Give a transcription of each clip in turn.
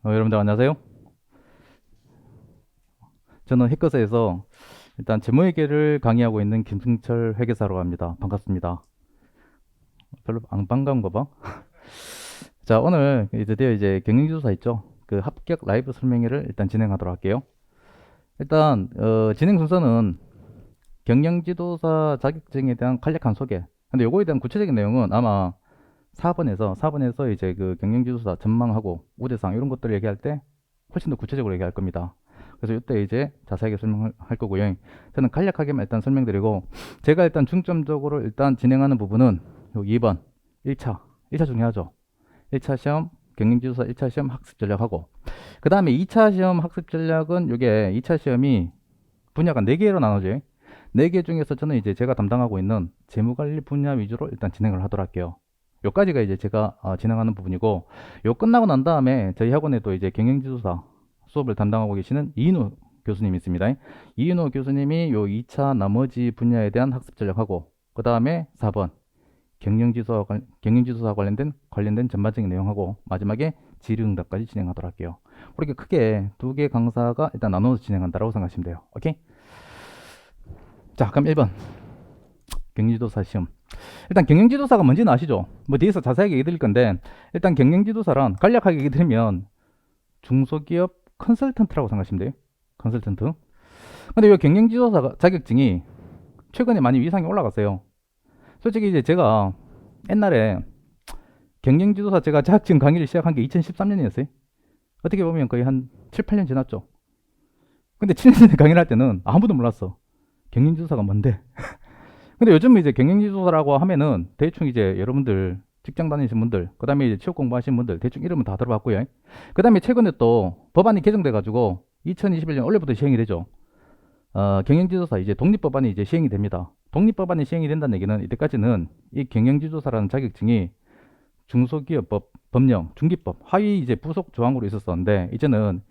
여러분들 안녕하세요. 저는 해커스에서 일단 재무회계를 강의하고 있는 김승철 회계사라고 합니다. 반갑습니다. 별로 안 반가운가 봐. 자, 오늘 드디어 이제 경영지도사 있죠? 그 합격 라이브 설명회를 일단 진행하도록 할게요. 일단 진행 순서는 경영지도사 자격증에 대한 간략한 소개. 근데 요거에 대한 구체적인 내용은 아마 4번에서 이제 그 경영지도사 전망하고 우대사항 이런 것들을 얘기할 때 훨씬 더 구체적으로 얘기할 겁니다. 그래서 이때 이제 자세하게 설명할 거고요. 저는 간략하게만 일단 설명드리고, 제가 일단 중점적으로 일단 진행하는 부분은 요 2번 1차 중요하죠. 1차 시험 경영지도사 1차 시험 학습 전략하고, 그 다음에 2차 시험 학습 전략은 요게 2차 시험이 분야가 4개로 나눠져요. 4개 중에서 저는 이제 제가 담당하고 있는 재무관리 분야 위주로 일단 진행을 하도록 할게요. 요까지가 이제 제가 진행하는 부분이고, 요 끝나고 난 다음에 저희 학원에도 이제 경영지도사 수업을 담당하고 계시는 이인호 교수님이 있습니다. 이인호 교수님이 요 2차 나머지 분야에 대한 학습 전략하고, 그 다음에 4번 경영지도사 관련된 전반적인 내용하고, 마지막에 질의응답까지 진행하도록 할게요. 그렇게 크게 2개 강사가 일단 나눠서 진행한다고 생각하시면 돼요. 오케이? 자, 그럼 1번 경영지도사 시험. 일단 경영지도사가 뭔지는 아시죠? 뭐 뒤에서 자세하게 얘기 드릴 건데, 일단 경영지도사란 간략하게 얘기 드리면 중소기업 컨설턴트라고 생각하시면 돼요. 컨설턴트. 근데 이 경영지도사 자격증이 최근에 많이 위상이 올라갔어요. 솔직히 이제 제가 옛날에 경영지도사 제가 자격증 강의를 시작한 게 2013년이었어요. 어떻게 보면 거의 한 7, 8년 지났죠. 근데 7년 전에 강의를 할 때는 아무도 몰랐어. 경영지도사가 뭔데? 근데 요즘 이제 경영지도사라고 하면은 대충 이제 여러분들 직장 다니신 분들, 그 다음에 이제 취업 공부하신 분들 대충 이름은 다 들어봤고요. 그 다음에 최근에 또 법안이 개정돼가지고 2021년 올해부터 시행이 되죠. 경영지도사 이제 독립법안이 이제 시행이 됩니다. 독립법안이 시행이 된다는 얘기는 이때까지는 이 경영지도사라는 자격증이 중소기업법, 법령, 중기법, 하위 이제 부속 조항으로 있었었는데, 이제는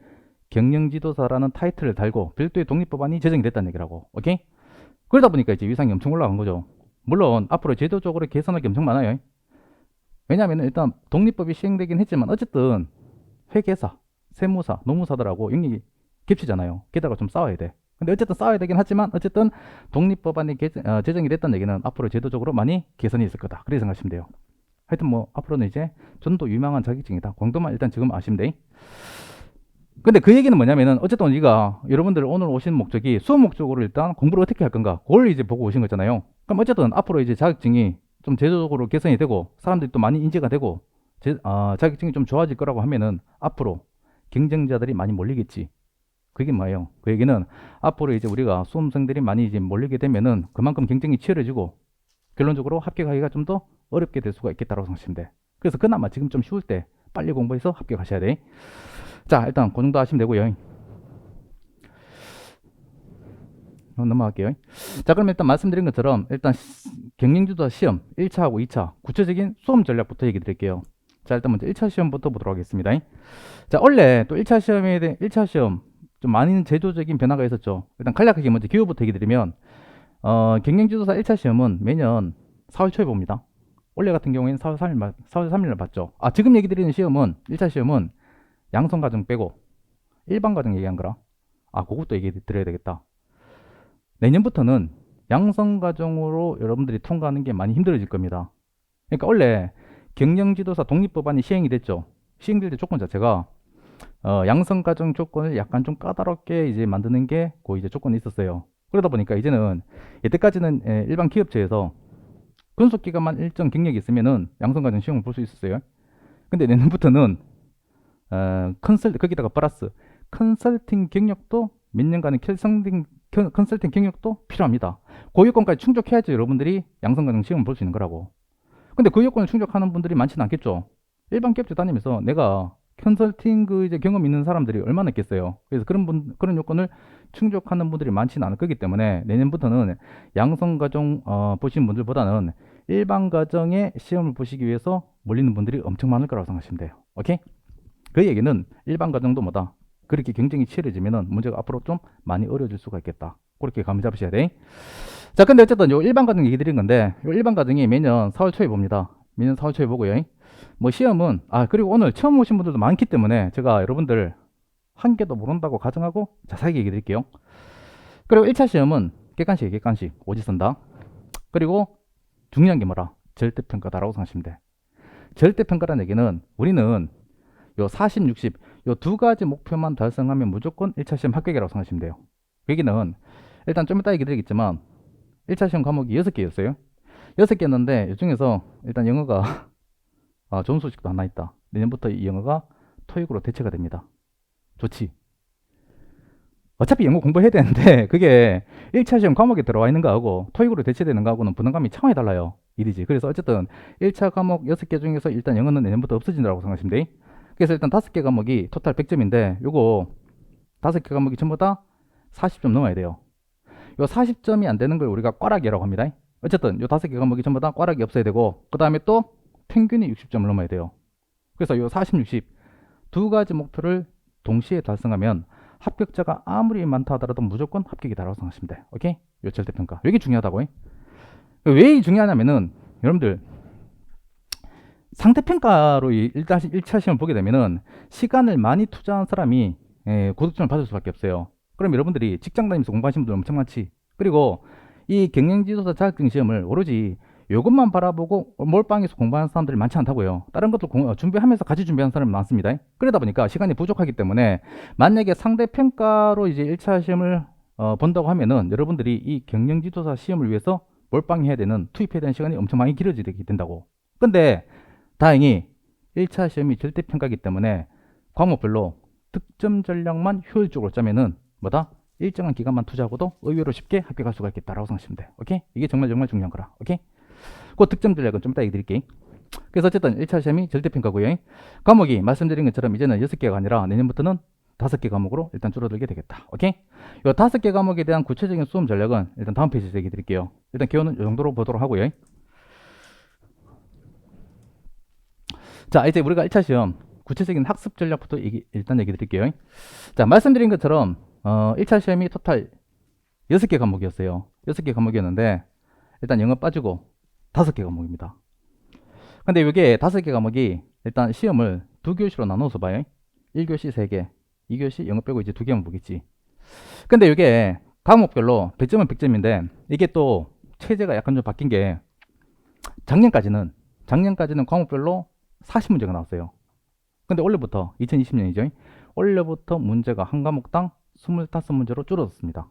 경영지도사라는 타이틀을 달고 별도의 독립법안이 제정이 됐다는 얘기라고. 오케이? 그러다 보니까 이제 위상이 엄청 올라간 거죠. 물론 앞으로 제도적으로 개선할 게 엄청 많아요. 왜냐하면 일단 독립법이 시행되긴 했지만 어쨌든 회계사, 세무사, 노무사들하고 영역이 겹치잖아요. 게다가 좀 싸워야 돼. 근데 어쨌든 싸워야 되긴 하지만 어쨌든 독립법안이 제정이 됐다는 얘기는 앞으로 제도적으로 많이 개선이 있을 거다. 그렇게 생각하시면 돼요. 하여튼 뭐 앞으로는 이제 좀 더 유망한 자격증이다. 정도만 일단 지금 아시면 돼. 근데 그 얘기는 뭐냐면은 어쨌든 우리가 여러분들 오늘 오신 목적이 수업 목적으로 일단 공부를 어떻게 할 건가 그걸 이제 보고 오신 거잖아요. 그럼 어쨌든 앞으로 이제 자격증이 좀 제도적으로 개선이 되고 사람들이 또 많이 인지가 되고 자격증이 좀 좋아질 거라고 하면은 앞으로 경쟁자들이 많이 몰리겠지. 그게 뭐예요? 그 얘기는 앞으로 이제 우리가 수험생들이 많이 이제 몰리게 되면은 그만큼 경쟁이 치열해지고 결론적으로 합격하기가 좀 더 어렵게 될 수가 있겠다고 생각하시면 돼. 그래서 그나마 지금 좀 쉬울 때 빨리 공부해서 합격하셔야 돼. 자, 일단 그 정도 하시면 되고요. 넘어갈게요. 자, 그럼 일단 말씀드린 것처럼 일단 경영지도사 시험 1차하고 2차 구체적인 수험 전략부터 얘기 드릴게요. 자, 일단 먼저 1차 시험부터 보도록 하겠습니다. 자, 원래 또 1차 시험에 대해 1차 시험 좀 많은 제도적인 변화가 있었죠. 일단 간략하게 먼저 기호부터 얘기 드리면 경영지도사 1차 시험은 매년 4월 초에 봅니다. 원래 같은 경우에는 4월 3일 날 봤죠. 지금 얘기 드리는 시험은 1차 시험은 양성과정 빼고 일반과정 얘기한 거라. 그것도 얘기 드려야 되겠다. 내년부터는 양성과정으로 여러분들이 통과하는 게 많이 힘들어질 겁니다. 그러니까 원래 경영지도사 독립법안이 시행이 됐죠. 시행될 때 조건 자체가 양성과정 조건을 약간 좀 까다롭게 이제 만드는 게 그 이제 조건이 있었어요. 그러다 보니까 이제는 이때까지는 일반 기업체에서 근속기간만 일정 경력이 있으면은 양성과정 시험을 볼 수 있었어요. 근데 내년부터는 거기다가 플러스 컨설팅 경력도 몇 년간의 컨설팅 경력도 필요합니다. 그 요건까지 충족해야지 여러분들이 양성과정 시험을 볼 수 있는 거라고. 근데 그 요건을 충족하는 분들이 많지는 않겠죠. 일반 기업체 다니면서 내가 컨설팅 그 이제 경험 있는 사람들이 얼마나 있겠어요. 그래서 그런 요건을 충족하는 분들이 많지는 않을 거기 때문에 내년부터는 양성과정 보시는 분들보다는 일반 과정의 시험을 보시기 위해서 몰리는 분들이 엄청 많을 거라고 생각하시면 돼요. 오케이? 그 얘기는 일반 과정도 뭐다. 그렇게 경쟁이 치열해지면은 문제가 앞으로 좀 많이 어려워질 수가 있겠다. 그렇게 감을 잡으셔야 돼. 자, 근데 어쨌든 요 일반 과정 얘기 드린 건데, 요 일반 과정이 매년 4월 초에 봅니다. 매년 4월 초에 보고요. 뭐 시험은, 그리고 오늘 처음 오신 분들도 많기 때문에 제가 여러분들 한 개도 모른다고 가정하고 자세하게 얘기 드릴게요. 그리고 1차 시험은 객관식이에요, 객관식. 오지 쓴다. 그리고 중요한 게 뭐라? 절대평가다라고 생각하시면 돼. 절대평가라는 얘기는 우리는 요 40, 60, 요 두 가지 목표만 달성하면 무조건 1차 시험 합격이라고 생각하시면 돼요. 그 얘기는 일단 좀 이따 얘기 드리겠지만 1차 시험 과목이 6개였어요. 6개였는데 이 중에서 일단 영어가 좋은 소식도 하나 있다. 내년부터 이 영어가 토익으로 대체가 됩니다. 좋지. 어차피 영어 공부해야 되는데 그게 1차 시험 과목에 들어와 있는 거하고 토익으로 대체되는 거하고는 부담감이 차원이 달라요. 일이지. 그래서 어쨌든 1차 과목 6개 중에서 일단 영어는 내년부터 없어진다고 생각하시면 돼. 그래서 일단 5개 과목이 토탈 100점인데 요거 5개 과목이 전부 다 40점 넘어야 돼요. 요 40점이 안 되는 걸 우리가 꽈락이라고 합니다. 어쨌든 요 5개 과목이 전부 다 꽈락이 없어야 되고 그 다음에 또 평균이 60점을 넘어야 돼요. 그래서 요 40, 60 두 가지 목표를 동시에 달성하면 합격자가 아무리 많다 하더라도 무조건 합격이다라고 생각하시면 돼. 오케이? 요 절대평가. 이게 중요하다고. 왜 중요하냐면은 여러분들 상대평가로 1차 시험을 보게 되면은 시간을 많이 투자한 사람이 고득점을 받을 수밖에 없어요. 그럼 여러분들이 직장 다니면서 공부하시는 분들 엄청 많지. 그리고 이 경영지도사 자격증 시험을 오로지 이것만 바라보고 몰빵해서 공부하는 사람들이 많지 않다고요. 다른 것도 준비하면서 같이 준비하는 사람이 많습니다. 그러다 보니까 시간이 부족하기 때문에 만약에 상대평가로 이제 1차 시험을 본다고 하면은 여러분들이 이 경영지도사 시험을 위해서 몰빵해야 되는 투입해야 되는 시간이 엄청 많이 길어지게 된다고. 근데 다행히 1차 시험이 절대평가이기 때문에 과목별로 득점 전략만 효율적으로 짜면은 뭐다? 일정한 기간만 투자하고도 의외로 쉽게 합격할 수가 있겠다라고 생각하시면 돼. 오케이? 이게 정말 중요한 거라. 오케이? 그 득점 전략은 좀 이따 얘기 드릴게. 그래서 어쨌든 1차 시험이 절대평가고요. 과목이 말씀드린 것처럼 이제는 6개가 아니라 내년부터는 5개 과목으로 일단 줄어들게 되겠다. 오케이? 이 5개 과목에 대한 구체적인 수험 전략은 일단 다음 페이지에서 얘기 드릴게요. 일단 기호는 이 정도로 보도록 하고요. 자, 이제 우리가 1차 시험 구체적인 학습 전략부터 일단 얘기 드릴게요. 자, 말씀드린 것처럼 1차 시험이 토탈 6개 과목이었어요. 6개 과목이었는데 일단 영어 빠지고 5개 과목입니다. 근데 이게 5개 과목이 일단 시험을 2교시로 나눠서 봐요. 1교시 3개, 2교시 영어 빼고 이제 2개만 보겠지. 근데 이게 과목별로 100점은 100점인데 이게 또 체제가 약간 좀 바뀐 게 작년까지는 과목별로 40문제가 나왔어요. 근데 올해부터 2020년이죠. 올해부터 문제가 한 과목당 25문제로 줄어들었습니다.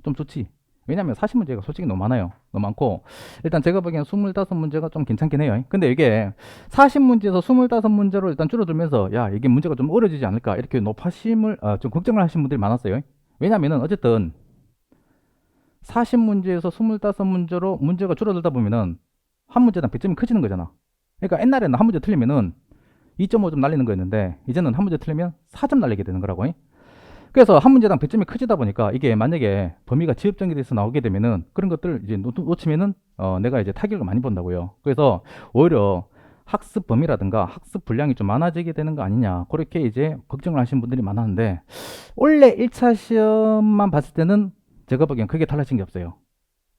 좀 좋지. 왜냐면 40문제가 솔직히 너무 많아요. 너무 많고 일단 제가 보기엔 25문제가 좀 괜찮긴 해요. 근데 이게 40문제에서 25문제로 일단 줄어들면서 야 이게 문제가 좀 어려지지 않을까 이렇게 좀 걱정을 하시는 분들이 많았어요. 왜냐면은 어쨌든 40문제에서 25문제로 문제가 줄어들다 보면은 한 문제당 100점이 커지는 거잖아. 그러니까 옛날에는 한 문제 틀리면은 2.5점 날리는 거였는데 이제는 한 문제 틀리면 4점 날리게 되는 거라고. 그래서 한 문제당 100점이 커지다 보니까 이게 만약에 범위가 지역정에 대해서 나오게 되면은 그런 것들 이제 놓치면은 내가 이제 타격을 많이 본다고요. 그래서 오히려 학습 범위라든가 학습 분량이 좀 많아지게 되는 거 아니냐 그렇게 이제 걱정을 하시는 분들이 많았는데 원래 1차 시험만 봤을 때는 제가 보기엔 크게 달라진 게 없어요.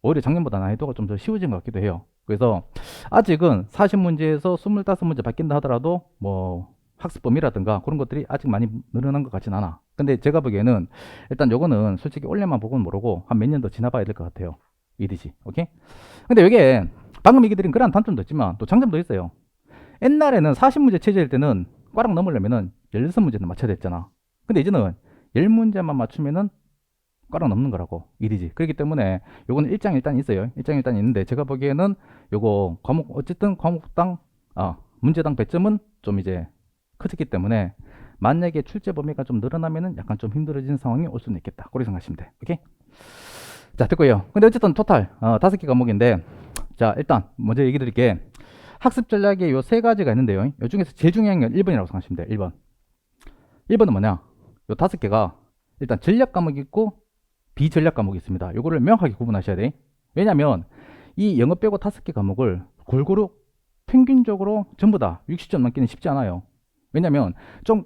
오히려 작년보다 난이도가 좀 더 쉬워진 것 같기도 해요. 그래서 아직은 40문제에서 25문제 바뀐다 하더라도 뭐 학습 범위라든가 그런 것들이 아직 많이 늘어난 것 같진 않아. 근데 제가 보기에는 일단 요거는 솔직히 올해만 보고는 모르고 한 몇 년 더 지나봐야 될 것 같아요. 이듯이. 오케이? 근데 이게 방금 얘기 드린 그런 단점도 있지만 또 장점도 있어요. 옛날에는 40문제 체제일 때는 꽈락 넘으려면은 16문제는 맞춰야 됐잖아. 근데 이제는 10문제만 맞추면은 꽈락 넘는 거라고. 일이지. 그렇기 때문에 요거는 일장 일단 있어요. 일장 일단 있는데 제가 보기에는 요거 과목 어쨌든 과목당 문제당 100점은 좀 이제 커졌기 때문에 만약에 출제 범위가 좀 늘어나면은 약간 좀 힘들어지는 상황이 올 수는 있겠다. 그렇게 생각하시면 돼. 오케이? 자, 됐고요. 근데 어쨌든 토탈 5개 과목인데 자, 일단 먼저 얘기 드릴게. 학습 전략에 요 세 가지가 있는데요. 요 중에서 제일 중요한 건 1번이라고 생각하시면 돼요. 1번. 1번은 뭐냐? 요 5개가 일단 전략 과목이 있고 비전략 과목이 있습니다. 요거를 명확하게 구분하셔야 돼. 왜냐면 이 영어 빼고 5개 과목을 골고루 평균적으로 전부 다 60점 넘기는 쉽지 않아요. 왜냐면 좀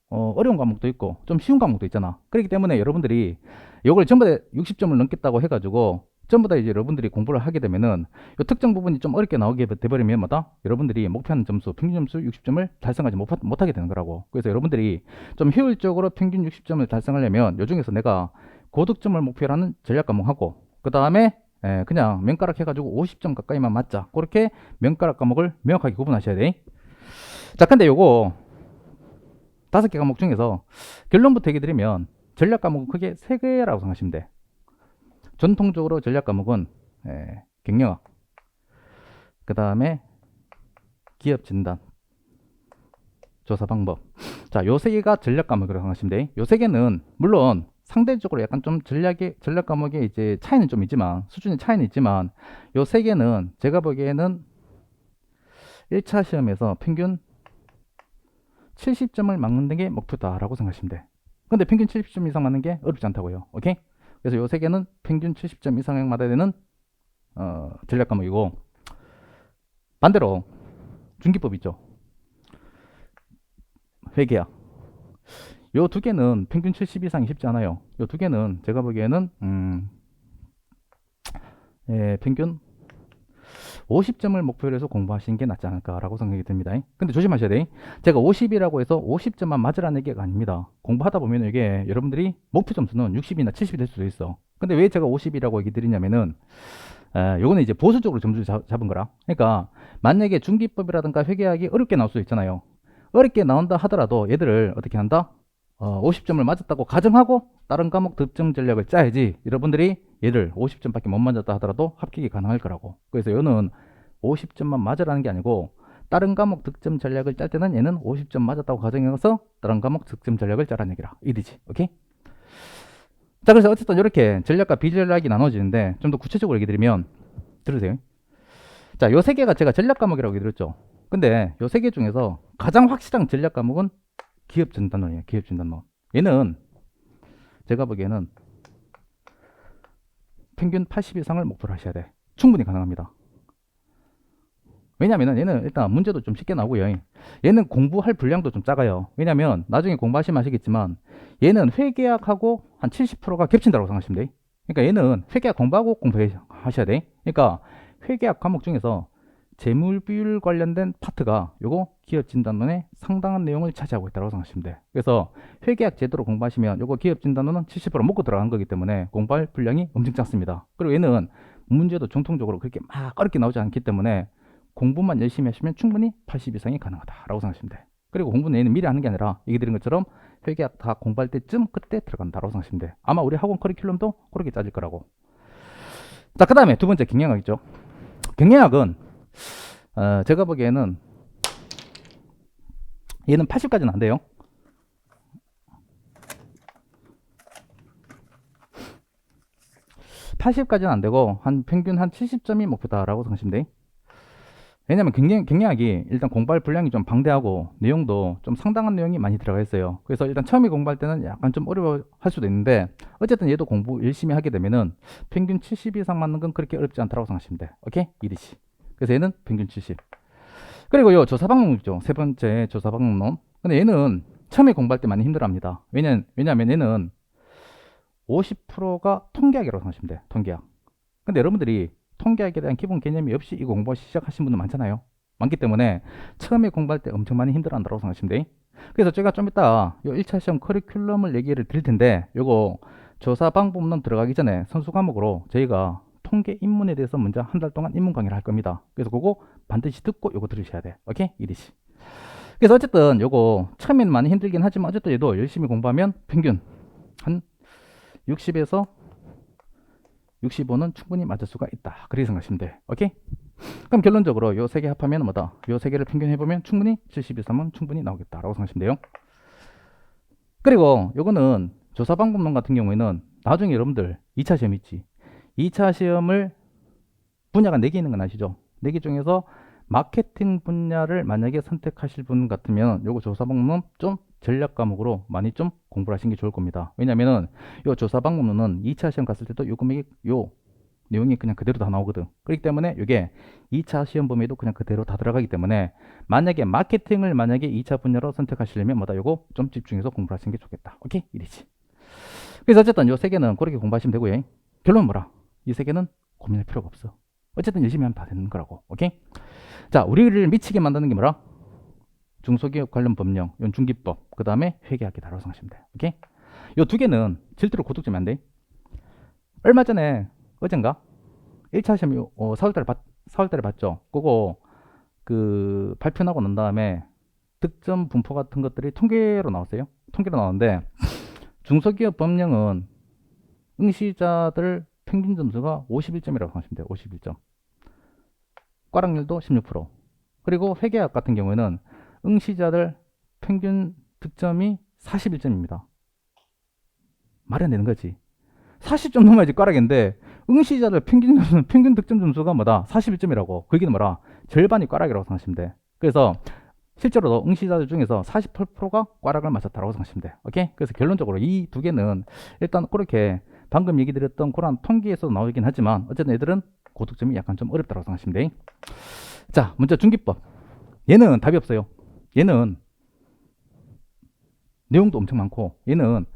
어려운 과목도 있고 좀 쉬운 과목도 있잖아. 그렇기 때문에 여러분들이 이걸 전부 다 60점을 넘겠다고 해가지고 전부 다 이제 여러분들이 공부를 하게 되면은 이 특정 부분이 좀 어렵게 나오게 돼버리면 뭐다? 여러분들이 목표하는 점수, 평균 점수 60점을 달성하지 못하게 되는 거라고. 그래서 여러분들이 좀 효율적으로 평균 60점을 달성하려면 요 중에서 내가 고득점을 목표로 하는 전략 과목하고 그 다음에 그냥 명가락 해가지고 50점 가까이만 맞자. 그렇게 명가락 과목을 명확하게 구분하셔야 돼. 자, 근데 요거 5개 과목 중에서 결론부터 얘기 드리면 전략 과목은 크게 3개라고 생각하시면 돼. 전통적으로 전략 과목은 경영학, 그 다음에 기업 진단, 조사 방법. 자, 요 3개가 전략 과목이라고 생각하시면 돼. 요 3개는 물론 상대적으로 약간 좀 전략 과목의 이제 차이는 좀 있지만, 수준의 차이는 있지만, 요 3개는 제가 보기에는 1차 시험에서 평균 70점을 맞는 게 목표다라고 생각하시면 돼. 근데 평균 70점 이상 맞는 게 어렵지 않다고요. 오케이? 그래서 요 3개는 평균 70점 이상 맞아야 되는 전략 과목이고, 반대로 중기법 있죠. 회계학. 요 2개는 평균 70 이상이 쉽지 않아요. 요 2개는 제가 보기에는 평균 50점을 목표로 해서 공부하시는 게 낫지 않을까라고 생각이 듭니다. 근데 조심하셔야 돼. 제가 50이라고 해서 50점만 맞으라는 얘기가 아닙니다. 공부하다 보면 이게 여러분들이 목표 점수는 60이나 70이 될 수도 있어. 근데 왜 제가 50이라고 얘기 드리냐면은 요거는 이제 보수적으로 점수를 잡은 거라. 그러니까 만약에 중기법이라든가 회계학이 어렵게 나올 수도 있잖아요. 어렵게 나온다 하더라도 얘들을 어떻게 한다? 50점을 맞았다고 가정하고 다른 과목 득점 전략을 짜야지 여러분들이 얘를 50점밖에 못 맞았다 하더라도 합격이 가능할 거라고. 그래서 얘는 50점만 맞으라는 게 아니고 다른 과목 득점 전략을 짤 때는 얘는 50점 맞았다고 가정해서 다른 과목 득점 전략을 짜라는 얘기라. 이리지. 오케이? 자, 그래서 어쨌든 이렇게 전략과 비전략이 나눠지는데 좀 더 구체적으로 얘기 드리면 들으세요. 자, 요 3개가 제가 전략 과목이라고 얘기 드렸죠. 근데 요 3개 중에서 가장 확실한 전략 과목은 기업 진단론이에요. 기업 진단론. 얘는 제가 보기에는 평균 80 이상을 목표로 하셔야 돼. 충분히 가능합니다. 왜냐면은 얘는 일단 문제도 좀 쉽게 나오고요. 얘는 공부할 분량도 좀 작아요. 왜냐면 나중에 공부하시면 아시겠지만 얘는 회계학하고 한 70%가 겹친다고 생각하시면 돼. 그러니까 얘는 회계학 공부하고 공부하셔야 돼. 그러니까 회계학 과목 중에서 재물 비율 관련된 파트가 요거 기업 진단론에 상당한 내용을 차지하고 있다고 생각하시면 돼. 그래서 회계학 제도로 공부하시면 요거 기업 진단론은 70% 먹고 들어간 거기 때문에 공부할 분량이 엄청 작습니다. 그리고 얘는 문제도 정통적으로 그렇게 막 어렵게 나오지 않기 때문에 공부만 열심히 하시면 충분히 80 이상이 가능하다라고 생각하시면 돼. 그리고 공부는 얘는 미리 하는 게 아니라 얘기 드린 것처럼 회계학 다 공부할 때쯤 그때 들어간다라고 생각하시면 돼. 아마 우리 학원 커리큘럼도 그렇게 짜질 거라고. 자, 그 다음에 두 번째 경영학 있죠. 경영학은 제가 보기에는 얘는 80까지는 안 돼요. 80까지는 안 되고 한 평균 한 70점이 목표다라고 생각하시면 돼. 왜냐면 경영학이 일단 공부할 분량이 좀 방대하고 내용도 좀 상당한 내용이 많이 들어가 있어요. 그래서 일단 처음에 공부할 때는 약간 좀 어려워할 수도 있는데 어쨌든 얘도 공부 열심히 하게 되면은 평균 70 이상 맞는 건 그렇게 어렵지 않다고 생각하시면 돼. 오케이? 이리시. 그래서 얘는 평균 70. 그리고 요 조사 방법 있죠. 세 번째 조사 방법론. 근데 얘는 처음에 공부할 때 많이 힘들어합니다. 왜냐면 얘는 50%가 통계학이라고 생각하시면 돼. 통계학. 근데 여러분들이 통계학에 대한 기본 개념이 없이 이 공부 시작하신 분들 많잖아요. 많기 때문에 처음에 공부할 때 엄청 많이 힘들어한다고 생각하시면 돼. 그래서 제가 좀 이따 요 1차 시험 커리큘럼을 얘기를 드릴 텐데 요거 조사 방법론 들어가기 전에 선수 과목으로 저희가 통계 입문에 대해서 먼저 한 달 동안 입문 강의를 할 겁니다. 그래서 그거 반드시 듣고 요거 들으셔야 돼. 오케이? 이리시. 그래서 어쨌든 요거 처음에는 많이 힘들긴 하지만 어쨌든 얘도 열심히 공부하면 평균 한 60에서 65는 충분히 맞을 수가 있다. 그렇게 생각하시면 돼. 오케이? 그럼 결론적으로 요 세 개 합하면 뭐다? 요 세 개를 평균해보면 충분히 70 이상은 충분히 나오겠다라고 생각하시면 돼요. 그리고 요거는 조사 방법론 같은 경우에는 나중에 여러분들 2차 시험 있지. 2차 시험을 분야가 4개 있는 건 아시죠? 4개 중에서 마케팅 분야를 만약에 선택하실 분 같으면 요거 조사 방법론 좀 전략 과목으로 많이 좀 공부를 하시는 게 좋을 겁니다. 왜냐면은 요 조사 방법론은 2차 시험 갔을 때도 요 내용이 그냥 그대로 다 나오거든. 그렇기 때문에 이게 2차 시험 범위에도 그냥 그대로 다 들어가기 때문에 만약에 마케팅을 만약에 2차 분야로 선택하시려면 뭐다 요거 좀 집중해서 공부를 하시는 게 좋겠다. 오케이? 이리지. 그래서 어쨌든 요 세 개는 그렇게 공부하시면 되고요. 결론은 뭐라? 이 세 개는 고민할 필요가 없어. 어쨌든 열심히 하면 다 되는 거라고. 오케이? 자, 우리를 미치게 만드는 게 뭐라? 중소기업 관련 법령, 이건 중기법, 그 다음에 회계학이다라고 생각하시면 돼. 오케이? 요 두 개는 절대로 고독점이 안 돼. 얼마 전에, 어젠가? 1차 시험이 4월달에 봤죠? 그거, 발표 나고 난 다음에 득점 분포 같은 것들이 통계로 나왔어요. 통계로 나왔는데, 중소기업 법령은 응시자들 평균 점수가 51점이라고 생각하시면 돼요. 51점. 꽈락률도 16%. 그리고 회계학 같은 경우에는 응시자들 평균 득점이 41점입니다. 말이 안 되는 거지. 40점 넘어야지 꽈락인데 응시자들 평균 득점 점수가 뭐다? 41점이라고. 그 얘기는 뭐라? 절반이 꽈락이라고 생각하시면 돼. 그래서 실제로도 응시자들 중에서 48%가 꽈락을 맞았다고 생각하시면 돼. 오케이? 그래서 결론적으로 이 두 개는 일단 그렇게 방금 얘기 드렸던 그런 통계에서도 나오긴 하지만 어쨌든 얘들은 고득점이 약간 좀 어렵다고 생각하시면 돼. 자, 먼저 중기법. 얘는 답이 없어요. 얘는 내용도 엄청 많고 얘는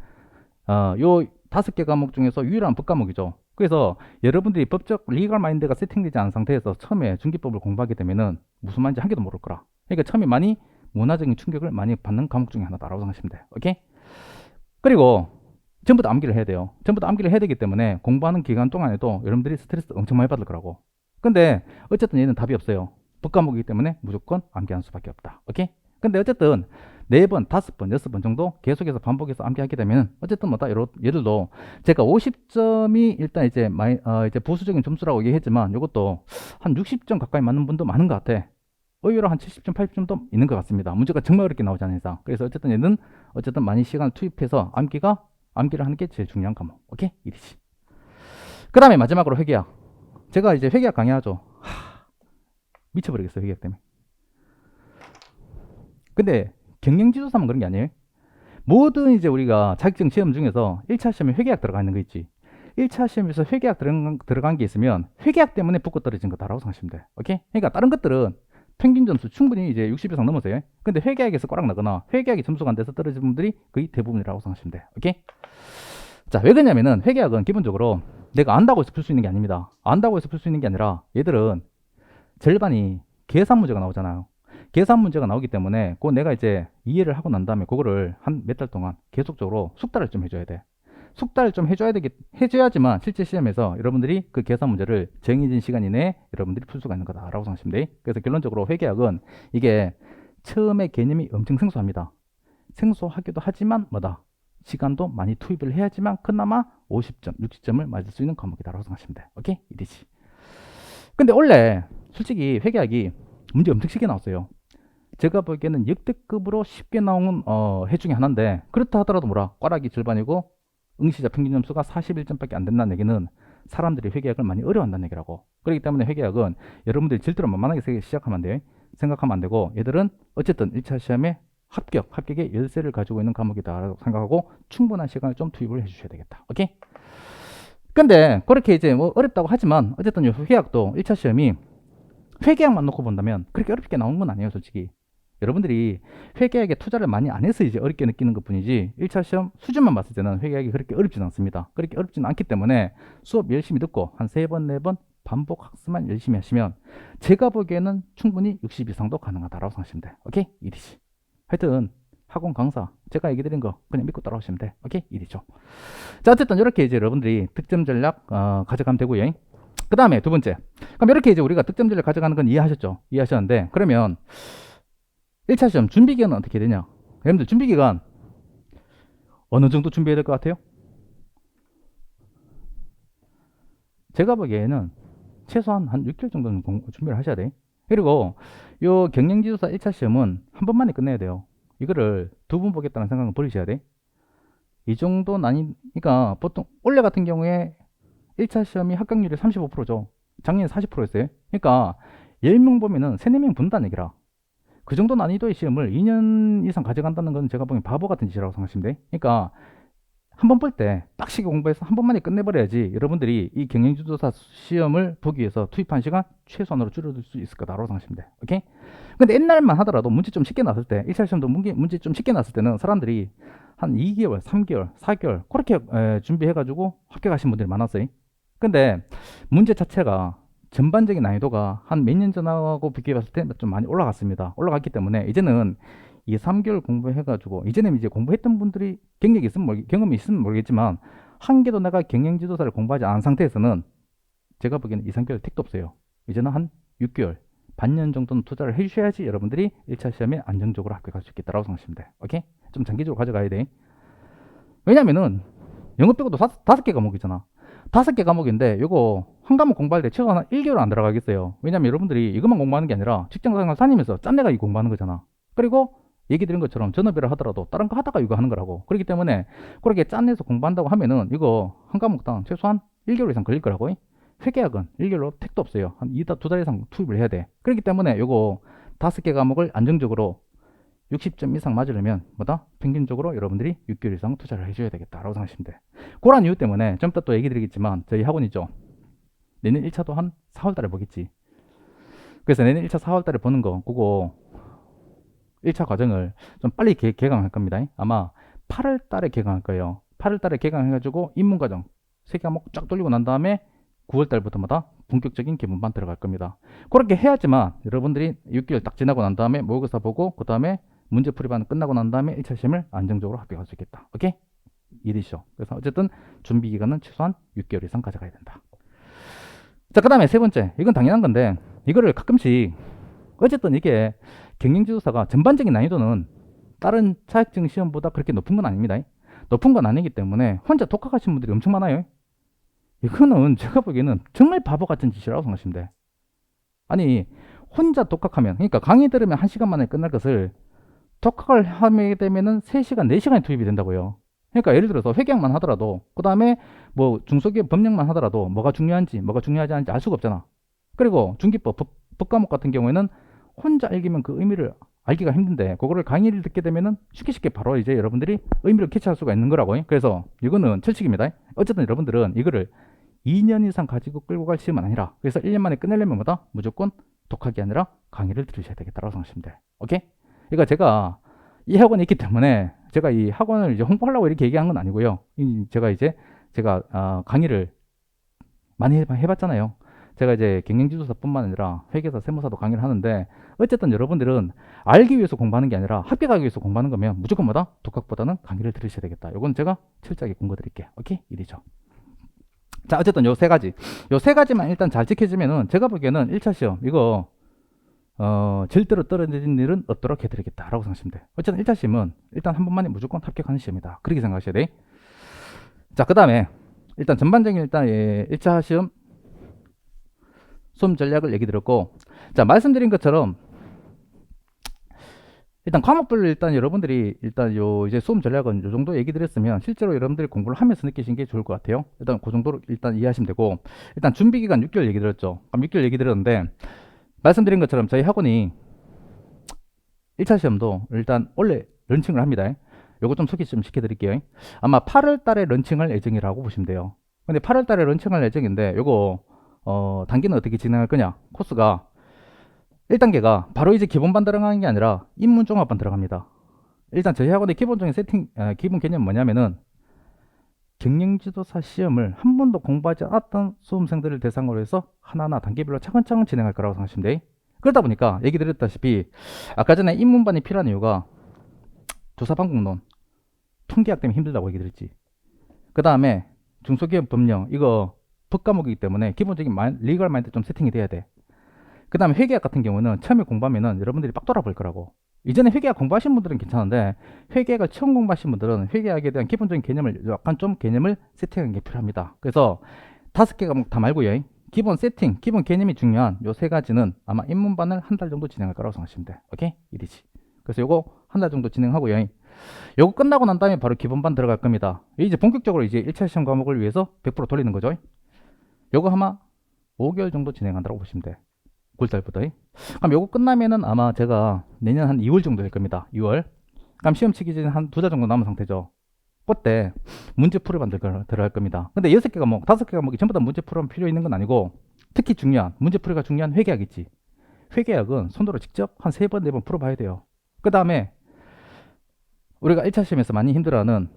요 5개 과목 중에서 유일한 법과목이죠. 그래서 여러분들이 법적 리걸 마인드가 세팅되지 않은 상태에서 처음에 중기법을 공부하게 되면은 무슨 말인지 한 개도 모를 거라. 그러니까 처음에 많이 문화적인 충격을 많이 받는 과목 중에 하나다라고 생각하시면 돼요. 오케이? 그리고 전부 다 암기를 해야 돼요. 전부 다 암기를 해야 되기 때문에 공부하는 기간 동안에도 여러분들이 스트레스 엄청 많이 받을 거라고. 근데 어쨌든 얘는 답이 없어요. 법과목이기 때문에 무조건 암기하는 수밖에 없다. 오케이? 근데 어쨌든 4번, 5번, 6번 정도 계속해서 반복해서 암기하게 되면 어쨌든 뭐다 얘들도 제가 50점이 일단 이제 이제 보수적인 점수라고 얘기했지만 이것도 한 60점 가까이 맞는 분도 많은 것 같아. 의외로 한 70점, 80점도 있는 것 같습니다. 문제가 정말 어렵게 나오지 않은 이상. 그래서 어쨌든 얘는 어쨌든 많이 시간을 투입해서 암기를 하는 게 제일 중요한 과목. 오케이? 이리지. 그 다음에 마지막으로 회계학. 제가 이제 회계학 강의하죠. 미쳐버리겠어요, 회계학 때문에. 근데 경영지도사만 그런 게 아니에요. 모든 이제 우리가 자격증 시험 중에서 1차 시험에 회계학 들어가 있는 거 있지. 1차 시험에서 회계학 들어간 게 있으면 회계학 때문에 붙고 떨어진 거다라고 생각하시면 돼. 오케이? 그러니까 다른 것들은 평균 점수 충분히 이제 60 이상 넘어서요. 근데 회계학에서 꽉 나거나 회계학이 점수가 안 돼서 떨어진 분들이 거의 대부분이라고 생각하시면 돼. 오케이? 자, 왜 그러냐면은 회계학은 기본적으로 내가 안다고 해서 풀 수 있는 게 아닙니다. 안다고 해서 풀 수 있는 게 아니라 얘들은 절반이 계산 문제가 나오잖아요. 계산 문제가 나오기 때문에 그 내가 이제 이해를 하고 난 다음에 그거를 한 몇 달 동안 계속적으로 숙달을 좀 해줘야 돼. 숙달을 좀 해줘야지만 실제 시험에서 여러분들이 그 계산 문제를 정해진 시간 이내에 여러분들이 풀 수가 있는 거다라고 생각하시면 돼. 그래서 결론적으로 회계학은 이게 처음에 개념이 엄청 생소합니다. 생소하기도 하지만 뭐다? 시간도 많이 투입을 해야지만 그나마 50점, 60점을 맞을 수 있는 과목이다라고 생각하시면 돼. 오케이? 이리지. 근데 원래 솔직히 회계학이 문제 엄청 쉽게 나왔어요. 제가 보기에는 역대급으로 쉽게 나온 해 중에 하나인데 그렇다 하더라도 뭐라 꽈락이 절반이고 응시자 평균 점수가 41점밖에 안 된다는 얘기는 사람들이 회계학을 많이 어려워한다는 얘기라고. 그렇기 때문에 회계학은 여러분들이 절대로 만만하게 시작하면 안 돼. 생각하면 안 되고 얘들은 어쨌든 1차 시험에 합격의 열쇠를 가지고 있는 과목이다라고 생각하고 충분한 시간을 좀 투입을 해주셔야 되겠다. 오케이? 근데 그렇게 이제 뭐 어렵다고 하지만 어쨌든 회계학도 1차 시험이 회계학만 놓고 본다면 그렇게 어렵게 나온 건 아니에요, 솔직히. 여러분들이 회계학에 투자를 많이 안 해서 이제 어렵게 느끼는 것 뿐이지 1차 시험 수준만 봤을 때는 회계학이 그렇게 어렵진 않습니다. 그렇게 어렵진 않기 때문에 수업 열심히 듣고 한 3번, 4번 반복 학습만 열심히 하시면 제가 보기에는 충분히 60 이상도 가능하다고 생각하시면 돼. 오케이? 이리지. 하여튼 학원 강사 제가 얘기 드린 거 그냥 믿고 따라오시면 돼. 오케이? 이리죠. 자, 어쨌든 이렇게 이제 여러분들이 득점 전략 가져가면 되고요. 그 다음에 두 번째. 그럼 이렇게 이제 우리가 득점 전략 가져가는 건 이해하셨죠? 이해하셨는데 그러면 1차 시험 준비 기간은 어떻게 되냐? 여러분들 준비 기간 어느 정도 준비해야 될 것 같아요? 제가 보기에는 최소한 한 6개월 정도는 준비를 하셔야 돼. 그리고 요 경영지도사 1차 시험은 한 번만에 끝내야 돼요. 이거를 2번 보겠다는 생각은 버리셔야 돼. 이 정도 그러니까 보통 올해 같은 경우에 1차 시험이 합격률이 35%죠. 작년에 40%였어요. 그러니까 10명 보면은 3, 4명 본다는 얘기라. 그 정도 난이도의 시험을 2년 이상 가져간다는 건 제가 보기엔 바보 같은 짓이라고 생각하시면 돼. 그러니까 한 번 볼 때 빡시게 공부해서 한 번만에 끝내버려야지 여러분들이 이 경영지도사 시험을 보기 위해서 투입한 시간 최소한으로 줄여둘 수 있을 거다라고 생각하시면 돼. 오케이? 근데 옛날만 하더라도 문제 좀 쉽게 나왔을 때 1차 시험도 문제 좀 쉽게 나왔을 때는 사람들이 한 2개월, 3개월, 4개월 그렇게 준비해가지고 합격하신 분들이 많았어요. 근데 문제 자체가 전반적인 난이도가 한 몇 년 전하고 비교해 봤을 때 좀 많이 올라갔습니다. 올라갔기 때문에 이제는 2, 3개월 공부해가지고 이제는 이제 공부했던 분들이 경험이 있으면 모르겠지만 한 개도 내가 경영지도사를 공부하지 않은 상태에서는 제가 보기에는 2, 3개월 택도 없어요. 이제는 한 6개월, 반년 정도는 투자를 해주셔야지 여러분들이 1차 시험에 안정적으로 합격할 수 있겠다라고 생각하시면 돼. 오케이? 좀 장기적으로 가져가야 돼. 왜냐면은 영어 빼고도 5개 과목이잖아. 5개 과목인데 이거 한 과목 공부할 때 최소한 한 1개월 안 들어가겠어요. 왜냐면 여러분들이 이것만 공부하는 게 아니라 직장생활 다니면서 짠내가 이 공부하는 거잖아. 그리고 얘기 드린 것처럼 전업일을 하더라도 다른 거 하다가 이거 하는 거라고. 그렇기 때문에 그렇게 짠내서 공부한다고 하면은 이거 한 과목당 최소한 1개월 이상 걸릴 거라고. 회계학은 1개월로 택도 없어요. 한 2달 이상 투입을 해야 돼. 그렇기 때문에 이거 5개 과목을 안정적으로 60점 이상 맞으려면 뭐다? 평균적으로 여러분들이 6개월 이상 투자를 해줘야 되겠다라고 생각하시면 돼. 그런 이유 때문에 좀 이따 또 얘기 드리겠지만 저희 학원이죠. 내년 1차도 한 4월 달에 보겠지. 그래서 내년 1차 4월 달에 보는 거 그거 1차 과정을 좀 빨리 개강할 겁니다. 아마 8월 달에 개강할 거예요. 8월 달에 개강해가지고 입문 과정 3과목 쫙 돌리고 난 다음에 9월 달부터마다 본격적인 기본반 들어갈 겁니다. 그렇게 해야지만 여러분들이 6개월 딱 지나고 난 다음에 모의고사 보고 그 다음에 문제풀이반 끝나고 난 다음에 1차 시험을 안정적으로 합격할 수 있겠다. 오케이? 이해되시죠? 그래서 어쨌든 준비 기간은 최소한 6개월 이상 가져가야 된다. 자, 그 다음에 세 번째. 이건 당연한 건데 이거를 가끔씩 어쨌든 이게 경영지도사가 전반적인 난이도는 다른 자격증 시험보다 그렇게 높은 건 아닙니다. 높은 건 아니기 때문에 혼자 독학하신 분들이 엄청 많아요. 이거는 제가 보기에는 정말 바보 같은 짓이라고 생각하시면 돼. 아니 혼자 독학하면 그러니까 강의 들으면 1시간 만에 끝날 것을 독학을 하게 되면은 3시간, 4시간이 투입이 된다고요. 그러니까 예를 들어서 회계학만 하더라도 그 다음에 뭐 중소기업 법령만 하더라도 뭐가 중요한지 뭐가 중요하지 않은지 알 수가 없잖아. 그리고 중기법 법 과목 같은 경우에는 혼자 읽으면 그 의미를 알기가 힘든데 그거를 강의를 듣게 되면은 쉽게 바로 이제 여러분들이 의미를 캐치할 수가 있는 거라고. 그래서 이거는 철칙입니다. 어쨌든 여러분들은 이거를 2년 이상 가지고 끌고 갈 시험은 아니라 그래서 1년 만에 끝내려면 뭐다? 무조건 독학이 아니라 강의를 들으셔야 되겠다라고 생각하시면 돼. 오케이? 그러니까 제가 이 학원에 있기 때문에 제가 이 학원을 이제 홍보하려고 이렇게 얘기한 건 아니고요. 제가 강의를 많이 해봤잖아요. 제가 이제 경영지도사뿐만 아니라 회계사, 세무사도 강의를 하는데 어쨌든 여러분들은 알기 위해서 공부하는 게 아니라 합격하기 위해서 공부하는 거면 무조건 뭐다? 독학보다는 강의를 들으셔야 되겠다. 이건 제가 철저하게 공고 드릴게요. 오케이? 이리죠. 자, 어쨌든 요 세 가지. 요 세 가지만 일단 잘 지켜지면은 제가 보기에는 1차 시험 이거 절대로 떨어지는 일은 없도록 해드리겠다라고 생각하시면 돼요. 어쨌든 1차 시험은 일단 한 번만에 무조건 합격하는 시험이다. 그렇게 생각하셔야 돼. 자, 그 다음에 일단 전반적인 일단 1차 시험 수험 전략을 얘기 드렸고, 자, 말씀드린 것처럼 일단 과목별로 일단 여러분들이 일단 요 이제 수험 전략은 요 정도 얘기 드렸으면 실제로 여러분들이 공부를 하면서 느끼신 게 좋을 것 같아요. 일단 그 정도로 일단 이해하시면 되고, 일단 준비 기간 6개월 얘기 드렸죠. 그럼 6개월 얘기 드렸는데 말씀드린 것처럼 저희 학원이 1차 시험도 일단 원래 런칭을 합니다. 요거 좀 소개 좀 시켜드릴게요. 아마 8월 달에 런칭할 예정이라고 보시면 돼요. 근데 8월 달에 런칭할 예정인데 요거 단계는 어떻게 진행할 거냐? 코스가 1단계가 바로 이제 기본반 들어가는 게 아니라 입문종합반 들어갑니다. 일단 저희 학원의 기본적인 기본 개념은 뭐냐면은 경영지도사 시험을 한 번도 공부하지 않았던 수험생들을 대상으로 해서 하나하나 단계별로 차근차근 진행할 거라고 생각하시면 돼요. 그러다 보니까 얘기 드렸다시피 아까 전에 입문반이 필요한 이유가 조사방법론, 통계학 때문에 힘들다고 얘기 드렸지. 그 다음에 중소기업 법령 이거 법과목이기 때문에 기본적인 리걸 마인드 좀 세팅이 돼야 돼. 그 다음에 회계학 같은 경우는 처음에 공부하면은 여러분들이 빡 돌아볼 거라고. 이전에 회계학 공부하신 분들은 괜찮은데 회계학을 처음 공부하신 분들은 회계학에 대한 기본적인 개념을 약간 좀 개념을 세팅하는 게 필요합니다. 그래서 5개 과목 다 말고요. 기본 세팅, 기본 개념이 중요한 요 3가지는 아마 입문반을 한 달 정도 진행할 거라고 생각하시면 돼. 오케이? 이리지. 그래서 요거 한 달 정도 진행하고요. 요거 끝나고 난 다음에 바로 기본반 들어갈 겁니다. 이제 본격적으로 이제 1차 시험 과목을 위해서 100% 돌리는 거죠. 요거 아마 5개월 정도 진행한다고 보시면 돼. 9월달부터. 그럼 요거 끝나면은 아마 제가 내년 한 2월 정도 될 겁니다. 2월. 그럼 시험 치기 전에 한 2달 정도 남은 상태죠. 그때 문제 풀이반 들어갈 겁니다. 근데 6개 과목, 5개 과목이 전부 다 문제 풀이반 필요 있는 건 아니고 특히 중요한, 문제 풀이가 중요한 회계학 있지. 회계학은 손으로 직접 한 3번, 4번 풀어봐야 돼요. 그 다음에 우리가 1차 시험에서 많이 힘들어하는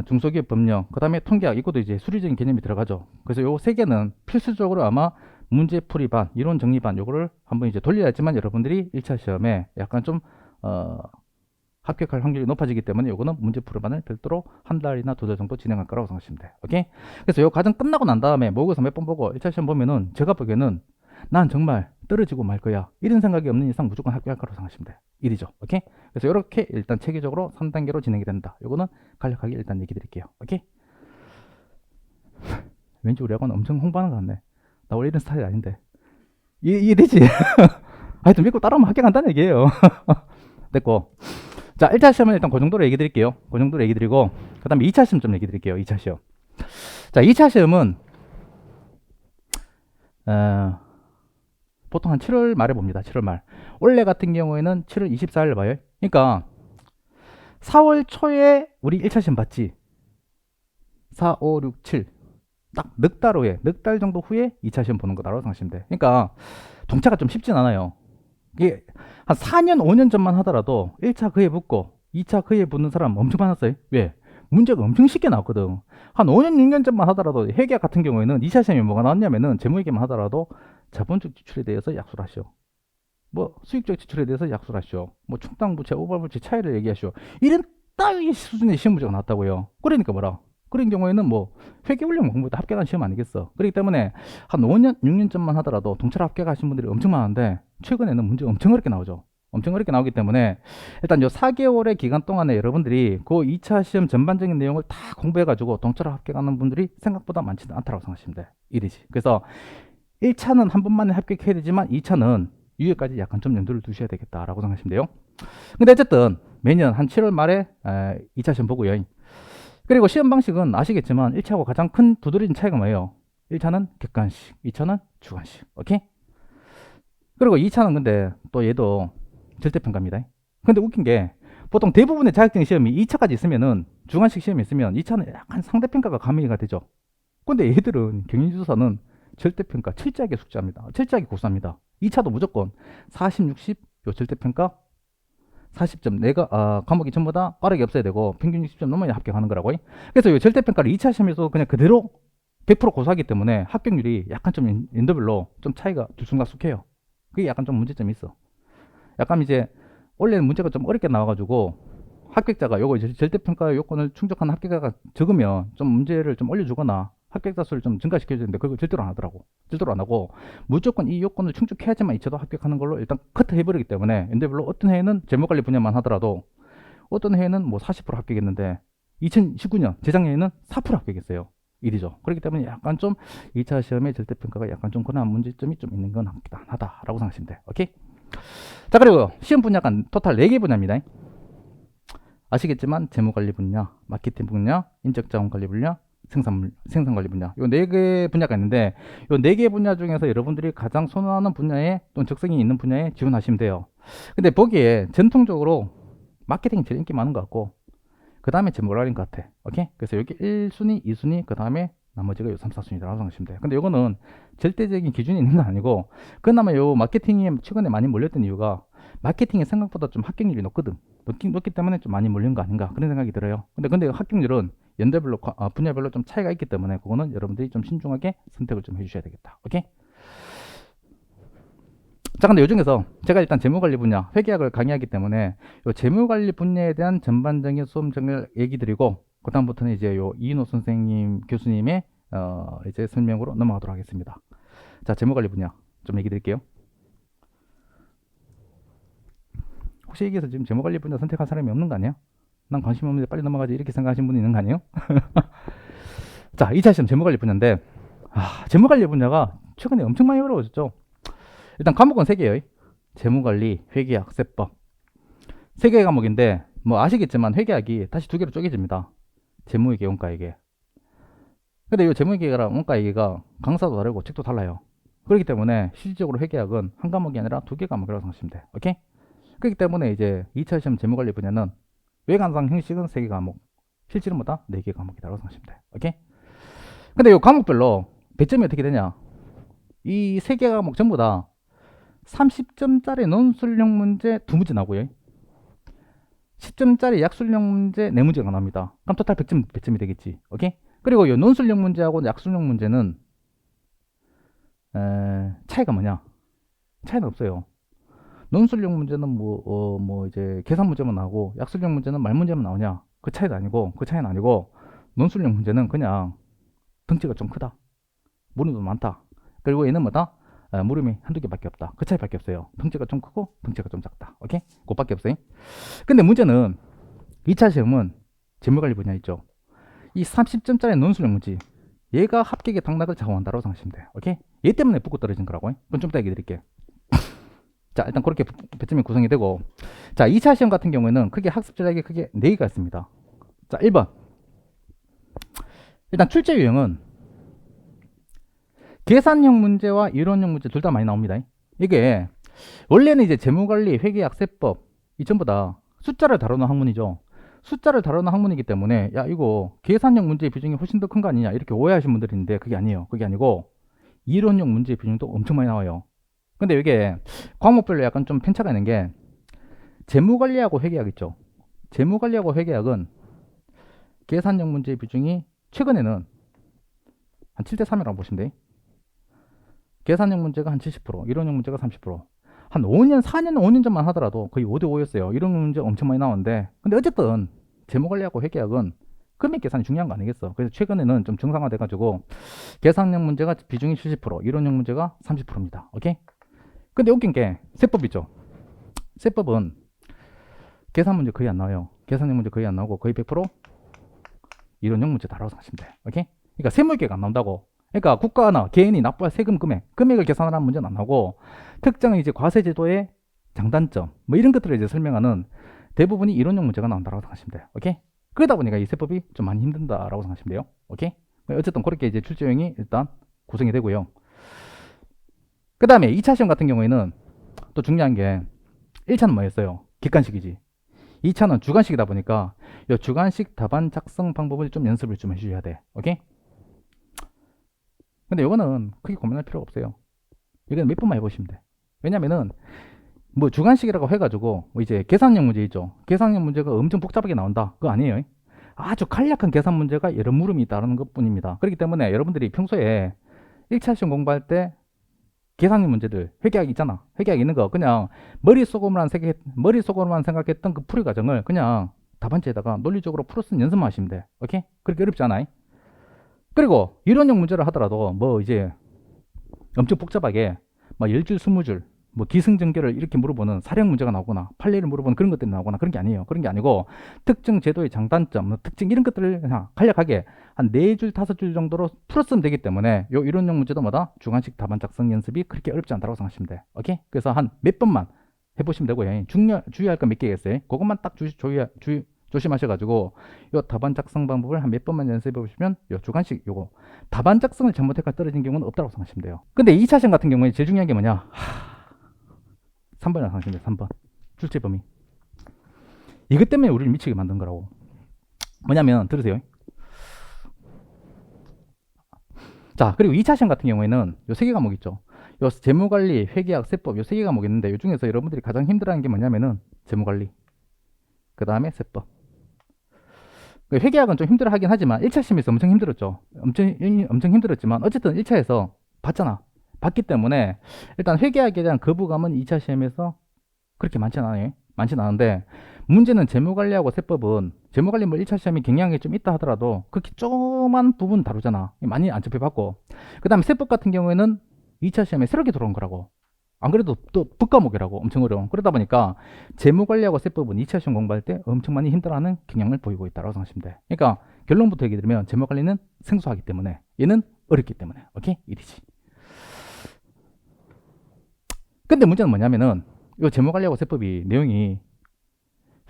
중소기업 법령, 그 다음에 통계학, 이것도 이제 수리적인 개념이 들어가죠. 그래서 요 세 개는 필수적으로 아마 문제풀이 반, 이론 정리 반, 요거를 한번 이제 돌려야지만 여러분들이 1차 시험에 약간 좀, 합격할 확률이 높아지기 때문에 요거는 문제풀이 반을 별도로 한 달이나 두 달 정도 진행할 거라고 생각하시면 돼요. 오케이? 그래서 요 과정 끝나고 난 다음에 모의고사 몇 번 보고 1차 시험 보면은 제가 보기에는 난 정말 떨어지고 말 거야, 이런 생각이 없는 이상 무조건 합격할 거라고 생각하시면 돼요. 일이죠. 오케이? 그래서 이렇게 일단 체계적으로 3단계로 진행이 된다. 요거는 간략하게 일단 얘기 드릴게요. 오케이? 왠지 우리 학원 엄청 홍보하는 것 같네. 나 원래 이런 스타일 아닌데. 이해되지? 하여튼 믿고 따라오면 합격한다는 얘기예요. 됐고. 자, 1차 시험은 일단 그 정도로 얘기 드릴게요. 그 정도로 얘기 드리고, 그 다음에 2차 시험 좀 얘기 드릴게요. 2차 시험. 자, 2차 시험은, 보통 한 7월 말에 봅니다. 7월 말. 올해 같은 경우에는 7월 24일 봐요. 그러니까 4월 초에 우리 1차 시험 봤지. 4, 5, 6, 7. 딱 넉 달 후에, 넉 달 정도 후에 2차 시험 보는 거다라고 생각하시면 돼. 그러니까 동차가 좀 쉽진 않아요. 이게 한 4년, 5년 전만 하더라도 1차 그해 붙고 2차 그해 붙는 사람 엄청 많았어요. 왜? 문제가 엄청 쉽게 나왔거든. 한 5년, 6년 전만 하더라도 회계학 같은 경우에는 2차 시험이 뭐가 나왔냐면은 재무회계만 하더라도 자본적 지출에 대해서 약수를 하시오. 뭐 수익적 지출에 대해서 약수를 하시오. 뭐 충당부채, 오발부채 차이를 얘기하시오. 이런 따위 수준의 시험 문제가 나왔다고요. 그러니까 뭐라? 그런 경우에는 뭐 회계훈련 공부도 합격한 시험 아니겠어. 그렇기 때문에 한 5년, 6년 전만 하더라도 동차로 합격하신 분들이 엄청 많은데 최근에는 문제 엄청 어렵게 나오죠. 엄청 어렵게 나오기 때문에 일단 요 4개월의 기간 동안에 여러분들이 그 2차 시험 전반적인 내용을 다 공부해가지고 동차로 합격하는 분들이 생각보다 많지는 않다고 생각하시면 돼. 이리지. 그래서 1차는 한 번만에 합격해야 되지만 2차는 유예까지 약간 좀 염두를 두셔야 되겠다라고 생각하시면 돼요. 근데 어쨌든 매년 한 7월 말에 2차 시험 보고요. 그리고 시험 방식은 아시겠지만 1차하고 가장 큰 두드러진 차이가 뭐예요? 1차는 객관식, 2차는 주관식. 오케이? 그리고 2차는 근데 또 얘도 절대평가입니다. 근데 웃긴 게 보통 대부분의 자격증 시험이 2차까지 있으면은 주관식 시험이 있으면 2차는 약간 상대평가가 가미가 되죠. 근데 얘들은 경영지도사는 절대평가 7자기 숙제합니다. 7자기 고수합니다. 2차도 무조건 40, 60 요 절대평가 40점 내가 과목이 전부 다 빠르게 없어야 되고 평균 60점 넘어야 합격하는 거라고. 그래서 이 절대평가를 2차 시험에서 그냥 그대로 100% 고수하기 때문에 합격률이 약간 좀 인터별로 좀 차이가 들쑥날쑥해요. 그게 약간 좀 문제점이 있어. 약간 이제 원래는 문제가 좀 어렵게 나와가지고 합격자가 요거 이제 절대평가 요건을 충족한 합격자가 적으면 좀 문제를 좀 올려주거나 합격자 수를 좀 증가시켜야 되는데 그걸 절대로 안 하더라고. 절대로 안 하고 무조건 이 요건을 충족해야지만 2차도 합격하는 걸로 일단 커트 해버리기 때문에 연대별로 어떤 해에는 재무관리 분야만 하더라도 어떤 해에는 뭐 40% 합격했는데 2019년 재작년에는 4% 합격했어요. 일이죠. 그렇기 때문에 약간 좀 2차 시험의 절대평가가 약간 좀 그런 문제점이 좀 있는 건 하다라고 생각하시면 돼요. 오케이? 자, 그리고 시험 분야가 토탈 4개 분야입니다. 아시겠지만 재무관리 분야, 마케팅 분야, 인적자원관리 분야, 생산관리 분야, 요 4개 분야가 있는데 요 4개 분야 중에서 여러분들이 가장 선호하는 분야에 또는 적성이 있는 분야에 지원하시면 돼요. 근데 보기에 전통적으로 마케팅이 제일 인기 많은 것 같고 그 다음에 재무관리인 것 같아. 오케이? 그래서 여기 1순위, 2순위, 그 다음에 나머지가 요 3, 4순위라고 생각하시면 돼요. 근데 요거는 절대적인 기준이 있는 건 아니고 그나마 요 마케팅이 최근에 많이 몰렸던 이유가 마케팅이 생각보다 좀 합격률이 높거든. 높기 때문에 좀 많이 몰린 거 아닌가 그런 생각이 들어요. 근데 합격률은 연대별로 분야별로 좀 차이가 있기 때문에 그거는 여러분들이 좀 신중하게 선택을 좀 해주셔야 되겠다. 오케이? 자, 근데 요 중에서 제가 일단 재무관리 분야 회계학을 강의하기 때문에 요 재무관리 분야에 대한 전반적인 수험 정리를 얘기 드리고 그 다음부터는 이제 요 이인호 선생님 교수님의 이제 설명으로 넘어가도록 하겠습니다. 자, 재무관리 분야 좀 얘기 드릴게요. 혹시 여기서 지금 재무관리 분야 선택한 사람이 없는 거 아니에요? 난 관심 없는데 빨리 넘어가지 이렇게 생각하시는 분이 있는 거 아니에요? 자, 2차 시험 재무관리 분야인데 재무관리 분야가 최근에 엄청 많이 어려워졌죠. 일단 과목은 3개예요. 재무관리, 회계학, 세법. 3개의 과목인데 뭐 아시겠지만 회계학이 다시 2개로 쪼개집니다. 재무회계, 원가회계. 근데 이 재무회계랑 원가회계가 강사도 다르고 책도 달라요. 그렇기 때문에 실질적으로 회계학은 한 과목이 아니라 2개 과목이라고 생각하시면 돼. 오케이? 그렇기 때문에 이제 2차 시험 재무관리 분야는 외관상 형식은 3개 과목, 실질은 뭐다? 4개 과목이라고 생각하시면 돼. 오케이? 근데 이 과목별로 배점이 어떻게 되냐? 이 3개 과목 전부 다 30점짜리 논술형 문제 2문제 나오고요. 10점짜리 약술형 문제 4문제가 나옵니다. 그럼 토탈 100점이 되겠지. 오케이? 그리고 이 논술형 문제하고 약술형 문제는 차이가 뭐냐? 차이는 없어요. 논술형 문제는 뭐 이제 계산 문제만 나오고 약술형 문제는 말 문제만 나오냐? 그 차이도 아니고 논술형 문제는 그냥 덩치가 좀 크다. 물음도 많다. 그리고 얘는 뭐다? 물음이 한두 개밖에 없다. 그 차이밖에 없어요. 덩치가 좀 크고 덩치가 좀 작다. 오케이? 그것밖에 없어요. 근데 문제는 2차 시험은 재물관리 분야 있죠. 이 30점짜리 논술형 문제 얘가 합격의 당락을 좌우한다고 생각하시면 돼요. 오케이? 얘 때문에 붙고 떨어진 거라고. 그건 좀 이따 얘기 드릴게요. 자, 일단 그렇게 배점이 구성이 되고, 자, 2차 시험 같은 경우에는 크게 학습 전략이 크게 4개가 있습니다. 자, 1번. 일단 출제 유형은 계산형 문제와 이론형 문제 둘 다 많이 나옵니다. 이게 원래는 이제 재무관리, 회계학, 세법 이 전부 다 숫자를 다루는 학문이죠. 숫자를 다루는 학문이기 때문에 야 이거 계산형 문제의 비중이 훨씬 더 큰 거 아니냐 이렇게 오해하시는 분들이 있는데 그게 아니에요. 그게 아니고 이론형 문제의 비중도 엄청 많이 나와요. 근데 이게 과목별로 약간 좀 편차가 있는 게 재무관리하고 회계학 있죠. 재무관리하고 회계학은 계산형 문제의 비중이 최근에는 한 7대 3이라고 보시면 돼. 계산형 문제가 한 70%, 이론형 문제가 30%. 한 5년, 4년, 5년 전만 하더라도 거의 5대 5였어요. 이런 문제 엄청 많이 나오는데. 근데 어쨌든 재무관리하고 회계학은 금액 계산이 중요한 거 아니겠어. 그래서 최근에는 좀 정상화돼가지고 계산형 문제가 비중이 70%, 이론형 문제가 30%입니다. 오케이? 근데 웃긴 게 세법 있죠. 세법은 계산 문제 거의 안 나와요. 계산형 문제 거의 안 나오고 거의 100% 이론형 문제 다라고 생각하시면 돼. 오케이? 그러니까 세무계가 안 나온다고. 그러니까 국가나 개인이 납부할 세금 금액을 계산하는 문제는 안 나오고 특정 이제 과세제도의 장단점 뭐 이런 것들을 이제 설명하는 대부분이 이론형 문제가 나온다고 생각하시면 돼요. 오케이? 그러다 보니까 이 세법이 좀 많이 힘든다라고 생각하시면 돼요. 오케이? 어쨌든 그렇게 이제 출제형이 일단 구성이 되고요. 그 다음에 2차 시험 같은 경우에는 또 중요한 게 1차는 뭐였어요? 객관식이지. 2차는 주관식이다 보니까 이 주관식 답안 작성 방법을 좀 연습을 좀 해주셔야 돼. 오케이? 근데 이거는 크게 고민할 필요가 없어요. 이건 몇 번만 해보시면 돼. 왜냐면은 뭐 주관식이라고 해가지고 뭐 이제 계산형 문제 있죠. 계산형 문제가 엄청 복잡하게 나온다. 그거 아니에요. 아주 간략한 계산 문제가 여러 물음이 있다는 것 뿐입니다. 그렇기 때문에 여러분들이 평소에 1차 시험 공부할 때 계산형 문제들 회계학 있잖아. 회계학 있는 거 그냥 머릿속으로만 생각했던 그 풀이 과정을 그냥 답안지에다가 논리적으로 풀어 쓴 연습만 하시면 돼. 오케이? 그렇게 어렵지 않아. 그리고 이론형 문제를 하더라도 뭐 이제 엄청 복잡하게 막 10줄 20줄 뭐 기승전결을 이렇게 물어보는 사령 문제가 나오거나 판례를 물어보는 그런 것들이 나오거나 그런 게 아니에요. 그런 게 아니고 특정 제도의 장단점, 뭐 특징 이런 것들을 그냥 간략하게 한 4줄 5줄 정도로 풀었으면 되기 때문에 요 이론형 문제도 마다 주관식 답안 작성 연습이 그렇게 어렵지 않다고 생각하시면 돼요. 오케이? 그래서 한 몇 번만 해보시면 되고요. 주의할 거 몇 개 있어요. 그것만 딱 조심하셔가지고 요 답안 작성 방법을 한 몇 번만 연습해 보시면 요 주관식 요거 답안 작성을 잘못해서 떨어진 경우는 없다고 생각하시면 돼요. 근데 2차 시험 같은 경우에 제일 중요한 게 뭐냐? 3번이라고 생각하시면 돼요. 3번 출제 범위. 이것 때문에 우리를 미치게 만든 거라고. 뭐냐면 들으세요. 자, 그리고 2차 시험 같은 경우에는 요 3개 과목 있죠. 요 재무관리, 회계학, 세법 요 3개 과목이 있는데 요 중에서 여러분들이 가장 힘들어하는 게 뭐냐면은 재무관리, 그 다음에 세법. 회계학은 좀 힘들어하긴 하지만 1차 시험에서 엄청 힘들었죠. 엄청 힘들었지만 어쨌든 1차에서 봤잖아. 봤기 때문에 일단 회계학에 대한 거부감은 2차 시험에서 그렇게 많지는 않아요. 많지는 않은데 문제는 재무관리하고 세법은 재무관리 뭐 1차 시험이 경향이 좀 있다 하더라도 그렇게 조그만 부분 다루잖아. 많이 안 접해봤고 그 다음에 세법 같은 경우에는 2차 시험에 새롭게 들어온 거라고. 안 그래도 또 북과목이라고 엄청 어려운. 그러다 보니까 재무관리하고 세법은 2차 시험 공부할 때 엄청 많이 힘들어하는 경향을 보이고 있다고 생각하시면 돼. 그러니까 결론부터 얘기 드리면 재무관리는 생소하기 때문에 얘는 어렵기 때문에 오케이? 이리지. 근데 문제는 뭐냐면은 이 재무관리하고 세법이 내용이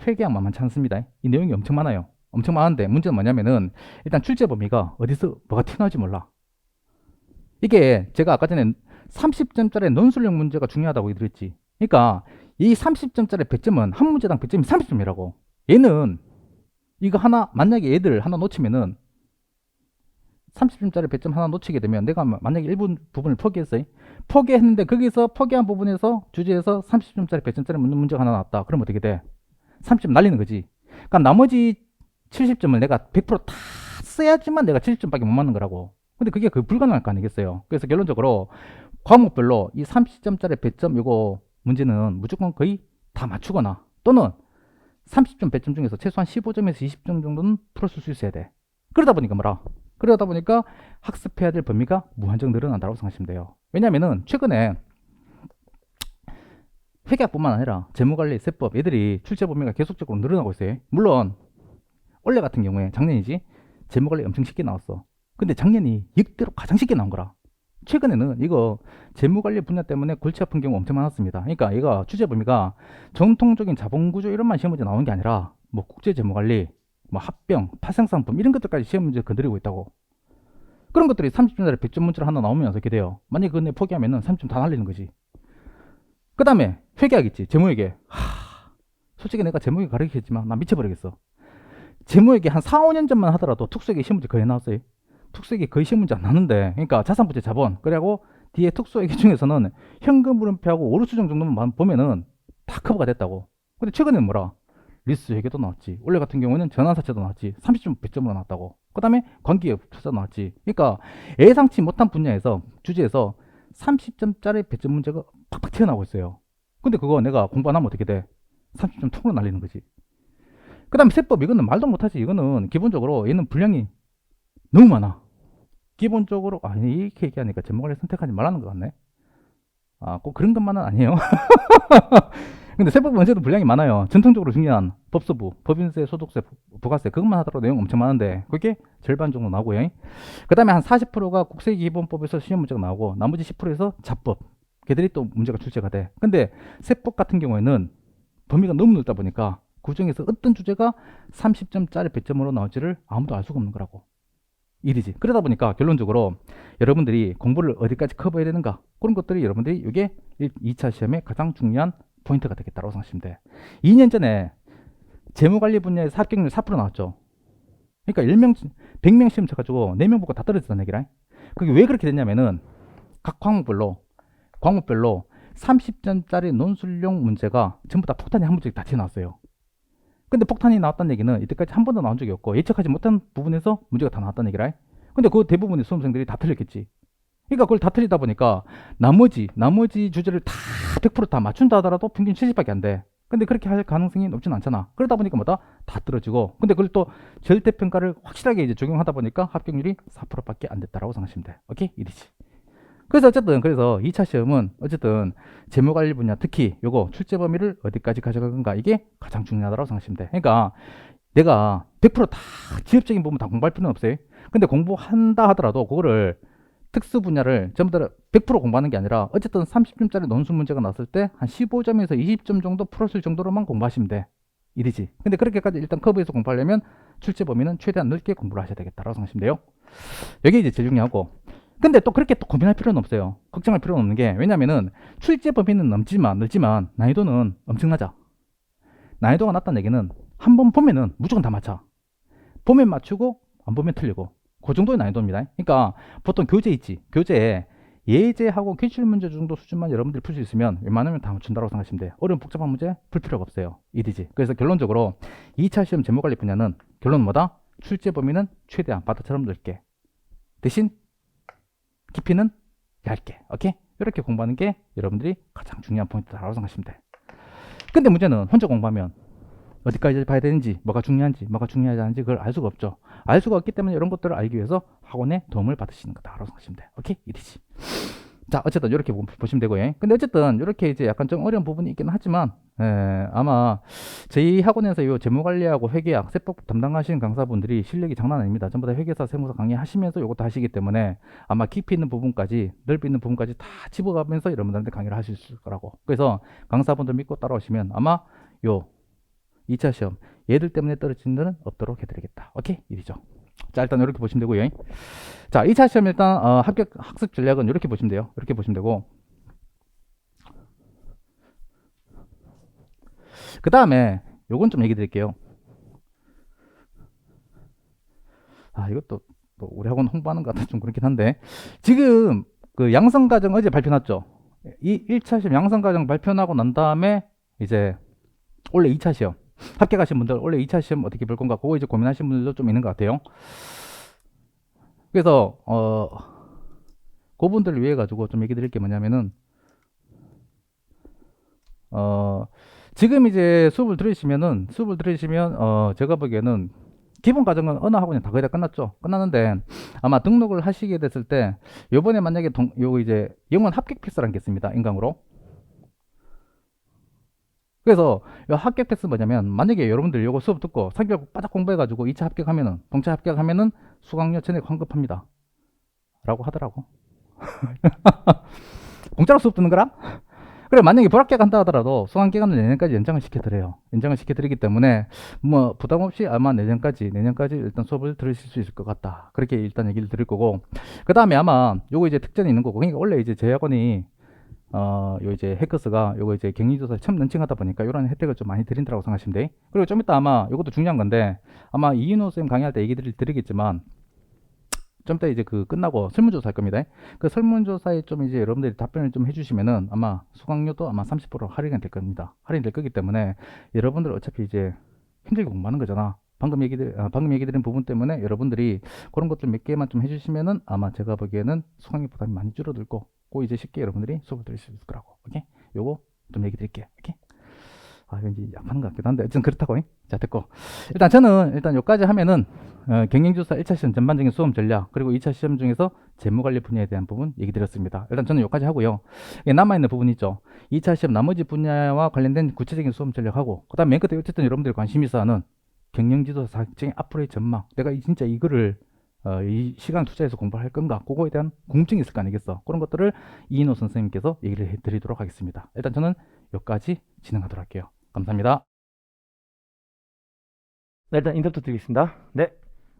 회계학만 많지 않습니다. 이 내용이 엄청 많아요. 엄청 많은데 문제는 뭐냐면은 일단 출제 범위가 어디서 뭐가 튀어나올지 몰라. 이게 제가 아까 전에 30점짜리 논술형 문제가 중요하다고 드렸지. 그러니까 이 30점짜리 100점은 한 문제당 100점이 30점이라고. 얘는 이거 하나 만약에 얘들 하나 놓치면은 30점짜리 100점 하나 놓치게 되면 내가 만약에 일부 부분을 포기했어요. 포기했는데 거기서 포기한 부분에서 주제에서 30점짜리 100점짜리 문제가 하나 나왔다. 그럼 어떻게 돼? 30점 날리는 거지. 그러니까 나머지 70점을 내가 100%다 써야지만 내가 70점밖에 못 맞는 거라고. 근데 그게 불가능할 거 아니겠어요. 그래서 결론적으로 과목별로 이 30점짜리 100점 이거 문제는 무조건 거의 다 맞추거나 또는 30점 100점 중에서 최소한 15점에서 20점 정도는 풀었을 수 있어야 돼. 그러다 보니까 뭐라? 그러다 보니까 학습해야 될 범위가 무한정 늘어난다고 생각하시면 돼요. 왜냐면은 최근에 회계학뿐만 아니라 재무관리, 세법 얘들이 출제 범위가 계속적으로 늘어나고 있어요. 물론 올해 같은 경우에 작년이지 재무관리 엄청 쉽게 나왔어. 근데 작년이 역대로 가장 쉽게 나온 거라. 최근에는 이거 재무관리 분야 때문에 골치 아픈 경우 엄청 많았습니다. 그러니까 이거 주제 범위가 전통적인 자본구조 이런만 시험 문제 나오는 게 아니라 뭐 국제재무관리, 뭐 합병, 파생상품 이런 것들까지 시험 문제 건드리고 있다고. 그런 것들이 30점짜리 100점 문제로 하나 나오면 어떻게 돼요? 만약에 그거 포기하면은 30점 다 날리는 거지. 그 다음에 회계학 있지. 재무회계. 솔직히 내가 재무회계 가르치겠지만 나 미쳐버리겠어. 재무회계 한 4, 5년 전만 하더라도 특수회계 시험 문제 거의 나왔어요. 특수회계 거의 시험 문제 안 나는데, 그러니까 자산부채 자본, 그리고 뒤에 특수회계 중에서는 현금 물음표하고 오류수정 정도만 보면은 다 커버가 됐다고. 근데 최근에는 뭐라? 리스 회계도 나왔지. 올해 같은 경우에는 전환사채도 나왔지. 30점 100점으로 나왔다고. 그 다음에 관계기업 투자 나왔지. 그러니까 예상치 못한 분야에서 주제에서 30점짜리 100점 문제가 팍팍 튀어나오고 있어요. 근데 그거 내가 공부 안 하면 어떻게 돼? 30점 통으로 날리는 거지. 그 다음에 세법 이거는 말도 못하지. 이거는 기본적으로 얘는 분량이 너무 많아. 기본적으로 이렇게 얘기하니까 제목을 선택하지 말라는 것 같네. 꼭 그런 것만은 아니에요. 근데 세법 문제도 분량이 많아요. 전통적으로 중요한 법소부, 법인세, 소득세, 부가세 그것만 하더라도 내용 엄청 많은데 그게 절반 정도 나오고요. 그 다음에 한 40%가 국세기본법에서 시험 문제가 나오고 나머지 10%에서 자법 걔들이 또 문제가 출제가 돼. 근데 세법 같은 경우에는 범위가 너무 넓다 보니까 그 중에서 어떤 주제가 30점짜리 100점으로 나올지를 아무도 알 수가 없는 거라고. 일이지. 그러다 보니까 결론적으로 여러분들이 공부를 어디까지 커버해야 되는가 그런 것들이 여러분들이 이게 2차 시험의 가장 중요한 포인트가 되겠다고 생각하시면 돼. 2년 전에 재무관리 분야에서 합격률 4% 나왔죠. 그러니까 100명 시험 쳐가지고 4명 보고 다 떨어졌다는 얘기라. 그게 왜 그렇게 됐냐면은 각 과목별로 30점짜리 논술용 문제가 전부 다 폭탄이 한 문제씩 다 튀어나왔어요. 근데 폭탄이 나왔다는 얘기는 이때까지 한 번도 나온 적이 없고 예측하지 못한 부분에서 문제가 다 나왔다는 얘기라. 근데 그 대부분의 수험생들이 다 틀렸겠지. 그러니까 그걸 다 틀리다 보니까 나머지 주제를 다 100%다 맞춘다 하더라도 평균 70밖에 안 돼. 근데 그렇게 할 가능성이 높진 않잖아. 그러다 보니까 뭐다? 다 떨어지고. 근데 그걸 또 절대평가를 확실하게 이제 적용하다 보니까 합격률이 4%밖에 안 됐다라고 생각하시면 돼. 오케이? 이리지. 그래서 어쨌든 2차 시험은 어쨌든 재무관리 분야 특히 요거 출제 범위를 어디까지 가져갈 건가 이게 가장 중요하다고 생각하시면 돼. 그러니까 내가 100%다 지엽적인 부분 다 공부할 필요는 없어요. 근데 공부한다 하더라도 그거를 특수 분야를 전부 다 100% 공부하는 게 아니라 어쨌든 30점짜리 논술 문제가 나왔을 때 한 15점에서 20점 정도 풀었을 정도로만 공부하시면 돼. 이리지. 근데 그렇게까지 일단 커브에서 공부하려면 출제 범위는 최대한 넓게 공부를 하셔야 되겠다라고 생각하시면 돼요. 여기 이제 제일 중요하고. 근데 또 그렇게 또 고민할 필요는 없어요. 걱정할 필요는 없는 게 왜냐면은 출제 범위는 넓지만 난이도는 엄청나죠. 난이도가 낮다는 얘기는 한 번 보면은 무조건 다 맞춰. 보면 맞추고 안 보면 틀리고. 그 정도의 난이도입니다. 그러니까 보통 교재 있지. 교재에 예제하고 기출문제 정도 수준만 여러분들이 풀 수 있으면 웬만하면 다 맞춘다고 생각하시면 돼요. 어려운 복잡한 문제 풀 필요가 없어요. 이디지. 그래서 결론적으로 2차 시험 재무관리 분야는 결론은 뭐다? 출제 범위는 최대한 바다처럼 넓게. 대신 깊이는 얇게. 오케이? 이렇게 공부하는 게 여러분들이 가장 중요한 포인트다라고 생각하시면 돼. 근데 문제는 혼자 공부하면 어디까지 봐야 되는지, 뭐가 중요한지, 뭐가 중요하지 않은지 그걸 알 수가 없죠. 알 수가 없기 때문에 이런 것들을 알기 위해서 학원의 도움을 받으시는 거다라고 생각하시면 돼요. 오케이? 이리지. 자, 어쨌든 이렇게 보시면 되고요. 근데 어쨌든 이렇게 이제 약간 좀 어려운 부분이 있긴 하지만 아마 저희 학원에서 이 재무관리하고 회계학, 세법 담당하시는 강사분들이 실력이 장난 아닙니다. 전부 다 회계사, 세무사 강의하시면서 이것도 하시기 때문에 아마 깊이 있는 부분까지, 넓이 있는 부분까지 다 집어가면서 여러분들한테 강의를 하실 수 있을 거라고. 그래서 강사분들 믿고 따라오시면 아마 요 2차 시험 얘들 때문에 떨어지는 데는 없도록 해드리겠다. 오케이? 일이죠. 자, 일단 이렇게 보시면 되고요. 자, 2차 시험 일단 합격 학습 전략은 이렇게 보시면 돼요. 이렇게 보시면 되고 그 다음에 요건 좀 얘기 드릴게요. 이것도 또 우리 학원 홍보하는 것 같아 좀 그렇긴 한데 지금 그 양성과정 어제 발표 났죠. 이 1차 시험 양성과정 발표 나고 난 다음에 이제 원래 2차 시험 합격하신 분들 원래 2차 시험 어떻게 볼 건가 그거 이제 고민하신 분들도 좀 있는 것 같아요. 그래서 그분들을 위해 가지고 좀 얘기 드릴 게 뭐냐면은 지금 이제 수업을 들으시면 제가 보기에는 기본 과정은 어느 학원이 다 거의 다 끝났죠. 끝났는데 아마 등록을 하시게 됐을 때 요번에 만약에 요거 이제 영원 합격 패스라는 게 있습니다. 인강으로. 그래서 이 합격 패스 뭐냐면 만약에 여러분들 요거 수업 듣고 3개월 바짝 공부해가지고 2차 합격하면은 동차 합격하면은 수강료 전액 환급합니다. 라고 하더라고. 공짜로 수업 듣는 거랑? 그래 만약에 불합격 한다 하더라도 수강 기간을 내년까지 연장을 시켜드려요. 연장을 시켜드리기 때문에 뭐 부담 없이 아마 내년까지 일단 수업을 들으실 수 있을 것 같다. 그렇게 일단 얘기를 드릴 거고 그 다음에 아마 요거 이제 특전이 있는 거고 그러니까 원래 이제 제 학원이 요 이제 해커스가 요거 이제 격리조사에 처음 런칭하다 보니까 이런 혜택을 좀 많이 드린다고 생각하시면 돼. 그리고 좀 이따 아마 요것도 중요한 건데 아마 이인호 쌤 강의할 때 얘기 드리겠지만 좀 이따 이제 그 끝나고 설문조사 할 겁니다. 그 설문조사에 좀 이제 여러분들이 답변을 좀 해주시면은 아마 수강료도 아마 30% 할인이 될 겁니다. 할인이 될 거기 때문에 여러분들 어차피 이제 힘들게 공부하는 거잖아. 방금 얘기 드린 부분 때문에 여러분들이 그런 것들 몇 개만 좀 해주시면은 아마 제가 보기에는 수강료 부담이 많이 줄어들고 고 이제 쉽게 여러분들이 수업을 들을 수 있을 거라고. 오케이? 요거 좀 얘기 드릴게요. 오케이? 왠지 약하는 것 같기도 한데 어쨌든 그렇다고. 자 됐고 일단 저는 일단 요까지 하면은 경영조사 1차 시험 전반적인 수험 전략 그리고 2차 시험 중에서 재무관리 분야에 대한 부분 얘기 드렸습니다. 일단 저는 요까지 하고요. 남아있는 부분 있죠. 2차 시험 나머지 분야와 관련된 구체적인 수험 전략하고 그 다음 맨 끝에 어쨌든 여러분들이 관심 있어 하는 경영지도사 자격증의 앞으로의 전망 내가 진짜 이거를 이 시간 투자해서 공부할 건가 그거에 대한 궁금증이 있을 거 아니겠어. 그런 것들을 이인호 선생님께서 얘기를 해드리도록 하겠습니다. 일단 저는 여기까지 진행하도록 할게요. 감사합니다. 네, 일단 인터뷰 드리겠습니다. 네,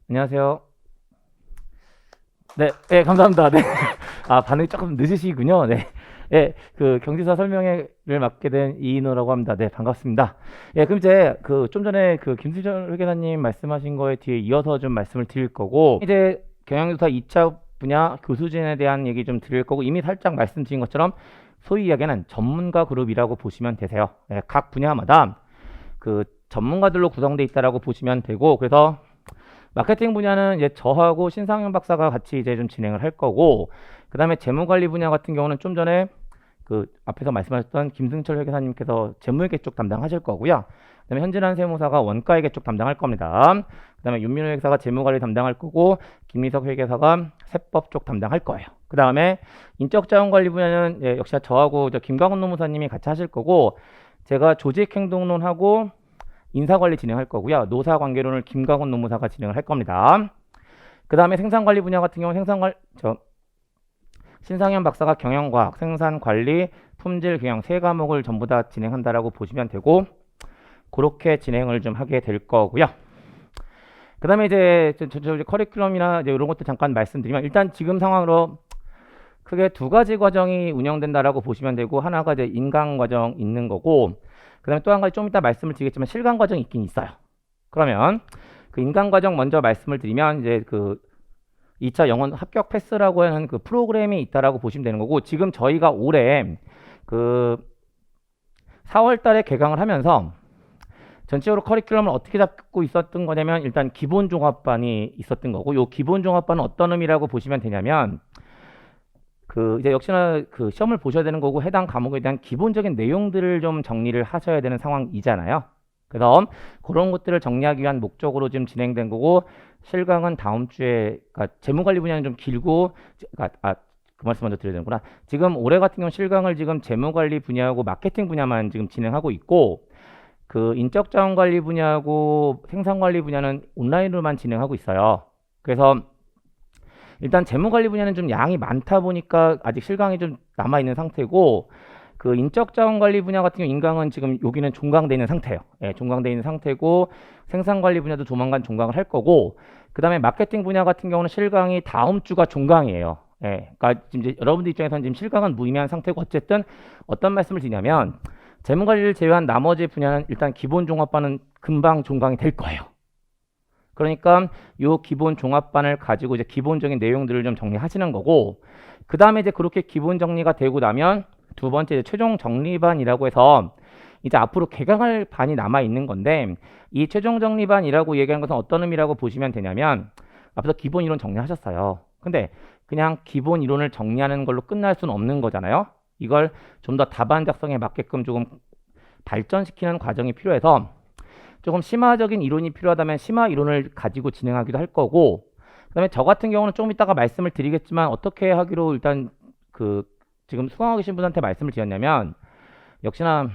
안녕하세요. 네, 감사합니다. 네. 반응이 조금 늦으시군요. 네. 네, 그 경지사 설명회를 맡게 된 이인호라고 합니다. 네, 반갑습니다. 예, 그럼 이제 그 좀 전에 그 김수철 회계사님 말씀하신 거에 뒤에 이어서 좀 말씀을 드릴 거고, 이제 경영조사 2차 분야 교수진에 대한 얘기 좀 드릴 거고, 이미 살짝 말씀드린 것처럼 소위 이야기하는 전문가 그룹이라고 보시면 되세요. 네, 각 분야마다 그 전문가들로 구성되어 있다라고 보시면 되고, 그래서 마케팅 분야는 이제 저하고 신상현 박사가 같이 이제 좀 진행을 할 거고, 그 다음에 재무관리 분야 같은 경우는 좀 전에 그 앞에서 말씀하셨던 김승철 회계사님께서 재무회계 쪽 담당하실 거고요. 그 다음에 현진환 세무사가 원가회계 쪽 담당할 겁니다. 그 다음에 윤민호 회계사가 재무관리 담당할 거고, 김미석 회계사가 세법 쪽 담당할 거예요. 그 다음에 인적자원관리 분야는 역시 저하고 김광훈 노무사님이 같이 하실 거고, 제가 조직행동론하고 인사관리 진행할 거고요. 노사관계론을 김광훈 노무사가 진행을 할 겁니다. 그 다음에 생산관리 분야 같은 경우는 신상현 박사가 경영과학, 생산관리, 품질, 경영 세 과목을 전부 다 진행한다라고 보시면 되고, 그렇게 진행을 좀 하게 될 거고요. 그 다음에 이제 커리큘럼이나 이제 이런 것도 잠깐 말씀드리면, 일단 지금 상황으로 크게 두 가지 과정이 운영된다라고 보시면 되고, 하나가 이제 인강 과정 있는 거고, 그 다음에 또 한 가지 좀 이따 말씀을 드리겠지만 실강 과정이 있긴 있어요. 그러면 그 인강 과정 먼저 말씀을 드리면 이제 그 2차 영원 합격 패스라고 하는 그 프로그램이 있다라고 보시면 되는 거고, 지금 저희가 올해 그 4월 달에 개강을 하면서 전체적으로 커리큘럼을 어떻게 잡고 있었던 거냐면, 일단 기본 종합반이 있었던 거고, 요 기본 종합반은 어떤 의미라고 보시면 되냐면, 그 이제 역시나 그 시험을 보셔야 되는 거고, 해당 과목에 대한 기본적인 내용들을 좀 정리를 하셔야 되는 상황이잖아요. 그래서 그런 것들을 정리하기 위한 목적으로 지금 진행된 거고, 실강은 다음 주에, 그러니까 재무관리 분야는 좀 길고, 그 말씀 먼저 드려야 되는구나. 지금 올해 같은 경우 실강을 지금 재무관리 분야하고 마케팅 분야만 지금 진행하고 있고, 그 인적자원관리 분야하고 생산관리 분야는 온라인으로만 진행하고 있어요. 그래서 일단 재무관리 분야는 좀 양이 많다 보니까 아직 실강이 좀 남아있는 상태고, 그 인적자원관리 분야 같은 경우 인강은 지금 여기는 종강되어 있는 상태예요. 예, 종강되어 있는 상태고, 생산관리 분야도 조만간 종강을 할 거고, 그 다음에 마케팅 분야 같은 경우는 실강이 다음 주가 종강이에요. 예, 그러니까 지금 이제 여러분들 입장에서는 지금 실강은 무의미한 상태고, 어쨌든 어떤 말씀을 드리냐면, 재무관리를 제외한 나머지 분야는 일단 기본 종합반은 금방 종강이 될 거예요. 그러니까 요 기본 종합반을 가지고 이제 기본적인 내용들을 좀 정리하시는 거고, 그 다음에 이제 그렇게 기본 정리가 되고 나면 두 번째 이제 최종 정리반이라고 해서, 이제 앞으로 개강할 반이 남아 있는 건데 이 최종 정리반이라고 얘기하는 것은 어떤 의미라고 보시면 되냐면 앞서 기본 이론 정리하셨어요. 근데 그냥 기본 이론을 정리하는 걸로 끝날 수는 없는 거잖아요. 이걸 좀 더 답안 작성에 맞게끔 조금 발전시키는 과정이 필요해서 조금 심화적인 이론이 필요하다면 심화 이론을 가지고 진행하기도 할 거고, 그다음에 저 같은 경우는 조금 이따가 말씀을 드리겠지만 어떻게 하기로 일단 그 지금 수강하고 계신 분한테 말씀을 드렸냐면, 역시나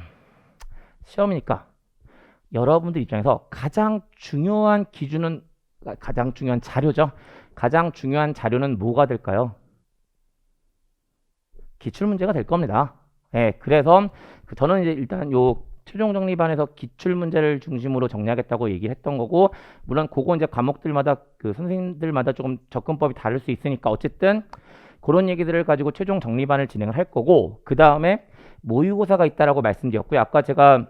시험이니까 여러분들 입장에서 가장 중요한 기준은, 가장 중요한 자료죠. 가장 중요한 자료는 뭐가 될까요? 기출문제가 될 겁니다. 예, 그래서 저는 이제 일단 요 최종 정리반에서 기출문제를 중심으로 정리하겠다고 얘기를 했던 거고, 물론 그거 이제 과목들마다 그 선생님들마다 조금 접근법이 다를 수 있으니까 어쨌든 그런 얘기들을 가지고 최종 정리반을 진행을 할 거고, 그 다음에 모의고사가 있다라고 말씀드렸고요. 아까 제가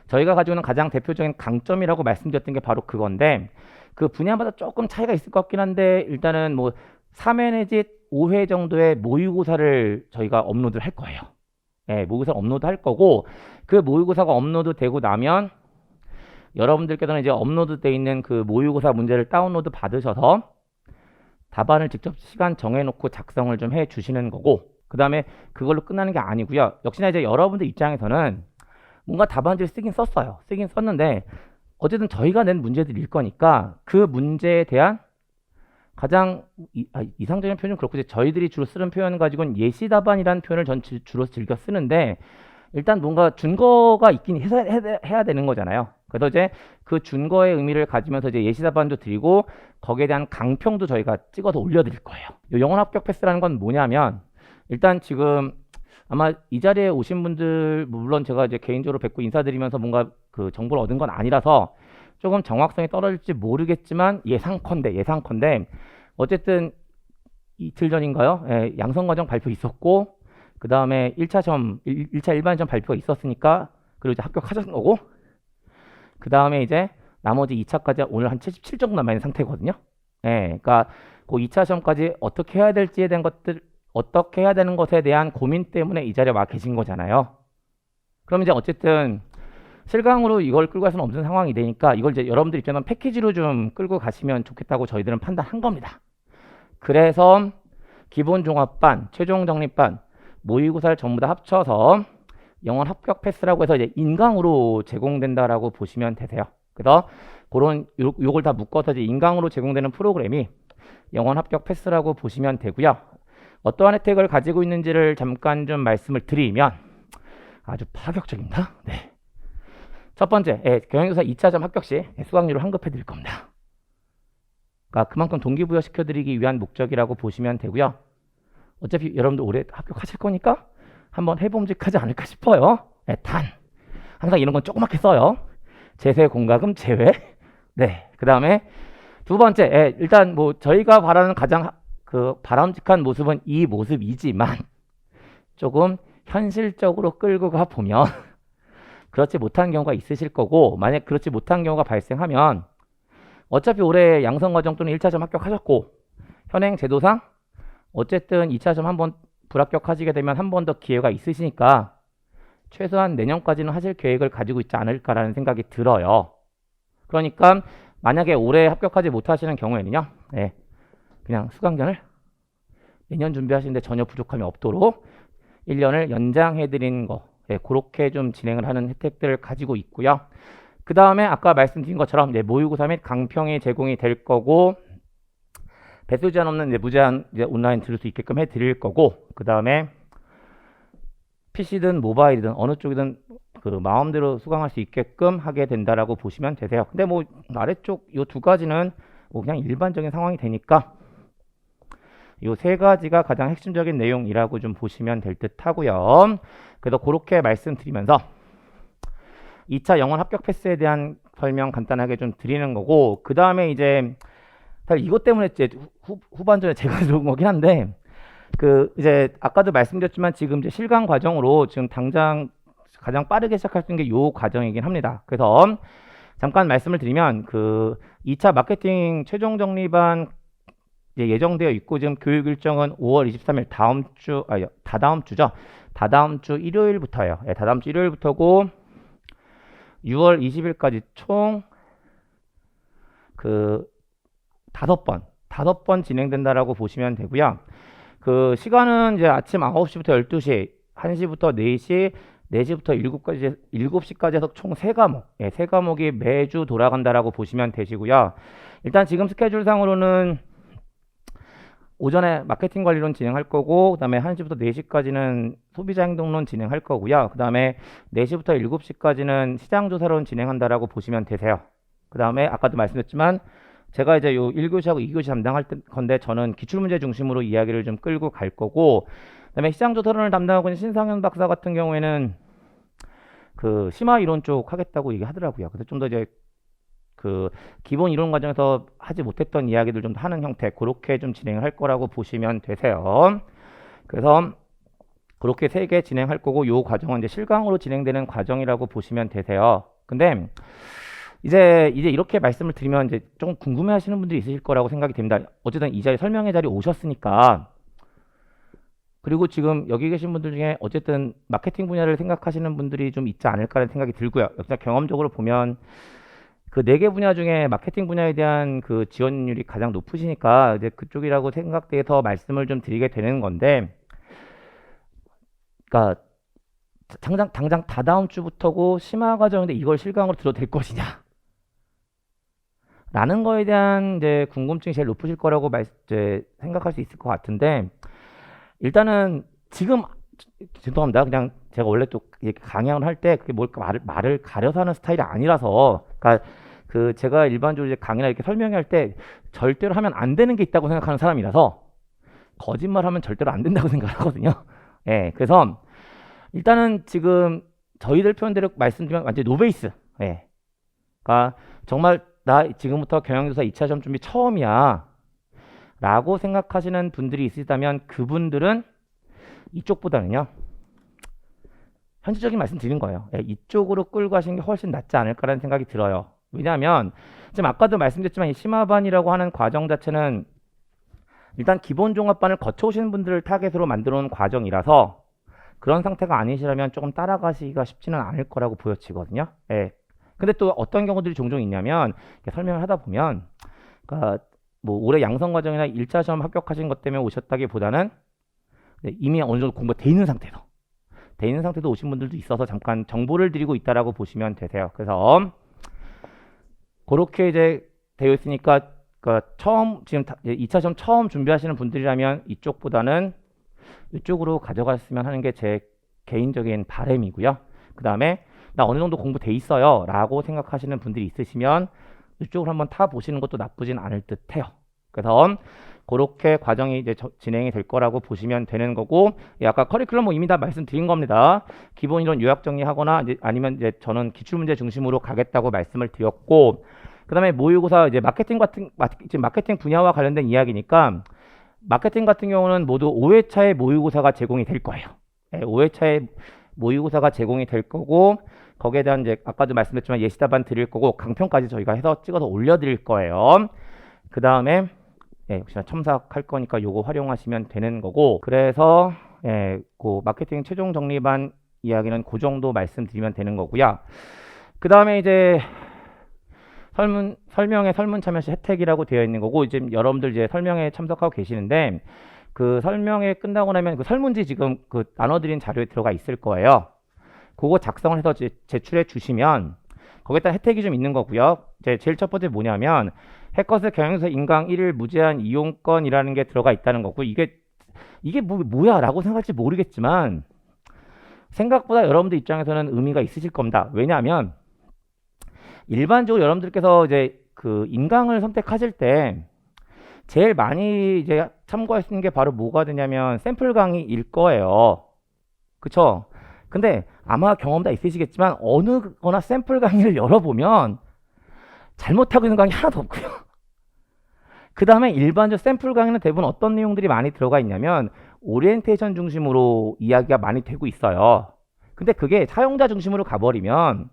저희가 가지고 있는 가장 대표적인 강점이라고 말씀드렸던 게 바로 그건데, 그 분야마다 조금 차이가 있을 것 같긴 한데 일단은 뭐 3회 내지 5회 정도의 모의고사를 저희가 업로드를 할 거예요. 네, 모의고사를 업로드 할 거고, 그 모의고사가 업로드 되고 나면 여러분들께서는 이제 업로드 돼 있는 그 모의고사 문제를 다운로드 받으셔서 답안을 직접 시간 정해놓고 작성을 좀 해 주시는 거고, 그 다음에 그걸로 끝나는 게 아니고요. 역시나 이제 여러분들 입장에서는 뭔가 답안지를 쓰긴 썼어요. 쓰긴 썼는데 어쨌든 저희가 낸 문제들일 거니까 그 문제에 대한 가장 이상적인 표현은 그렇고, 이제 저희들이 주로 쓰는 표현 가지고는 예시 답안이라는 표현을 전 주로 즐겨 쓰는데, 일단 뭔가 준거가 있긴 해야 되는 거잖아요. 그래서 이제 그 준거의 의미를 가지면서 이제 예시 답안도 드리고 거기에 대한 강평도 저희가 찍어서 올려드릴 거예요. 이 영원 합격 패스라는 건 뭐냐면, 일단 지금 아마 이 자리에 오신 분들, 물론 제가 이제 개인적으로 뵙고 인사드리면서 뭔가 그 정보를 얻은 건 아니라서 조금 정확성이 떨어질지 모르겠지만 예상컨대 어쨌든 이틀 전인가요? 예, 양성과정 발표 있었고, 그 다음에 1차 시험, 1차 일반 시험 발표가 있었으니까, 그리고 이제 합격하셨는 거고, 그 다음에 이제 나머지 2차까지 오늘 한 77 정도 남아있는 상태거든요. 예, 그러니까 그 2차 시험까지 어떻게 해야 될지에 대한 것들, 어떻게 해야 되는 것에 대한 고민 때문에 이 자리에 와 계신 거잖아요. 그럼 이제 어쨌든 실강으로 이걸 끌고 갈 수는 없는 상황이 되니까 이걸 이제 여러분들 입장에서는 패키지로 좀 끌고 가시면 좋겠다고 저희들은 판단한 겁니다. 그래서 기본 종합반, 최종 정립반, 모의고사를 전부 다 합쳐서 영원 합격 패스라고 해서 이제 인강으로 제공된다라고 보시면 되세요. 그래서 그런 요걸 다 묶어서 이제 인강으로 제공되는 프로그램이 영원 합격 패스라고 보시면 되고요. 어떠한 혜택을 가지고 있는지를 잠깐 좀 말씀을 드리면 아주 파격적입니다. 네. 첫 번째, 경영교사 2차점 합격 시 수강료를 환급해 드릴 겁니다. 그러니까 그만큼 동기부여 시켜드리기 위한 목적이라고 보시면 되고요. 어차피 여러분들 올해 합격하실 거니까 한번 해봄직하지 않을까 싶어요. 단, 항상 이런 건 조그맣게 써요. 제세 공과금 제외. 네. 그 다음에 두 번째, 일단 뭐 저희가 바라는 가장 그 바람직한 모습은 이 모습이지만 조금 현실적으로 끌고 가 보면 그렇지 못한 경우가 있으실 거고, 만약 그렇지 못한 경우가 발생하면 어차피 올해 양성과정 또는 1차 시험 합격하셨고, 현행 제도상 어쨌든 2차 시험 한번 불합격하시게 되면 한 번 더 기회가 있으시니까 최소한 내년까지는 하실 계획을 가지고 있지 않을까라는 생각이 들어요. 그러니까 만약에 올해 합격하지 못하시는 경우에는요, 그냥 수강전을 내년 준비하시는데 전혀 부족함이 없도록 1년을 연장해드리는 거, 그렇게 좀 진행을 하는 혜택들을 가지고 있고요. 그 다음에 아까 말씀드린 것처럼 이제 모의고사 및 강평이 제공이 될 거고, 배수 제한 없는 이제 무제한 이제 온라인 들을 수 있게끔 해드릴 거고, 그 다음에 PC든 모바일이든 어느 쪽이든 그 마음대로 수강할 수 있게끔 하게 된다라고 보시면 되세요. 근데 뭐 아래쪽 요 두 가지는 뭐 그냥 일반적인 상황이 되니까 요 세 가지가 가장 핵심적인 내용이라고 좀 보시면 될 듯 하고요. 그래서 그렇게 말씀드리면서 2차 영원 합격 패스에 대한 설명 간단하게 좀 드리는 거고, 그 다음에 이제 사실 이것 때문에 이제 후반전에 제가 들어온 거긴 한데, 그 이제 아까도 말씀드렸지만 지금 이제 실강 과정으로 지금 당장 가장 빠르게 시작할 수 있는 게 요 과정이긴 합니다. 그래서 잠깐 말씀을 드리면 그 2차 마케팅 최종 정리반 예정되어 있고, 지금 교육 일정은 5월 23일 다다음 주죠. 다다음 주 일요일부터예요. 예, 다다음 주 일요일부터고 6월 20일까지 총 그 5번 진행된다라고 보시면 되고요. 그 시간은 이제 아침 9시부터 12시, 1시부터 4시, 4시부터 7시까지 해서 총 3과목, 예, 3과목이 매주 돌아간다라고 보시면 되시고요. 일단 지금 스케줄상으로는 오전에 마케팅 관리론 진행할 거고, 그 다음에 1시부터 4시까지는 소비자 행동론 진행할 거고요. 그 다음에 4시부터 7시까지는 시장조사론 진행한다라고 보시면 되세요. 그 다음에 아까도 말씀드렸지만 제가 이제 요 1교시하고 2교시 담당할 건데 저는 기출문제 중심으로 이야기를 좀 끌고 갈 거고, 그 다음에 시장조사론을 담당하고 있는 신상현 박사 같은 경우에는 그 심화 이론 쪽 하겠다고 얘기하더라고요. 그래서 좀 더 이제 그 기본 이론 과정에서 하지 못했던 이야기들 좀 하는 형태, 그렇게 좀 진행을 할 거라고 보시면 되세요. 그래서 그렇게 3개 진행할 거고, 요 과정은 이제 실강으로 진행되는 과정이라고 보시면 되세요. 근데 이제 이렇게 말씀을 드리면 이제 좀 궁금해 하시는 분들이 있으실 거라고 생각이 됩니다. 어쨌든 이 자리, 설명회 자리 오셨으니까, 그리고 지금 여기 계신 분들 중에 어쨌든 마케팅 분야를 생각하시는 분들이 좀 있지 않을까라는 생각이 들고요. 역시 경험적으로 보면 그 4개 분야 중에 마케팅 분야에 대한 그 지원율이 가장 높으시니까 이제 그쪽이라고 생각돼서 말씀을 좀 드리게 되는 건데, 그러니까 당장 다다음 주부터고 심화 과정인데 이걸 실강으로 들어도 될 것이냐? 라는 거에 대한 이제 궁금증이 제일 높으실 거라고 이제 생각할 수 있을 것 같은데, 일단은 지금 죄송합니다. 그냥 제가 원래 또 이렇게 강양을 할 때 그게 뭘까 말을 가려서 하는 스타일이 아니라서, 그러니까 그 제가 일반적으로 이제 강의나 이렇게 설명할 때 절대로 하면 안 되는 게 있다고 생각하는 사람이라서 거짓말하면 절대로 안 된다고 생각하거든요. 예, 그래서 일단은 지금 저희들 표현대로 말씀드리면 완전 노베이스. 예, 그러니까 정말 나 지금부터 경영조사 2차 시험 준비 처음이야 라고 생각하시는 분들이 있으시다면 그분들은 이쪽보다는요, 현실적인 말씀 드린 거예요. 예, 이쪽으로 끌고 가시는 게 훨씬 낫지 않을까라는 생각이 들어요. 왜냐하면 지금 아까도 말씀드렸지만 이 심화반이라고 하는 과정 자체는 일단 기본 종합반을 거쳐오시는 분들을 타겟으로 만들어 놓은 과정이라서 그런 상태가 아니시라면 조금 따라가시기가 쉽지는 않을 거라고 보여지거든요. 예. 근데 또 어떤 경우들이 종종 있냐면 설명을 하다 보면, 그러니까 뭐 올해 양성 과정이나 1차 시험 합격하신 것 때문에 오셨다기보다는 이미 어느 정도 공부가 돼 있는 상태도 오신 분들도 있어서 잠깐 정보를 드리고 있다라고 보시면 되세요. 그래서 그렇게 이제 되어 있으니까, 그러니까 지금 2차 시험 처음 준비하시는 분들이라면 이쪽보다는 이쪽으로 가져갔으면 하는 게 제 개인적인 바람이고요. 그 다음에 나 어느 정도 공부돼 있어요 라고 생각하시는 분들이 있으시면 이쪽으로 한번 타 보시는 것도 나쁘진 않을 듯 해요. 그래서 그렇게 과정이 이제 진행이 될 거라고 보시면 되는 거고, 아까 커리큘럼 뭐 이미 다 말씀드린 겁니다. 기본 이론 요약 정리하거나 아니면 이제 저는 기출문제 중심으로 가겠다고 말씀을 드렸고, 그 다음에 모의고사 이제 마케팅 분야와 관련된 이야기니까 마케팅 같은 경우는 모두 5회차의 모의고사가 제공이 될 거예요. 네, 5회차의 모의고사가 제공이 될 거고, 거기에 대한 이제 아까도 말씀드렸지만 예시답안 드릴 거고 강평까지 저희가 해서 찍어서 올려드릴 거예요. 그 다음에 역시나 첨삭할 거니까 요거 활용하시면 되는 거고, 그래서 그 마케팅 최종 정리반 이야기는 그 정도 말씀드리면 되는 거고요. 그 다음에 이제 설명에 설문 참여 시 혜택이라고 되어 있는 거고, 이제 여러분들 이제 설명에 참석하고 계시는데 그 설명회 끝나고 나면 그 설문지 지금 그 나눠드린 자료에 들어가 있을 거예요. 그거 작성을 해서 제출해 주시면 거기에 혜택이 좀 있는 거고요. 제일 첫 번째 뭐냐면 해커스 경영서 인강 1일 무제한 이용권이라는 게 들어가 있다는 거고, 이게 뭐야 라고 생각할지 모르겠지만 생각보다 여러분들 입장에서는 의미가 있으실 겁니다. 왜냐하면 일반적으로 여러분들께서 이제 그 인강을 선택하실 때 제일 많이 이제 참고할 수 있는 게 바로 뭐가 되냐면 샘플 강의일 거예요. 그쵸? 근데 아마 경험 다 있으시겠지만 어느 거나 샘플 강의를 열어보면 잘못하고 있는 강의 하나도 없고요. 그 다음에 일반적 샘플 강의는 대부분 어떤 내용들이 많이 들어가 있냐면 오리엔테이션 중심으로 이야기가 많이 되고 있어요. 근데 그게 사용자 중심으로 가버리면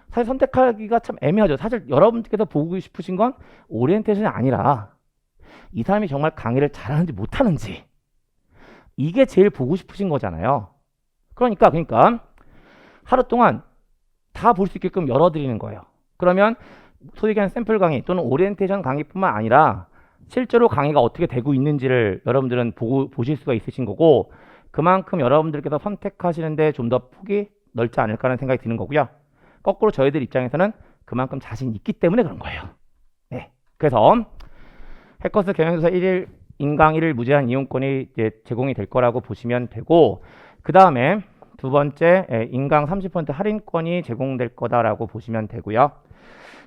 사실 선택하기가 참 애매하죠. 사실 여러분께서 보고 싶으신 건 오리엔테이션이 아니라 이 사람이 정말 강의를 잘하는지 못하는지, 이게 제일 보고 싶으신 거잖아요. 그러니까 하루 동안 다 볼 수 있게끔 열어드리는 거예요. 그러면 소위 얘기하는 샘플 강의 또는 오리엔테이션 강의뿐만 아니라 실제로 강의가 어떻게 되고 있는지를 여러분들은 보실 수가 있으신 거고, 그만큼 여러분들께서 선택하시는데 좀 더 폭이 넓지 않을까라는 생각이 드는 거고요. 거꾸로 저희들 입장에서는 그만큼 자신 있기 때문에 그런 거예요. 네. 그래서 해커스 경영조사 1일 인강 1일 무제한 이용권이 이제 제공이 될 거라고 보시면 되고, 그 다음에 두 번째 인강 30% 할인권이 제공될 거다라고 보시면 되고요.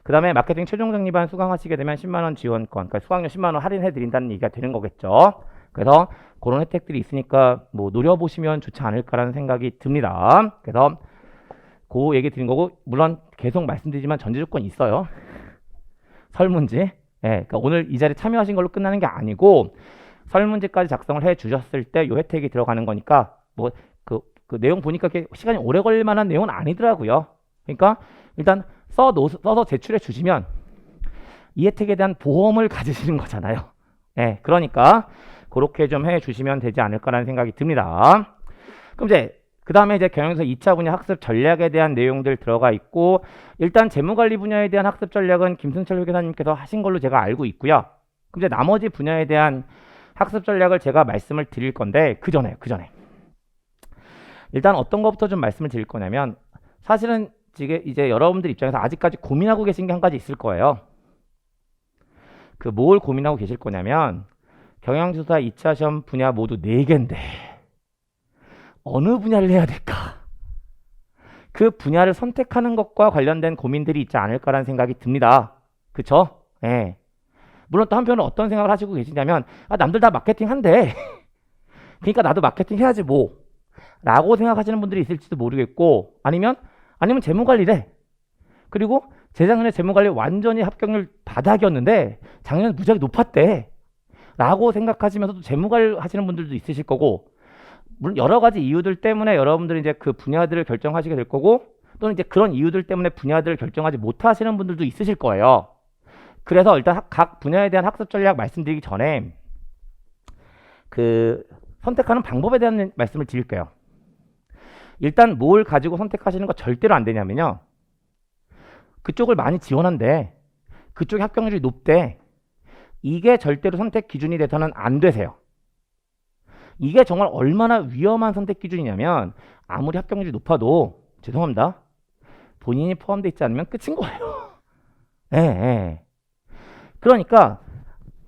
그 다음에 마케팅 최종 정리반 수강하시게 되면 10만원 지원권, 그러니까 수강료 10만원 할인해 드린다는 얘기가 되는 거겠죠. 그래서 그런 혜택들이 있으니까 뭐 노려보시면 좋지 않을까라는 생각이 듭니다. 그래서 그 얘기 드린 거고, 물론 계속 말씀드리지만 전제 조건이 있어요. 설문지. 예, 그러니까 오늘 이 자리에 참여하신 걸로 끝나는 게 아니고 설문지까지 작성을 해 주셨을 때 이 혜택이 들어가는 거니까, 뭐 그 내용 보니까 시간이 오래 걸릴 만한 내용은 아니더라고요. 그러니까 일단 써서 제출해 주시면 이 혜택에 대한 보험을 가지시는 거잖아요. 예, 그러니까 그렇게 좀 해 주시면 되지 않을까라는 생각이 듭니다. 그럼 이제 그 다음에 이제 경영서 2차 분야 학습 전략에 대한 내용들 들어가 있고, 일단 재무관리 분야에 대한 학습 전략은 김승철 회계사님께서 하신 걸로 제가 알고 있고요. 그럼 이제 나머지 분야에 대한 학습 전략을 제가 말씀을 드릴 건데, 그 전에 일단 어떤 것부터 좀 말씀을 드릴 거냐면, 사실은 이제 여러분들 입장에서 아직까지 고민하고 계신 게 한 가지 있을 거예요. 그 뭘 고민하고 계실 거냐면, 경영조사 2차 시험 분야 모두 4개인데 어느 분야를 해야 될까? 그 분야를 선택하는 것과 관련된 고민들이 있지 않을까라는 생각이 듭니다. 그쵸? 예. 물론 또 한편으로 어떤 생각을 하시고 계시냐면, 남들 다 마케팅 한대. 그러니까 나도 마케팅 해야지 뭐. 라고 생각하시는 분들이 있을지도 모르겠고, 아니면 재무관리래. 그리고 재작년에 재무관리 완전히 합격률 바닥이었는데 작년에 무지하게 높았대. 라고 생각하시면서도 재무관리 하시는 분들도 있으실 거고, 물론 여러 가지 이유들 때문에 여러분들이 이제 그 분야들을 결정하시게 될 거고, 또는 이제 그런 이유들 때문에 분야들을 결정하지 못하시는 분들도 있으실 거예요. 그래서 일단 각 분야에 대한 학습 전략 말씀드리기 전에 그 선택하는 방법에 대한 말씀을 드릴게요. 일단 뭘 가지고 선택하시는 거 절대로 안 되냐면요, 그쪽을 많이 지원한대, 그쪽의 합격률이 높대, 이게 절대로 선택 기준이 돼서는 안 되세요. 이게 정말 얼마나 위험한 선택 기준이냐면, 아무리 합격률이 높아도 죄송합니다, 본인이 포함되어 있지 않으면 끝인 거예요. 예. 그러니까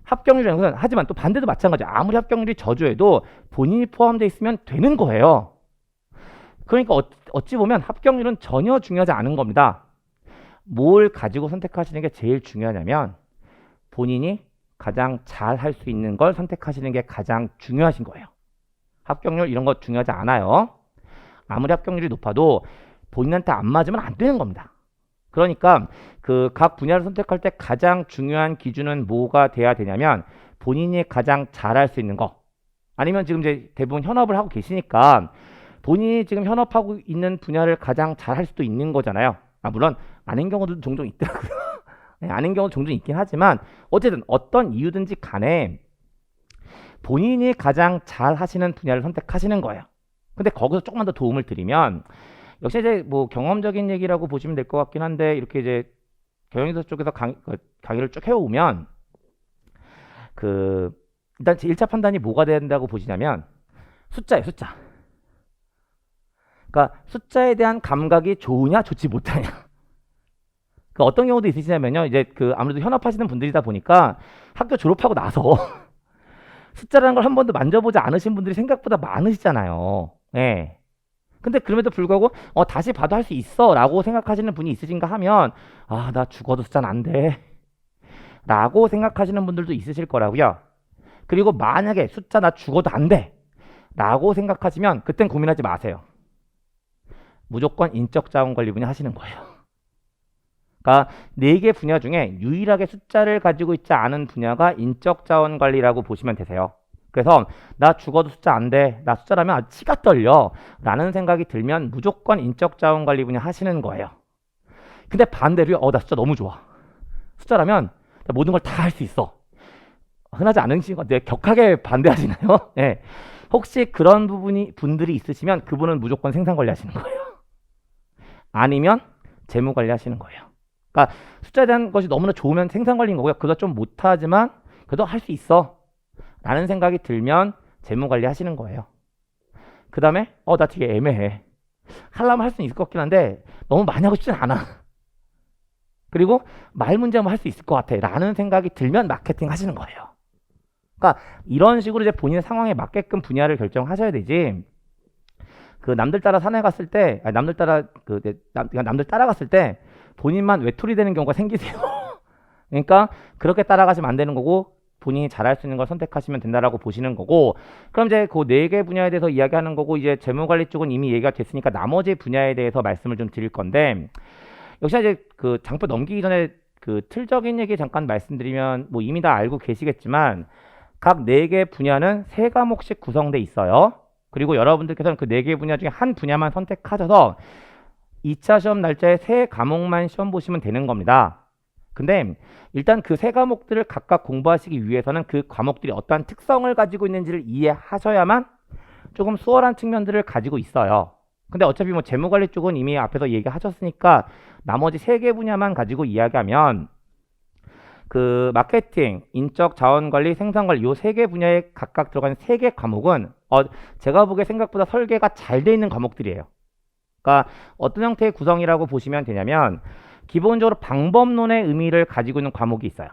합격률이라는 것은, 하지만 또 반대도 마찬가지예요. 아무리 합격률이 저조해도 본인이 포함되어 있으면 되는 거예요. 그러니까 어찌 보면 합격률은 전혀 중요하지 않은 겁니다. 뭘 가지고 선택하시는 게 제일 중요하냐면, 본인이 가장 잘 할 수 있는 걸 선택하시는 게 가장 중요하신 거예요. 합격률 이런 거 중요하지 않아요. 아무리 합격률이 높아도 본인한테 안 맞으면 안 되는 겁니다. 그러니까 그 각 분야를 선택할 때 가장 중요한 기준은 뭐가 돼야 되냐면, 본인이 가장 잘 할 수 있는 거, 아니면 지금 이제 대부분 현업을 하고 계시니까 본인이 지금 현업하고 있는 분야를 가장 잘 할 수도 있는 거잖아요. 물론 아닌 경우도 종종 있더라고요. 네, 아닌 경우도 종종 있긴 하지만 어쨌든 어떤 이유든지 간에 본인이 가장 잘 하시는 분야를 선택하시는 거예요. 근데 거기서 조금만 더 도움을 드리면, 역시 이제 뭐 경험적인 얘기라고 보시면 될 것 같긴 한데, 이렇게 이제 경영서 쪽에서 강의를 쭉 해오면 일단 1차 판단이 뭐가 된다고 보시냐면, 숫자예요, 숫자. 그러니까 숫자에 대한 감각이 좋으냐 좋지 못하냐. 그 어떤 경우도 있으시냐면요, 이제 아무래도 현업하시는 분들이다 보니까 학교 졸업하고 나서 숫자라는 걸 한 번도 만져보지 않으신 분들이 생각보다 많으시잖아요. 예. 근데 그럼에도 불구하고 다시 봐도 할 수 있어 라고 생각하시는 분이 있으신가 하면, 나 죽어도 숫자는 안 돼 라고 생각하시는 분들도 있으실 거라고요. 그리고 만약에 숫자 나 죽어도 안 돼 라고 생각하시면 그땐 고민하지 마세요. 무조건 인적자원관리 분야 하시는 거예요. 그러니까 4개 분야 중에 유일하게 숫자를 가지고 있지 않은 분야가 인적자원관리라고 보시면 되세요. 그래서 나 죽어도 숫자 안 돼, 나 숫자라면 치가 떨려 라는 생각이 들면 무조건 인적자원관리 분야 하시는 거예요. 근데 반대로 나 숫자 너무 좋아, 숫자라면 모든 걸 다 할 수 있어, 흔하지 않은 건데 격하게 반대하시나요? 예. 혹시 그런 분들이 있으시면 그분은 무조건 생산 관리 하시는 거예요. 아니면 재무 관리 하시는 거예요. 그러니까 숫자에 대한 것이 너무나 좋으면 생산 관리인 거고요. 그거 좀 못하지만 그래도 할 수 있어 라는 생각이 들면 재무 관리 하시는 거예요. 그 다음에 나 되게 애매해. 하려면 할 수는 있을 것 같긴 한데 너무 많이 하고 싶진 않아. 그리고 말 문제만 할 수 있을 것 같아 라는 생각이 들면 마케팅 하시는 거예요. 그러니까 이런 식으로 이제 본인의 상황에 맞게끔 분야를 결정하셔야 되지. 그 남들 따라 산에 갔을 때, 남들 따라갔을 때 본인만 외톨이 되는 경우가 생기세요. 그러니까 그렇게 따라가시면 안 되는 거고 본인이 잘할 수 있는 걸 선택하시면 된다라고 보시는 거고. 그럼 이제 그 4개 분야에 대해서 이야기하는 거고, 이제 재무관리 쪽은 이미 얘기가 됐으니까 나머지 분야에 대해서 말씀을 좀 드릴 건데, 역시나 이제 그 장표 넘기기 전에 그 틀적인 얘기 잠깐 말씀드리면 뭐 이미 다 알고 계시겠지만 각 4개 분야는 3과목씩 구성돼 있어요. 그리고 여러분들께서는 그 4개 분야 중에 한 분야만 선택하셔서 2차 시험 날짜에 3과목만 시험 보시면 되는 겁니다. 근데 일단 그 3과목들을 각각 공부하시기 위해서는 그 과목들이 어떠한 특성을 가지고 있는지를 이해하셔야만 조금 수월한 측면들을 가지고 있어요. 근데 어차피 뭐 재무관리 쪽은 이미 앞에서 얘기하셨으니까 나머지 3개 분야만 가지고 이야기하면 그 마케팅, 인적 자원관리, 생산관리 요 3개 분야에 각각 들어가는 3개 과목은 제가 보기에 생각보다 설계가 잘 돼 있는 과목들이에요. 그러니까 어떤 형태의 구성이라고 보시면 되냐면 기본적으로 방법론의 의미를 가지고 있는 과목이 있어요.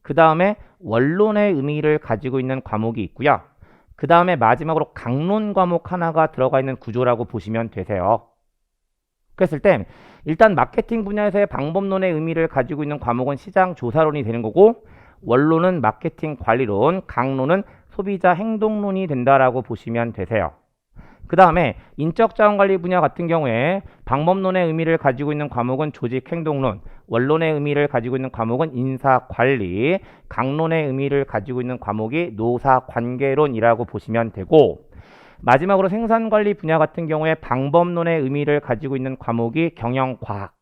그 다음에 원론의 의미를 가지고 있는 과목이 있고요. 그 다음에 마지막으로 강론 과목 하나가 들어가 있는 구조라고 보시면 되세요. 그랬을 때 일단 마케팅 분야에서의 방법론의 의미를 가지고 있는 과목은 시장 조사론이 되는 거고, 원론은 마케팅 관리론, 강론은 소비자 행동론이 된다라고 보시면 되세요. 그 다음에 인적 자원관리 분야 같은 경우에 방법론의 의미를 가지고 있는 과목은 조직행동론, 원론의 의미를 가지고 있는 과목은 인사관리, 강론의 의미를 가지고 있는 과목이 노사관계론이라고 보시면 되고, 마지막으로 생산관리 분야 같은 경우에 방법론의 의미를 가지고 있는 과목이 경영과학,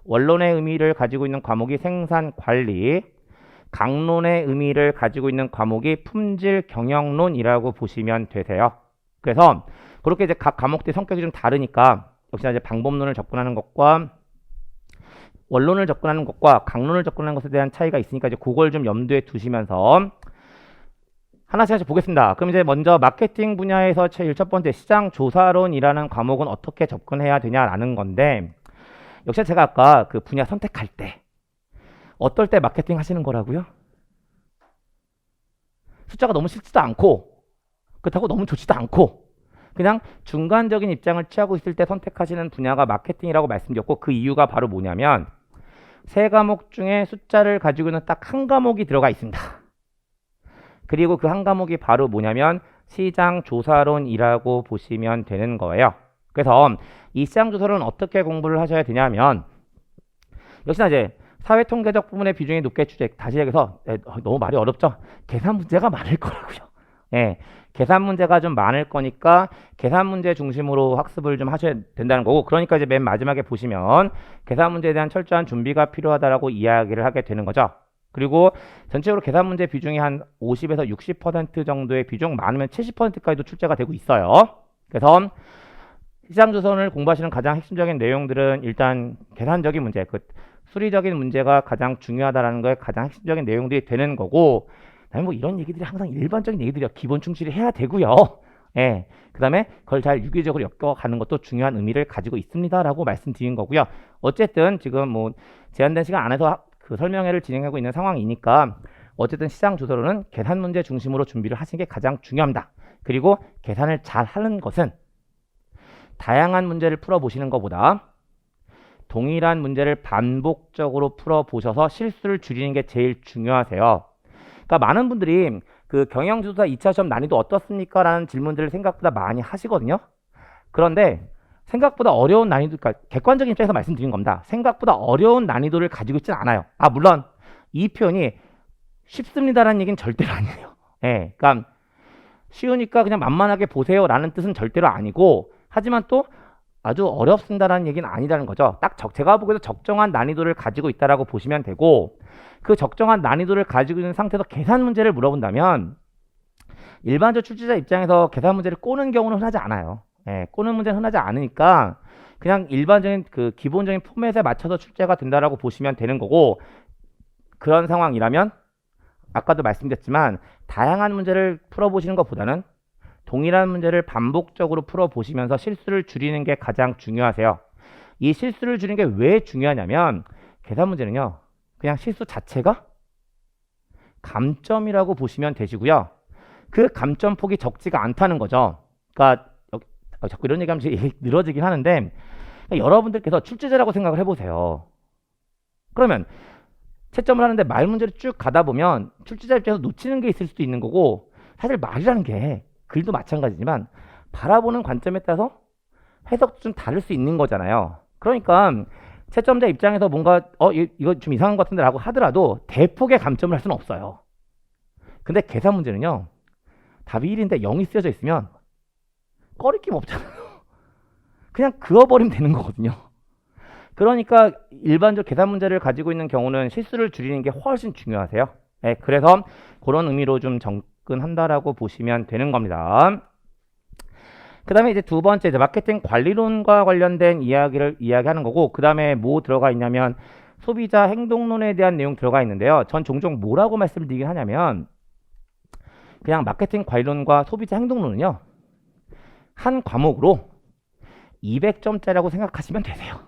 원론의 의미를 가지고 있는 과목이 생산관리, 강론의 의미를 가지고 있는 과목이 품질경영론이라고 보시면 되세요. 그래서 그렇게 이제 각 과목들의 성격이 좀 다르니까 역시나 이제 방법론을 접근하는 것과 원론을 접근하는 것과 강론을 접근하는 것에 대한 차이가 있으니까 이제 그걸 좀 염두에 두시면서 하나씩 보겠습니다. 그럼 이제 먼저 마케팅 분야에서 제일 첫 번째 시장 조사론이라는 과목은 어떻게 접근해야 되냐라는 건데, 역시 제가 아까 그 분야 선택할 때 어떨 때 마케팅 하시는 거라고요? 숫자가 너무 싫지도 않고 그렇다고 너무 좋지도 않고 그냥 중간적인 입장을 취하고 있을 때 선택하시는 분야가 마케팅이라고 말씀드렸고, 그 이유가 바로 뭐냐면 3과목 중에 숫자를 가지고 있는 딱 한 과목이 들어가 있습니다. 그리고 그 한 과목이 바로 뭐냐면 시장조사론이라고 보시면 되는 거예요. 그래서 이 시장조사론은 어떻게 공부를 하셔야 되냐면, 역시나 이제 사회통계적 부분의 비중이 높게 다시 얘기해서 너무 말이 어렵죠? 계산 문제가 많을 거라고요. 예, 계산 문제가 좀 많을 거니까 계산 문제 중심으로 학습을 좀 하셔야 된다는 거고, 그러니까 이제 맨 마지막에 보시면 계산 문제에 대한 철저한 준비가 필요하다라고 이야기를 하게 되는 거죠. 그리고 전체적으로 계산 문제 비중이 한 50에서 60% 정도의 비중, 많으면 70%까지도 출제가 되고 있어요. 그래서 시장조선을 공부하시는 가장 핵심적인 내용들은 일단 계산적인 문제, 그 수리적인 문제가 가장 중요하다라는 거에 가장 핵심적인 내용들이 되는 거고, 그다음에 뭐 이런 얘기들이 항상 일반적인 얘기들이요. 기본 충실히 해야 되고요. 예. 그다음에 그걸 잘 유기적으로 엮어가는 것도 중요한 의미를 가지고 있습니다라고 말씀드린 거고요. 어쨌든 지금 뭐 제한된 시간 안에서 그 설명회를 진행하고 있는 상황이니까 어쨌든 시장 조사로는 계산 문제 중심으로 준비를 하시는 게 가장 중요합니다. 그리고 계산을 잘 하는 것은 다양한 문제를 풀어보시는 것보다 동일한 문제를 반복적으로 풀어보셔서 실수를 줄이는 게 제일 중요하세요. 그러니까 많은 분들이 그 경영조사 2차 시험 난이도 어떻습니까? 라는 질문들을 생각보다 많이 하시거든요. 그런데 생각보다 어려운 난이도, 그러니까 객관적인 입장에서 말씀드린 겁니다. 생각보다 어려운 난이도를 가지고 있지는 않아요. 물론 이 표현이 쉽습니다라는 얘기는 절대로 아니에요. 예, 그러니까 쉬우니까 그냥 만만하게 보세요라는 뜻은 절대로 아니고, 하지만 또 아주 어렵습니다라는 얘기는 아니라는 거죠. 딱 제가 보기에도 적정한 난이도를 가지고 있다라고 보시면 되고, 그 적정한 난이도를 가지고 있는 상태에서 계산 문제를 물어본다면 일반적 출제자 입장에서 계산 문제를 꼬는 경우는 흔하지 않아요. 예, 꼬는 문제는 흔하지 않으니까 그냥 일반적인 그 기본적인 포맷에 맞춰서 출제가 된다라고 보시면 되는 거고, 그런 상황이라면 아까도 말씀드렸지만 다양한 문제를 풀어보시는 것보다는 동일한 문제를 반복적으로 풀어보시면서 실수를 줄이는 게 가장 중요하세요. 이 실수를 줄이는 게 왜 중요하냐면 계산 문제는요, 그냥 실수 자체가 감점이라고 보시면 되시고요. 그 감점 폭이 적지가 않다는 거죠. 그러니까 자꾸 이런 얘기하면 늘어지긴 하는데, 여러분들께서 출제자라고 생각을 해보세요. 그러면 채점을 하는데 말 문제를 쭉 가다 보면 출제자 입장에서 놓치는 게 있을 수도 있는 거고, 사실 말이라는 게 글도 마찬가지지만 바라보는 관점에 따라서 해석도 좀 다를 수 있는 거잖아요. 그러니까 채점자 입장에서 뭔가 이거 좀 이상한 것 같은데 라고 하더라도 대폭의 감점을 할 수는 없어요. 근데 계산 문제는요, 답이 1인데 0이 쓰여져 있으면 꺼리낌 없잖아요. 그냥 그어버리면 되는 거거든요. 그러니까 일반적 계산 문제를 가지고 있는 경우는 실수를 줄이는 게 훨씬 중요하세요. 네, 그래서 그런 의미로 좀 접근한다라고 보시면 되는 겁니다. 그 다음에 이제 두 번째, 이제 마케팅 관리론과 관련된 이야기를 이야기하는 거고, 그 다음에 뭐 들어가 있냐면 소비자 행동론에 대한 내용 들어가 있는데요. 전 종종 뭐라고 말씀을 드리긴 하냐면, 그냥 마케팅 관리론과 소비자 행동론은요, 한 과목으로 200점짜리라고 생각하시면 되세요.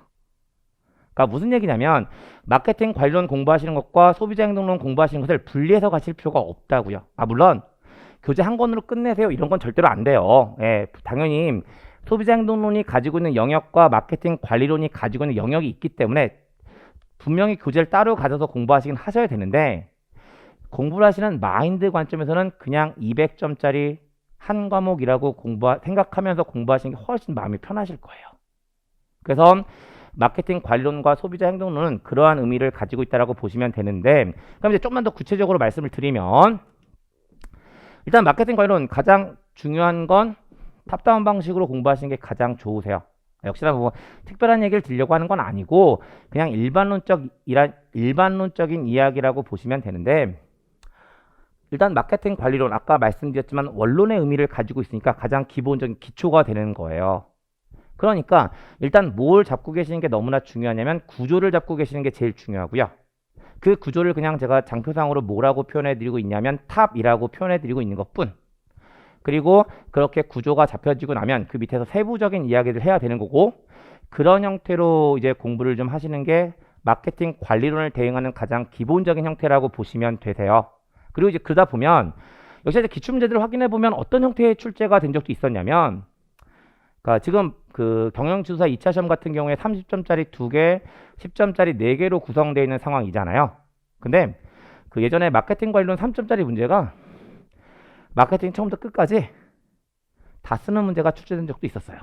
그러니까 무슨 얘기냐면 마케팅 관리론 공부하시는 것과 소비자 행동론 공부하시는 것을 분리해서 가실 필요가 없다고요. 물론 교재 한 권으로 끝내세요, 이런 건 절대로 안 돼요. 예, 당연히 소비자 행동론이 가지고 있는 영역과 마케팅 관리론이 가지고 있는 영역이 있기 때문에 분명히 교재를 따로 가져서 공부하시긴 하셔야 되는데, 공부를 하시는 마인드 관점에서는 그냥 200점짜리 한 과목이라고 생각하면서 공부하시는 게 훨씬 마음이 편하실 거예요. 그래서 마케팅 관리론과 소비자 행동론은 그러한 의미를 가지고 있다고 보시면 되는데, 그럼 이제 조금만 더 구체적으로 말씀을 드리면, 일단 마케팅 관리론 가장 중요한 건 탑다운 방식으로 공부하시는 게 가장 좋으세요. 역시나 뭐 특별한 얘기를 드리려고 하는 건 아니고 그냥 일반론적인 이야기라고 보시면 되는데, 일단 마케팅 관리론 아까 말씀드렸지만 원론의 의미를 가지고 있으니까 가장 기본적인 기초가 되는 거예요. 그러니까 일단 뭘 잡고 계시는 게 너무나 중요하냐면 구조를 잡고 계시는 게 제일 중요하고요. 그 구조를 그냥 제가 장표상으로 뭐라고 표현해 드리고 있냐면 탑이라고 표현해 드리고 있는 것뿐. 그리고 그렇게 구조가 잡혀지고 나면 그 밑에서 세부적인 이야기를 해야 되는 거고, 그런 형태로 이제 공부를 좀 하시는 게 마케팅 관리론을 대응하는 가장 기본적인 형태라고 보시면 되세요. 그리고 이제 그러다 보면 역시 이제 기출문제들을 확인해 보면 어떤 형태의 출제가 된 적도 있었냐면, 그러니까 지금 그 경영지도사 2차 시험 같은 경우에 30점짜리 2개, 10점짜리 4개로 구성되어 있는 상황이잖아요. 근데 그 예전에 마케팅 관리론 3점짜리 문제가 마케팅 처음부터 끝까지 다 쓰는 문제가 출제된 적도 있었어요.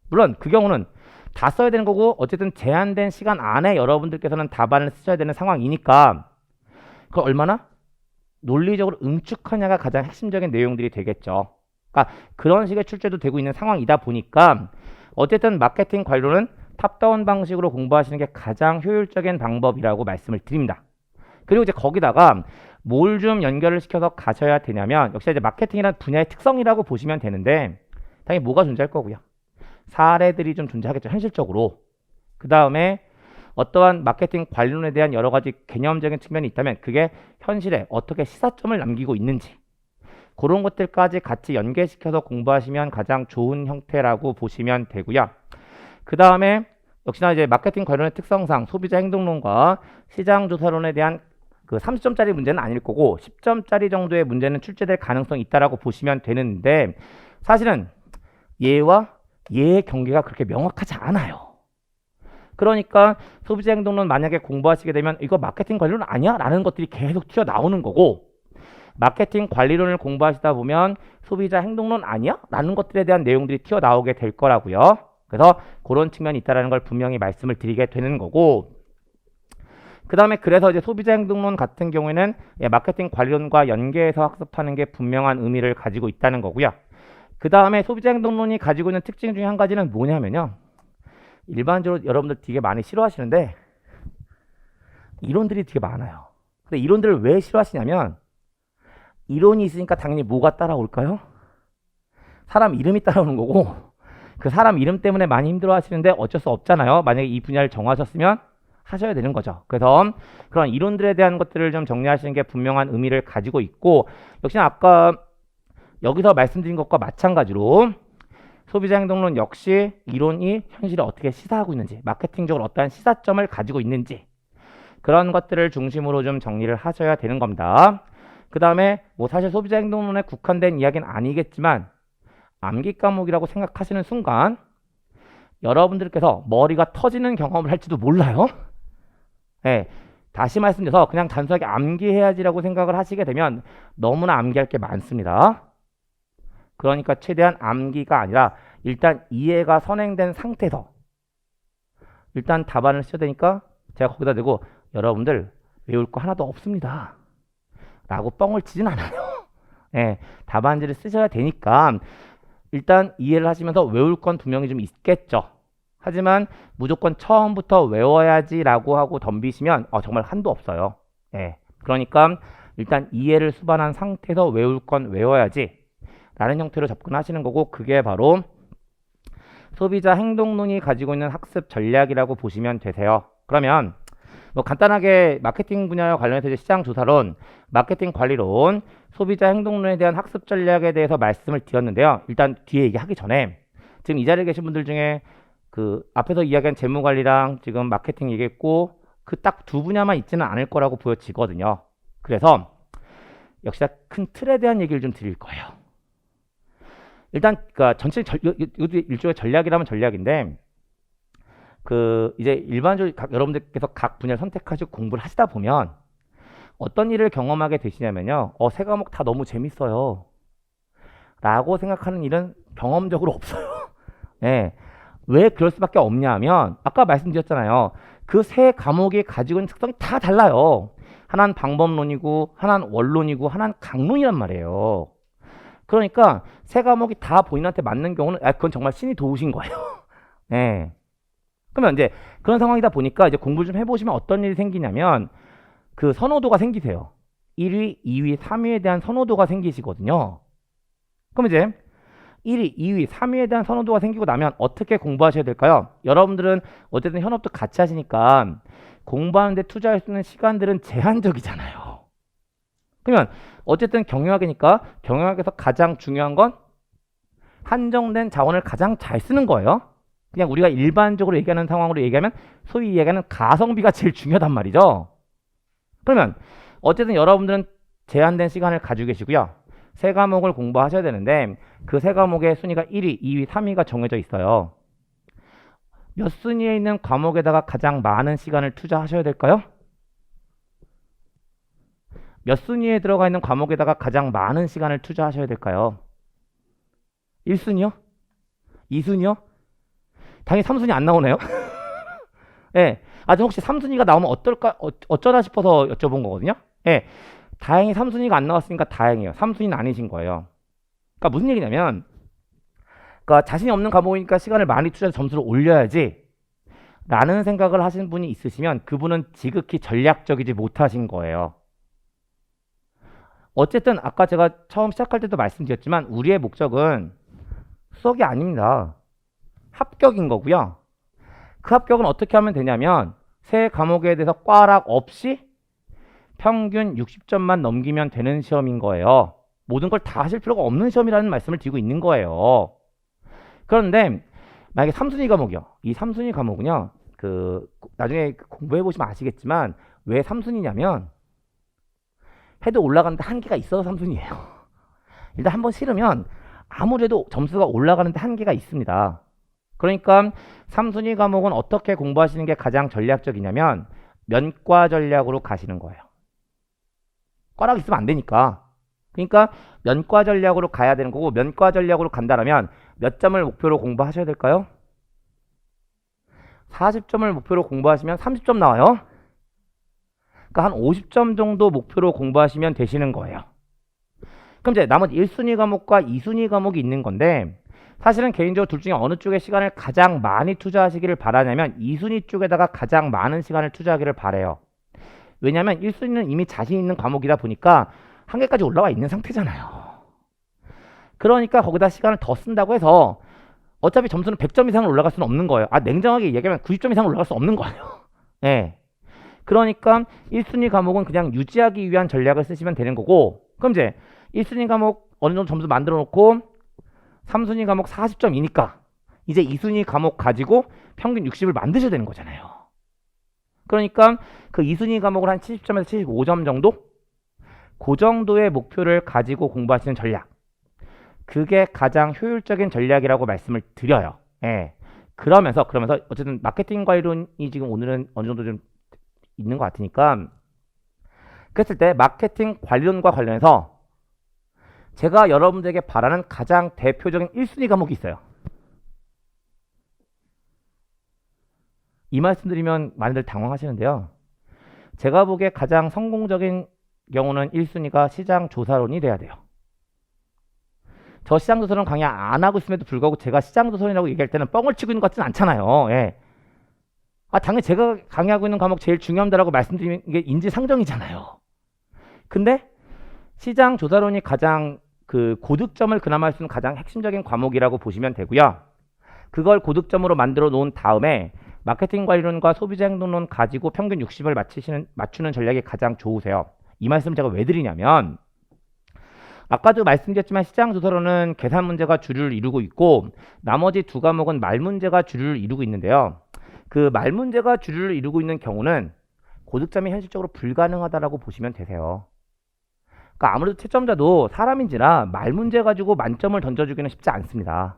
물론 그 경우는 다 써야 되는 거고 어쨌든 제한된 시간 안에 여러분들께서는 답안을 쓰셔야 되는 상황이니까 그걸 얼마나 논리적으로 응축하냐가 가장 핵심적인 내용들이 되겠죠. 그러니까 그런 식의 출제도 되고 있는 상황이다 보니까 어쨌든 마케팅 관리론은 탑다운 방식으로 공부하시는 게 가장 효율적인 방법이라고 말씀을 드립니다. 그리고 이제 거기다가 뭘 좀 연결을 시켜서 가셔야 되냐면, 역시 이제 마케팅이라는 분야의 특성이라고 보시면 되는데, 당연히 뭐가 존재할 거고요. 사례들이 좀 존재하겠죠, 현실적으로. 그 다음에 어떠한 마케팅 관리론에 대한 여러 가지 개념적인 측면이 있다면 그게 현실에 어떻게 시사점을 남기고 있는지, 그런 것들까지 같이 연계시켜서 공부하시면 가장 좋은 형태라고 보시면 되고요. 그 다음에 역시나 이제 마케팅 관련의 특성상 소비자 행동론과 시장 조사론에 대한 그 30점짜리 문제는 아닐 거고 10점짜리 정도의 문제는 출제될 가능성이 있다라고 보시면 되는데, 사실은 얘와 얘의 경계가 그렇게 명확하지 않아요. 그러니까 소비자 행동론 만약에 공부하시게 되면 이거 마케팅 관리론 아니야? 라는 것들이 계속 튀어나오는 거고, 마케팅 관리론을 공부하시다 보면 소비자 행동론 아니야? 라는 것들에 대한 내용들이 튀어나오게 될 거라고요. 그래서 그런 측면이 있다는 걸 분명히 말씀을 드리게 되는 거고, 그 다음에 그래서 이제 소비자 행동론 같은 경우에는 마케팅 관리론과 연계해서 학습하는 게 분명한 의미를 가지고 있다는 거고요. 그 다음에 소비자 행동론이 가지고 있는 특징 중에 한 가지는 뭐냐면요, 일반적으로 여러분들 되게 많이 싫어하시는데 이론들이 되게 많아요. 근데 이론들을 왜 싫어하시냐면 이론이 있으니까 당연히 뭐가 따라올까요? 사람 이름이 따라오는 거고 그 사람 이름 때문에 많이 힘들어 하시는데 어쩔 수 없잖아요. 만약에 이 분야를 정하셨으면 하셔야 되는 거죠. 그래서 그런 이론들에 대한 것들을 좀 정리하시는 게 분명한 의미를 가지고 있고 역시나 아까 여기서 말씀드린 것과 마찬가지로 소비자 행동론 역시 이론이 현실에 어떻게 시사하고 있는지 마케팅적으로 어떠한 시사점을 가지고 있는지 그런 것들을 중심으로 좀 정리를 하셔야 되는 겁니다. 그 다음에 뭐 사실 소비자 행동론에 국한된 이야기는 아니겠지만 암기 과목이라고 생각하시는 순간 여러분들께서 머리가 터지는 경험을 할지도 몰라요. 네, 다시 말씀드려서 그냥 단순하게 암기해야지라고 생각을 하시게 되면 너무나 암기할 게 많습니다. 그러니까 최대한 암기가 아니라 일단 이해가 선행된 상태에서 일단 답안을 쓰셔야 되니까 제가 거기다 대고 여러분들 외울 거 하나도 없습니다 라고 뻥을 치진 않아요. 네, 답안지를 쓰셔야 되니까 일단 이해를 하시면서 외울 건 분명히 좀 있겠죠. 하지만 무조건 처음부터 외워야지 라고 하고 덤비시면 정말 한도 없어요. 예. 그러니까 일단 이해를 수반한 상태에서 외울 건 외워야지 라는 형태로 접근하시는 거고 그게 바로 소비자 행동론이 가지고 있는 학습 전략이라고 보시면 되세요. 그러면 뭐 간단하게 마케팅 분야와 관련해서 이제 시장 조사론, 마케팅 관리론, 소비자 행동론에 대한 학습 전략에 대해서 말씀을 드렸는데요. 일단 뒤에 얘기하기 전에 지금 이 자리에 계신 분들 중에 그 앞에서 이야기한 재무관리랑 지금 마케팅 얘기했고 그 딱 두 분야만 있지는 않을 거라고 보여지거든요. 그래서 역시나 큰 틀에 대한 얘기를 좀 드릴 거예요. 일단 그러니까 전체 이것도 일종의 전략이라면 전략인데 그 이제 일반적으로 여러분들께서 각 분야를 선택하시고 공부를 하시다 보면 어떤 일을 경험하게 되시냐면요. 세 과목 다 너무 재밌어요. 라고 생각하는 일은 경험적으로 없어요. 네. 왜 그럴 수밖에 없냐 하면 아까 말씀드렸잖아요. 그 세 과목이 가지고 있는 특성이 다 달라요. 하나는 방법론이고 하나는 원론이고 하나는 강론이란 말이에요. 그러니까 세 과목이 다 본인한테 맞는 경우는 그건 정말 신이 도우신 거예요. 네. 그러면 이제 그런 상황이다 보니까 이제 공부를 좀 해보시면 어떤 일이 생기냐면 그 선호도가 생기세요. 1위, 2위, 3위에 대한 선호도가 생기시거든요. 그럼 이제 1위, 2위, 3위에 대한 선호도가 생기고 나면 어떻게 공부하셔야 될까요? 여러분들은 어쨌든 현업도 같이 하시니까 공부하는데 투자할 수 있는 시간들은 제한적이잖아요. 그러면 어쨌든 경영학이니까 경영학에서 가장 중요한 건 한정된 자원을 가장 잘 쓰는 거예요. 그냥 우리가 일반적으로 얘기하는 상황으로 얘기하면 소위 얘기하는 가성비가 제일 중요하단 말이죠. 그러면 어쨌든 여러분들은 제한된 시간을 가지고 계시고요. 세 과목을 공부하셔야 되는데 그 세 과목의 순위가 1위, 2위, 3위가 정해져 있어요. 몇 순위에 있는 과목에다가 가장 많은 시간을 투자하셔야 될까요? 몇 순위에 들어가 있는 과목에다가 가장 많은 시간을 투자하셔야 될까요? 1순위요? 2순위요? 당연히 3순위 안 나오네요. 네. 아직 혹시 3순위가 나오면 어떨까, 어쩌나 싶어서 여쭤본 거거든요. 네. 다행히 3순위가 안 나왔으니까 다행이에요. 3순위는 아니신 거예요. 그러니까 무슨 얘기냐면, 그러니까 자신이 없는 과목이니까 시간을 많이 투자해서 점수를 올려야지 라는 생각을 하시는 분이 있으시면 그분은 지극히 전략적이지 못하신 거예요. 어쨌든 아까 제가 처음 시작할 때도 말씀드렸지만 우리의 목적은 수석이 아닙니다. 합격인 거고요. 그 합격은 어떻게 하면 되냐면 세 과목에 대해서 꽈락 없이 평균 60점만 넘기면 되는 시험인 거예요. 모든 걸 다 하실 필요가 없는 시험이라는 말씀을 드리고 있는 거예요. 그런데 만약에 3순위 과목이요. 이 3순위 과목은요. 나중에 공부해 보시면 아시겠지만 왜 3순위냐면 해도 올라가는데 한계가 있어서 3순위예요. 일단 한번 싫으면 아무래도 점수가 올라가는데 한계가 있습니다. 그러니까 3순위 과목은 어떻게 공부하시는 게 가장 전략적이냐면 면과 전략으로 가시는 거예요. 꽈락 있으면 안 되니까. 그러니까 면과 전략으로 가야 되는 거고 면과 전략으로 간다면 몇 점을 목표로 공부하셔야 될까요? 40점을 목표로 공부하시면 30점 나와요. 그러니까 한 50점 정도 목표로 공부하시면 되시는 거예요. 그럼 이제 나머지 1순위 과목과 2순위 과목이 있는 건데 사실은 개인적으로 둘 중에 어느 쪽에 시간을 가장 많이 투자하시기를 바라냐면 2순위 쪽에다가 가장 많은 시간을 투자하기를 바래요. 왜냐하면 1순위는 이미 자신 있는 과목이다 보니까 한 개까지 올라와 있는 상태잖아요. 그러니까 거기다 시간을 더 쓴다고 해서 어차피 점수는 100점 이상을 올라갈 수는 없는 거예요. 냉정하게 얘기하면 90점 이상을 올라갈 수 없는 거예요. 네. 그러니까 1순위 과목은 그냥 유지하기 위한 전략을 쓰시면 되는 거고, 그럼 이제 1순위 과목 어느 정도 점수 만들어 놓고 3순위 과목 40점이니까 이제 2순위 과목 가지고 평균 60을 만드셔야 되는 거잖아요. 그러니까 그 2순위 과목을 한 70점에서 75점 정도? 그 정도의 목표를 가지고 공부하시는 전략. 그게 가장 효율적인 전략이라고 말씀을 드려요. 예. 그러면서 어쨌든 마케팅 관리론이 지금 오늘은 어느 정도 좀 있는 것 같으니까, 그랬을 때 마케팅 관리론과 관련해서 제가 여러분들에게 바라는 가장 대표적인 1순위 과목이 있어요. 이 말씀드리면 많이들 당황하시는데요. 제가 보기에 가장 성공적인 경우는 1순위가 시장 조사론이 돼야 돼요. 저 시장 조사론 강의 안 하고 있음에도 불구하고 제가 시장 조사론이라고 얘기할 때는 뻥을 치고 있는 것 같지는 않잖아요. 예. 당연히 제가 강의하고 있는 과목 제일 중요합니다라고 말씀드리는 게 인지상정이잖아요. 근데 시장 조사론이 가장 그 고득점을 그나마 할 수 있는 가장 핵심적인 과목이라고 보시면 되고요. 그걸 고득점으로 만들어 놓은 다음에 마케팅 관리론과 소비자 행동론 가지고 평균 60을 맞추는 전략이 가장 좋으세요. 이 말씀 제가 왜 드리냐면, 아까도 말씀드렸지만 시장 조사론은 계산 문제가 주류를 이루고 있고 나머지 두 과목은 말 문제가 주류를 이루고 있는데요. 그 말 문제가 주류를 이루고 있는 경우는 고득점이 현실적으로 불가능하다라고 보시면 되세요. 그러니까 아무래도 채점자도 사람인지라 말 문제 가지고 만점을 던져주기는 쉽지 않습니다.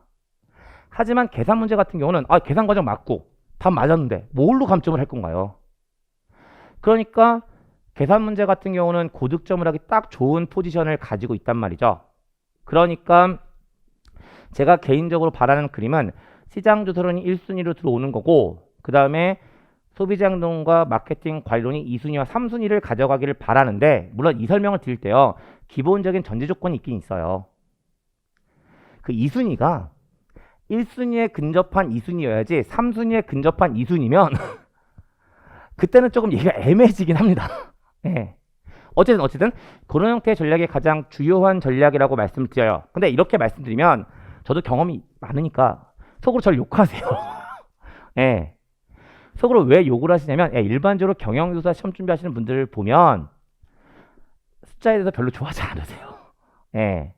하지만 계산 문제 같은 경우는 계산 과정 맞고 답 맞았는데 뭘로 감점을 할 건가요? 그러니까 계산 문제 같은 경우는 고득점을 하기 딱 좋은 포지션을 가지고 있단 말이죠. 그러니까 제가 개인적으로 바라는 그림은 시장 조사론이 1순위로 들어오는 거고, 그 다음에 소비자 행동과 마케팅 관리론이 2순위와 3순위를 가져가기를 바라는데, 물론 이 설명을 드릴 때요, 기본적인 전제 조건이 있긴 있어요. 그 2순위가 1순위에 근접한 2순위여야지 3순위에 근접한 2순위면 그때는 조금 얘기가 애매해지긴 합니다. 네. 어쨌든 그런 형태의 전략이 가장 주요한 전략이라고 말씀을 드려요. 근데 이렇게 말씀드리면 저도 경험이 많으니까 속으로 저를 욕하세요. 네. 속으로 왜 욕을 하시냐면, 일반적으로 경영조사 시험 준비하시는 분들을 보면 숫자에 대해서 별로 좋아하지 않으세요. 네.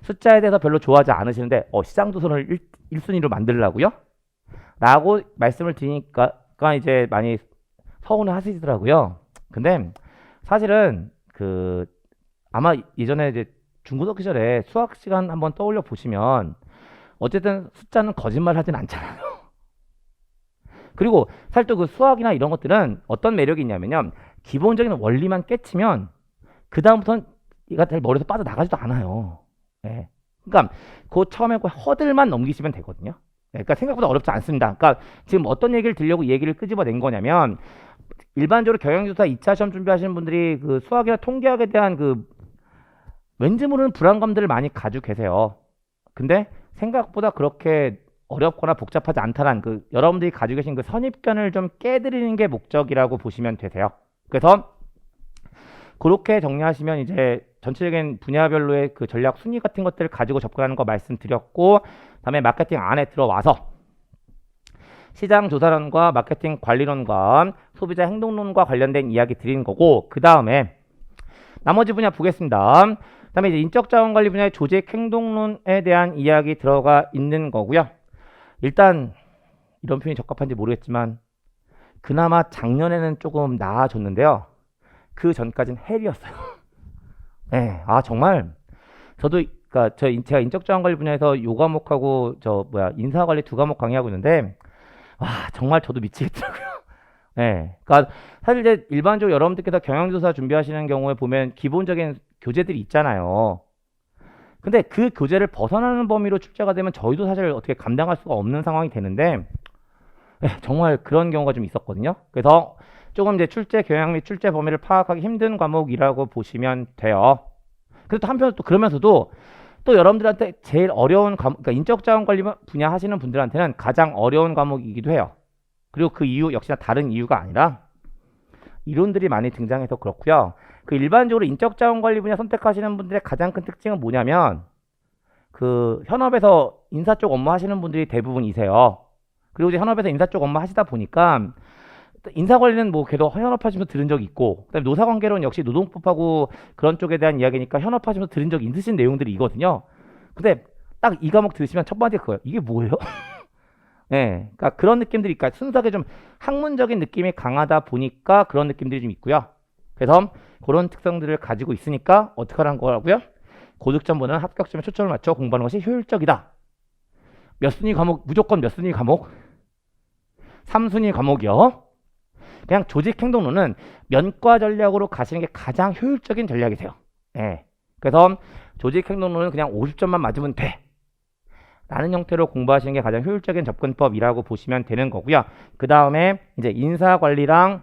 숫자에 대해서 별로 좋아하지 않으시는데 시장조사를 1순위로 만들라고요? 라고 말씀을 드리니까 이제 많이 서운해 하시더라고요. 근데 사실은 아마 예전에 이제 중고등학교 시절에 수학 시간 한번 떠올려 보시면 어쨌든 숫자는 거짓말 하진 않잖아요. 그리고 사실 또 그 수학이나 이런 것들은 어떤 매력이 있냐면요, 기본적인 원리만 깨치면 그 다음부터는 얘가 잘 머리에서 빠져나가지도 않아요. 네. 그러니까 그 처음에 그 허들만 넘기시면 되거든요. 네. 그러니까 생각보다 어렵지 않습니다. 그러니까 지금 어떤 얘기를 드리려고 얘기를 끄집어낸 거냐면, 일반적으로 경영조사 2차 시험 준비하시는 분들이 그 수학이나 통계학에 대한 왠지 모르는 불안감들을 많이 가지고 계세요. 근데 생각보다 그렇게 어렵거나 복잡하지 않다는 여러분들이 가지고 계신 그 선입견을 좀 깨드리는 게 목적이라고 보시면 되세요. 그래서 그렇게 정리하시면 이제 전체적인 분야별로의 그 전략 순위 같은 것들을 가지고 접근하는 거 말씀드렸고, 다음에 마케팅 안에 들어와서 시장 조사론과 마케팅 관리론과 소비자 행동론과 관련된 이야기 드리는 거고, 그 다음에 나머지 분야 보겠습니다. 그 다음에 이제 인적 자원 관리 분야의 조직 행동론에 대한 이야기 들어가 있는 거고요. 일단 이런 표현이 적합한지 모르겠지만 그나마 작년에는 조금 나아졌는데요. 그 전까지는 헬이었어요. 네, 정말 저도 제가 인적 자원 관리 분야에서 요 과목하고 인사 관리 두 과목 강의하고 있는데 정말 저도 미치겠더라고요. 네, 그러니까 사실 이제 일반적으로 여러분들께서 경영조사 준비하시는 경우에 보면 기본적인 교재들이 있잖아요. 근데 그 교재를 벗어나는 범위로 출제가 되면 저희도 사실 어떻게 감당할 수가 없는 상황이 되는데, 정말 그런 경우가 좀 있었거든요. 그래서 조금 이제 출제 경향 및 출제 범위를 파악하기 힘든 과목이라고 보시면 돼요. 그래도 한편 또 그러면서도 또 여러분들한테 제일 어려운 과목, 그러니까 인적 자원 관리 분야 하시는 분들한테는 가장 어려운 과목이기도 해요. 그리고 그 이유 역시나 다른 이유가 아니라 이론들이 많이 등장해서 그렇고요. 그 일반적으로 인적자원관리 분야 선택하시는 분들의 가장 큰 특징은 뭐냐면 그 현업에서 인사 쪽 업무 하시는 분들이 대부분이세요. 그리고 이제 현업에서 인사 쪽 업무 하시다 보니까 인사관리는 뭐 걔도 현업하시면서 들은 적이 있고, 그다음에 노사관계론 역시 노동법하고 그런 쪽에 대한 이야기니까 현업하시면서 들은 적이 있으신 내용들이 이거든요. 근데 딱 이 과목 들으시면 첫 번째 그거예요. 이게 뭐예요? 네, 그러니까 그런 느낌들이, 그러니까 순수하게 좀 학문적인 느낌이 강하다 보니까 그런 느낌들이 좀 있고요. 그래서 그런 특성들을 가지고 있으니까 어떻게 하라는 거라고요? 고득점보다는 합격점에 초점을 맞춰 공부하는 것이 효율적이다. 몇 순위 과목, 무조건 몇 순위 과목? 3순위 과목이요. 그냥 조직행동론은 면과 전략으로 가시는 게 가장 효율적인 전략이세요. 예. 그래서 조직행동론은 그냥 50점만 맞으면 돼. 라는 형태로 공부하시는 게 가장 효율적인 접근법이라고 보시면 되는 거고요. 그 다음에 이제 인사관리랑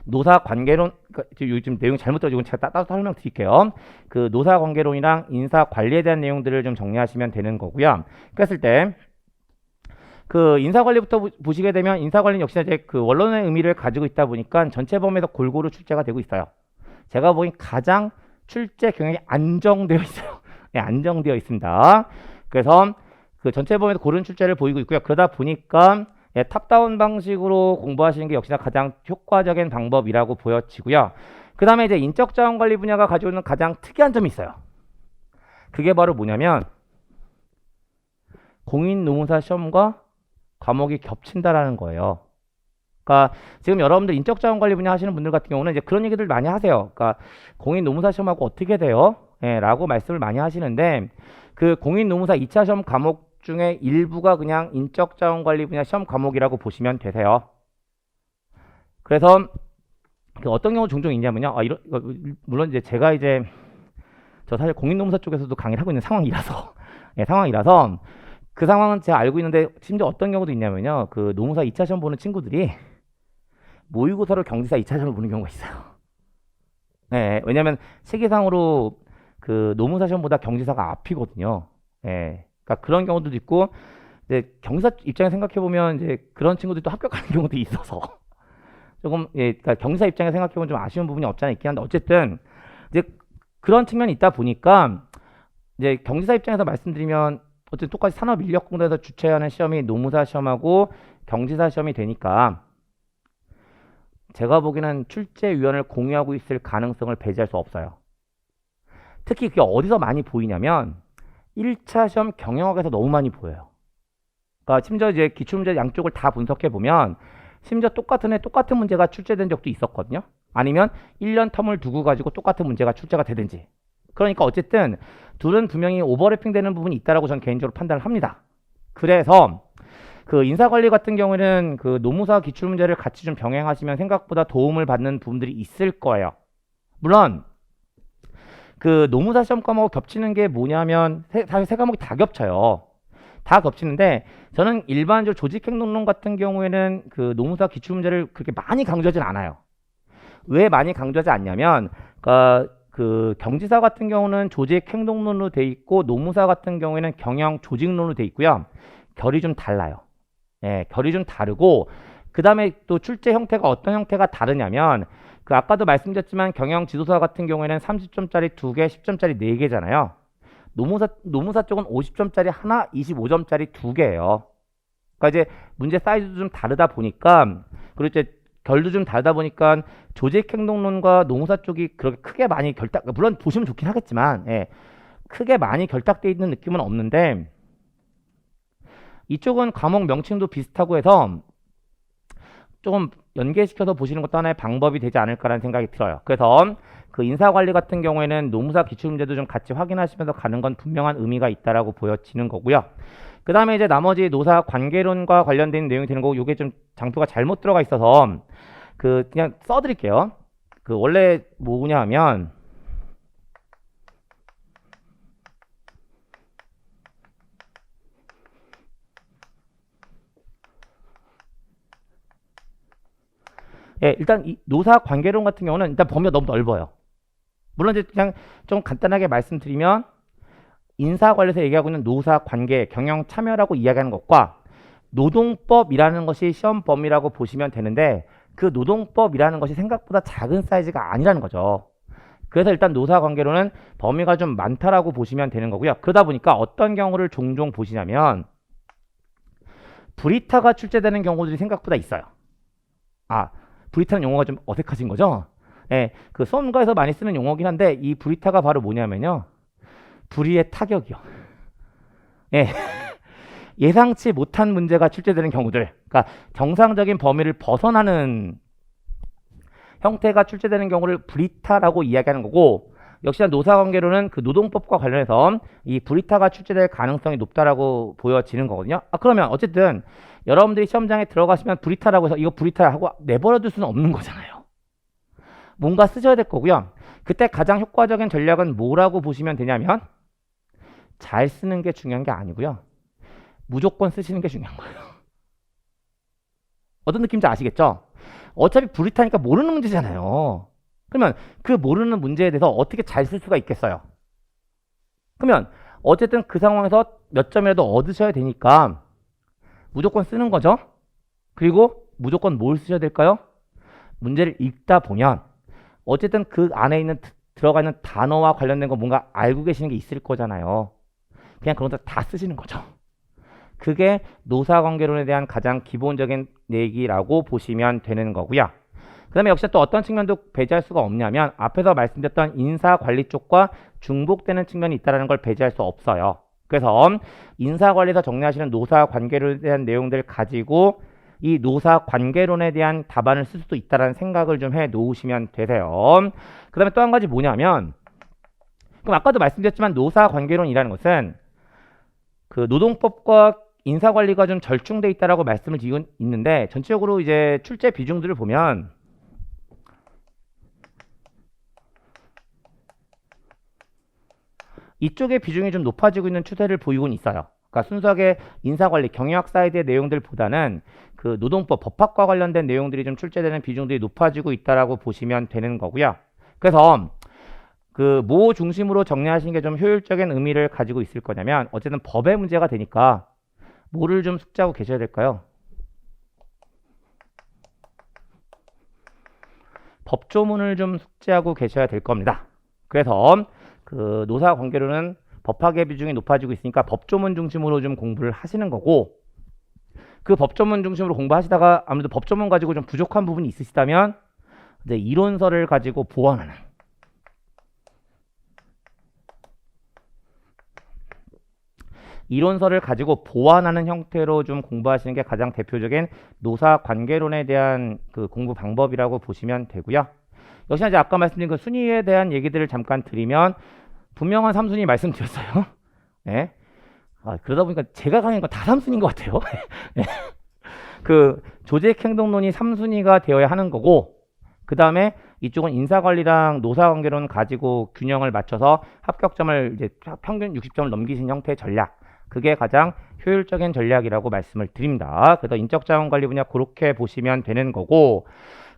노사관계론, 요즘 내용 잘못 들어지고 제가 따로 설명드릴게요. 그 노사관계론이랑 인사관리에 대한 내용들을 좀 정리하시면 되는 거고요. 그랬을 때 그 인사관리부터 보시게 되면 인사관리는 역시나 이제 그 원론의 의미를 가지고 있다 보니까 전체 범위에서 골고루 출제가 되고 있어요. 제가 보기엔 가장 출제 경향이 안정되어 있어요. 네, 안정되어 있습니다. 그래서 그 전체 범위에서 고른 출제를 보이고 있고요. 그러다 보니까 예, 탑다운 방식으로 공부하시는 게 역시나 가장 효과적인 방법이라고 보여지고요. 그 다음에 이제 인적자원관리 분야가 가지고 있는 가장 특이한 점이 있어요. 그게 바로 뭐냐면 공인노무사 시험과 과목이 겹친다라는 거예요. 그러니까 지금 여러분들 인적자원관리 분야 하시는 분들 같은 경우는 이제 그런 얘기들 많이 하세요. 그러니까 공인노무사 시험하고 어떻게 돼요? 예, 라고 말씀을 많이 하시는데 그 공인노무사 2차 시험 과목 중에 일부가 그냥 인적자원관리 분야 시험 과목이라고 보시면 되세요. 그래서 그 어떤 경우 종종 있냐면요. 물론 이제 제가 이제 저 사실 공인노무사 쪽에서도 강의를 하고 있는 상황이라서 예, 상황이라서 그 상황은 제가 알고 있는데 심지어 어떤 경우도 있냐면요. 그 노무사 2차 시험 보는 친구들이 모의고사로 경지사 2차 시험을 보는 경우가 있어요. 네, 왜냐면 시기상으로 그 노무사 시험보다 경지사가 앞이거든요. 예. 그러니까 그런 경우도 있고, 이제 경지사 입장에 생각해 보면 이제 그런 친구들이 또 합격하는 경우도 있어서 조금 예, 그러니까 경지사 입장에 생각해 보면 좀 아쉬운 부분이 없지 않아 있긴 한데 어쨌든 이제 그런 측면이 있다 보니까 이제 경지사 입장에서 말씀드리면 어쨌든 똑같이 산업인력공단에서 주최하는 시험이 노무사 시험하고 경지사 시험이 되니까 제가 보기에는 출제위원을 공유하고 있을 가능성을 배제할 수 없어요. 특히 그게 어디서 많이 보이냐면 1차 시험 경영학에서 너무 많이 보여요. 그러니까 심지어 이제 기출문제 양쪽을 다 분석해 보면 심지어 똑같은 애 똑같은 문제가 출제된 적도 있었거든요. 아니면 1년 텀을 두고 가지고 똑같은 문제가 출제가 되든지. 그러니까 어쨌든 둘은 분명히 오버래핑 되는 부분이 있다라고 저는 개인적으로 판단을 합니다. 그래서 그 인사관리 같은 경우에는 그 노무사 기출문제를 같이 좀 병행하시면 생각보다 도움을 받는 부분들이 있을 거예요. 물론 그 노무사 시험 과목 겹치는 게 뭐냐면 사실 세 과목이 다 겹쳐요. 다 겹치는데 저는 일반적으로 조직행동론 같은 경우에는 그 노무사 기출문제를 그렇게 많이 강조하진 않아요. 왜 많이 강조하지 않냐면 그 경지사 같은 경우는 조직행동론으로 돼 있고 노무사 같은 경우에는 경영 조직론으로 돼 있고요. 결이 좀 달라요. 예, 결이 좀 다르고 그 다음에 또 출제 형태가 어떤 형태가 다르냐면 그 아까도 말씀드렸지만 경영 지도사 같은 경우에는 30점짜리 2개, 10점짜리 4개잖아요. 노무사 쪽은 50점짜리 하나, 25점짜리 2개예요. 그러니까 이제 문제 사이즈도 좀 다르다 보니까 그리고 이제 결도 좀 다르다 보니까 조직행동론과 노무사 쪽이 그렇게 크게 많이 물론 보시면 좋긴 하겠지만 예, 크게 많이 결탁되어 있는 느낌은 없는데 이쪽은 과목 명칭도 비슷하고 해서 조금 연계시켜서 보시는 것도 하나의 방법이 되지 않을까라는 생각이 들어요. 그래서 그 인사관리 같은 경우에는 노무사 기출문제도 좀 같이 확인하시면서 가는 건 분명한 의미가 있다라고 보여지는 거고요. 그 다음에 이제 나머지 노사 관계론과 관련된 내용이 되는 거고, 요게 좀 장표가 잘못 들어가 있어서 그 그냥 써드릴게요. 그 원래 뭐냐 하면 예, 일단 이 노사 관계론 같은 경우는 일단 범위가 너무 넓어요. 물론 이제 그냥 좀 간단하게 말씀드리면 인사관리에서 얘기하고 있는 노사 관계, 경영 참여라고 이야기하는 것과 노동법이라는 것이 시험 범위라고 보시면 되는데 그 노동법이라는 것이 생각보다 작은 사이즈가 아니라는 거죠. 그래서 일단 노사관계로는 범위가 좀 많다라고 보시면 되는 거고요. 그러다 보니까 어떤 경우를 종종 보시냐면 브리타가 출제되는 경우들이 생각보다 있어요. 아, 브리타는 용어가 좀 어색하신 거죠? 네, 그 수험가에서 많이 쓰는 용어긴 한데 이 브리타가 바로 뭐냐면요. 불의의 타격이요. 예. 예상치 못한 문제가 출제되는 경우들, 그러니까 정상적인 범위를 벗어나는 형태가 출제되는 경우를 브리타라고 이야기하는 거고, 역시나 노사관계로는 그 노동법과 관련해서 이 브리타가 출제될 가능성이 높다라고 보여지는 거거든요. 그러면 어쨌든 여러분들이 시험장에 들어가시면 브리타라고 해서 이거 브리타 하고 내버려 둘 수는 없는 거잖아요. 뭔가 쓰셔야 될 거고요. 그때 가장 효과적인 전략은 뭐라고 보시면 되냐면 잘 쓰는 게 중요한 게 아니고요. 무조건 쓰시는 게 중요한 거예요. 어떤 느낌인지 아시겠죠? 어차피 브리타니까 모르는 문제잖아요. 그러면 그 모르는 문제에 대해서 어떻게 잘 쓸 수가 있겠어요? 그러면 어쨌든 그 상황에서 몇 점이라도 얻으셔야 되니까 무조건 쓰는 거죠. 그리고 무조건 뭘 쓰셔야 될까요? 문제를 읽다 보면 어쨌든 그 안에 있는 들어가 있는 단어와 관련된 거 뭔가 알고 계시는 게 있을 거잖아요. 그냥 그런 것들 다 쓰시는 거죠. 그게 노사관계론에 대한 가장 기본적인 얘기라고 보시면 되는 거고요. 그 다음에 역시 또 어떤 측면도 배제할 수가 없냐면 앞에서 말씀드렸던 인사관리 쪽과 중복되는 측면이 있다는 걸 배제할 수 없어요. 그래서 인사관리에서 정리하시는 노사관계론에 대한 내용들을 가지고 이 노사관계론에 대한 답안을 쓸 수도 있다는 생각을 좀 해 놓으시면 되세요. 그 다음에 또 한 가지 뭐냐면, 그럼 아까도 말씀드렸지만 노사관계론이라는 것은 그 노동법과 인사관리가 좀 절충돼 있다라고 말씀을 드리고 있는데, 전체적으로 이제 출제 비중들을 보면 이쪽의 비중이 좀 높아지고 있는 추세를 보이고는 있어요. 그러니까 순수하게 인사관리, 경영학 사이드의 내용들보다는 그 노동법, 법학과 관련된 내용들이 좀 출제되는 비중들이 높아지고 있다라고 보시면 되는 거고요. 그래서 그 뭐 중심으로 정리하시는 게 좀 효율적인 의미를 가지고 있을 거냐면, 어쨌든 법의 문제가 되니까 뭐를 좀 숙지하고 계셔야 될까요? 법조문을 좀 숙지하고 계셔야 될 겁니다. 그래서 그 노사관계로는 법학의 비중이 높아지고 있으니까 법조문 중심으로 좀 공부를 하시는 거고, 그 법조문 중심으로 공부하시다가 아무래도 법조문 가지고 좀 부족한 부분이 있으시다면 이제 이론서를 가지고 보완하는, 이론서를 가지고 보완하는 형태로 좀 공부하시는 게 가장 대표적인 노사관계론에 대한 그 공부 방법이라고 보시면 되고요. 역시나 이제 아까 말씀드린 그 순위에 대한 얘기들을 잠깐 드리면, 분명한 3순위 말씀드렸어요. 네. 그러다 보니까 제가 강의한 거 다 3순위인 것 같아요. 네. 그 조직행동론이 3순위가 되어야 하는 거고, 그 다음에 이쪽은 인사관리랑 노사관계론 가지고 균형을 맞춰서 합격점을 이제 평균 60점을 넘기신 형태의 전략, 그게 가장 효율적인 전략이라고 말씀을 드립니다. 그래서 인적자원관리 분야 그렇게 보시면 되는 거고,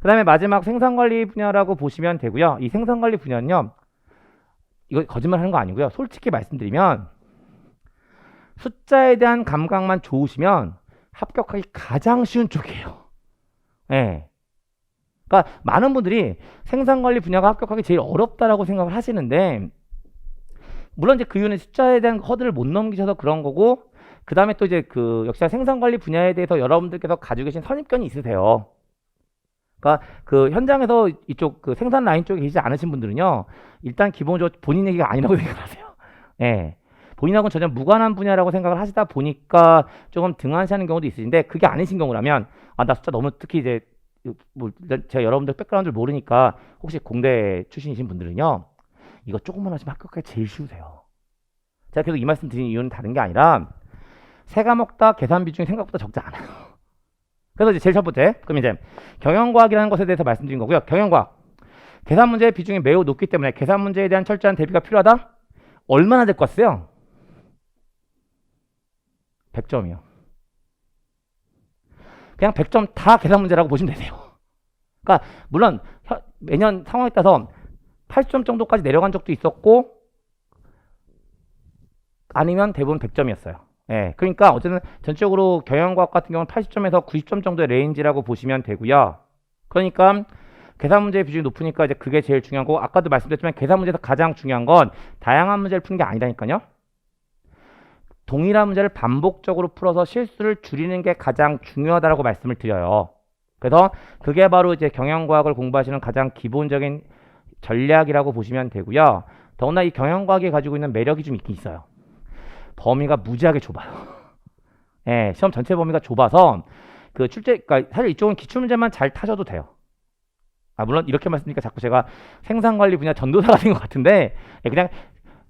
그 다음에 마지막 생산관리 분야라고 보시면 되고요. 이 생산관리 분야는요, 이거 거짓말 하는 거 아니고요. 솔직히 말씀드리면 숫자에 대한 감각만 좋으시면 합격하기 가장 쉬운 쪽이에요. 네. 그러니까 많은 분들이 생산관리 분야가 합격하기 제일 어렵다라고 생각을 하시는데, 물론 이제 그 이유는 숫자에 대한 허들을 못 넘기셔서 그런 거고, 그 다음에 또 이제 그 역시나 생산관리 분야에 대해서 여러분들께서 가지고 계신 선입견이 있으세요. 그러니까 그 현장에서 이쪽 그 생산 라인 쪽에 계시지 않으신 분들은요, 일단 기본적으로 본인 얘기가 아니라고 생각하세요. 예. 본인하고는 전혀 무관한 분야라고 생각을 하시다 보니까 조금 등한시하는 경우도 있으신데, 그게 아니신 경우라면, 나 숫자 너무, 특히 이제 뭐 제가 여러분들 백그라운드를 모르니까 혹시 공대 출신이신 분들은요, 이거 조금만 하시면 합격하기 제일 쉬우세요. 제가 계속 이 말씀 드린 이유는 다른 게 아니라 세 과목 다 계산 비중이 생각보다 적지 않아요. 그래서 이제 제일 첫 번째, 그럼 이제 경영과학이라는 것에 대해서 말씀드린 거고요. 경영과학, 계산 문제의 비중이 매우 높기 때문에 계산 문제에 대한 철저한 대비가 필요하다? 얼마나 될 것 같으세요? 100점이요. 그냥 100점 다 계산 문제라고 보시면 되세요. 그러니까 물론 매년 상황에 따라서 80점 정도까지 내려간 적도 있었고, 아니면 대부분 100점이었어요. 예, 그러니까 어쨌든 전적으로 경영과학 같은 경우는 80점에서 90점 정도의 레인지라고 보시면 되고요. 그러니까 계산 문제의 비중이 높으니까 이제 그게 제일 중요한 거고, 아까도 말씀드렸지만 계산 문제에서 가장 중요한 건 다양한 문제를 푸는 게 아니라니까요. 동일한 문제를 반복적으로 풀어서 실수를 줄이는 게 가장 중요하다라고 말씀을 드려요. 그래서 그게 바로 이제 경영과학을 공부하시는 가장 기본적인 전략이라고 보시면 되고요. 더구나 이 경영과학이 가지고 있는 매력이 좀 있긴 있어요. 범위가 무지하게 좁아요. 예, 시험 전체 범위가 좁아서 그 그러니까 사실 이쪽은 기출문제만 잘 타셔도 돼요. 물론 이렇게 말씀드리니까 자꾸 제가 생산관리 분야 전도사가 된 것 같은데, 그냥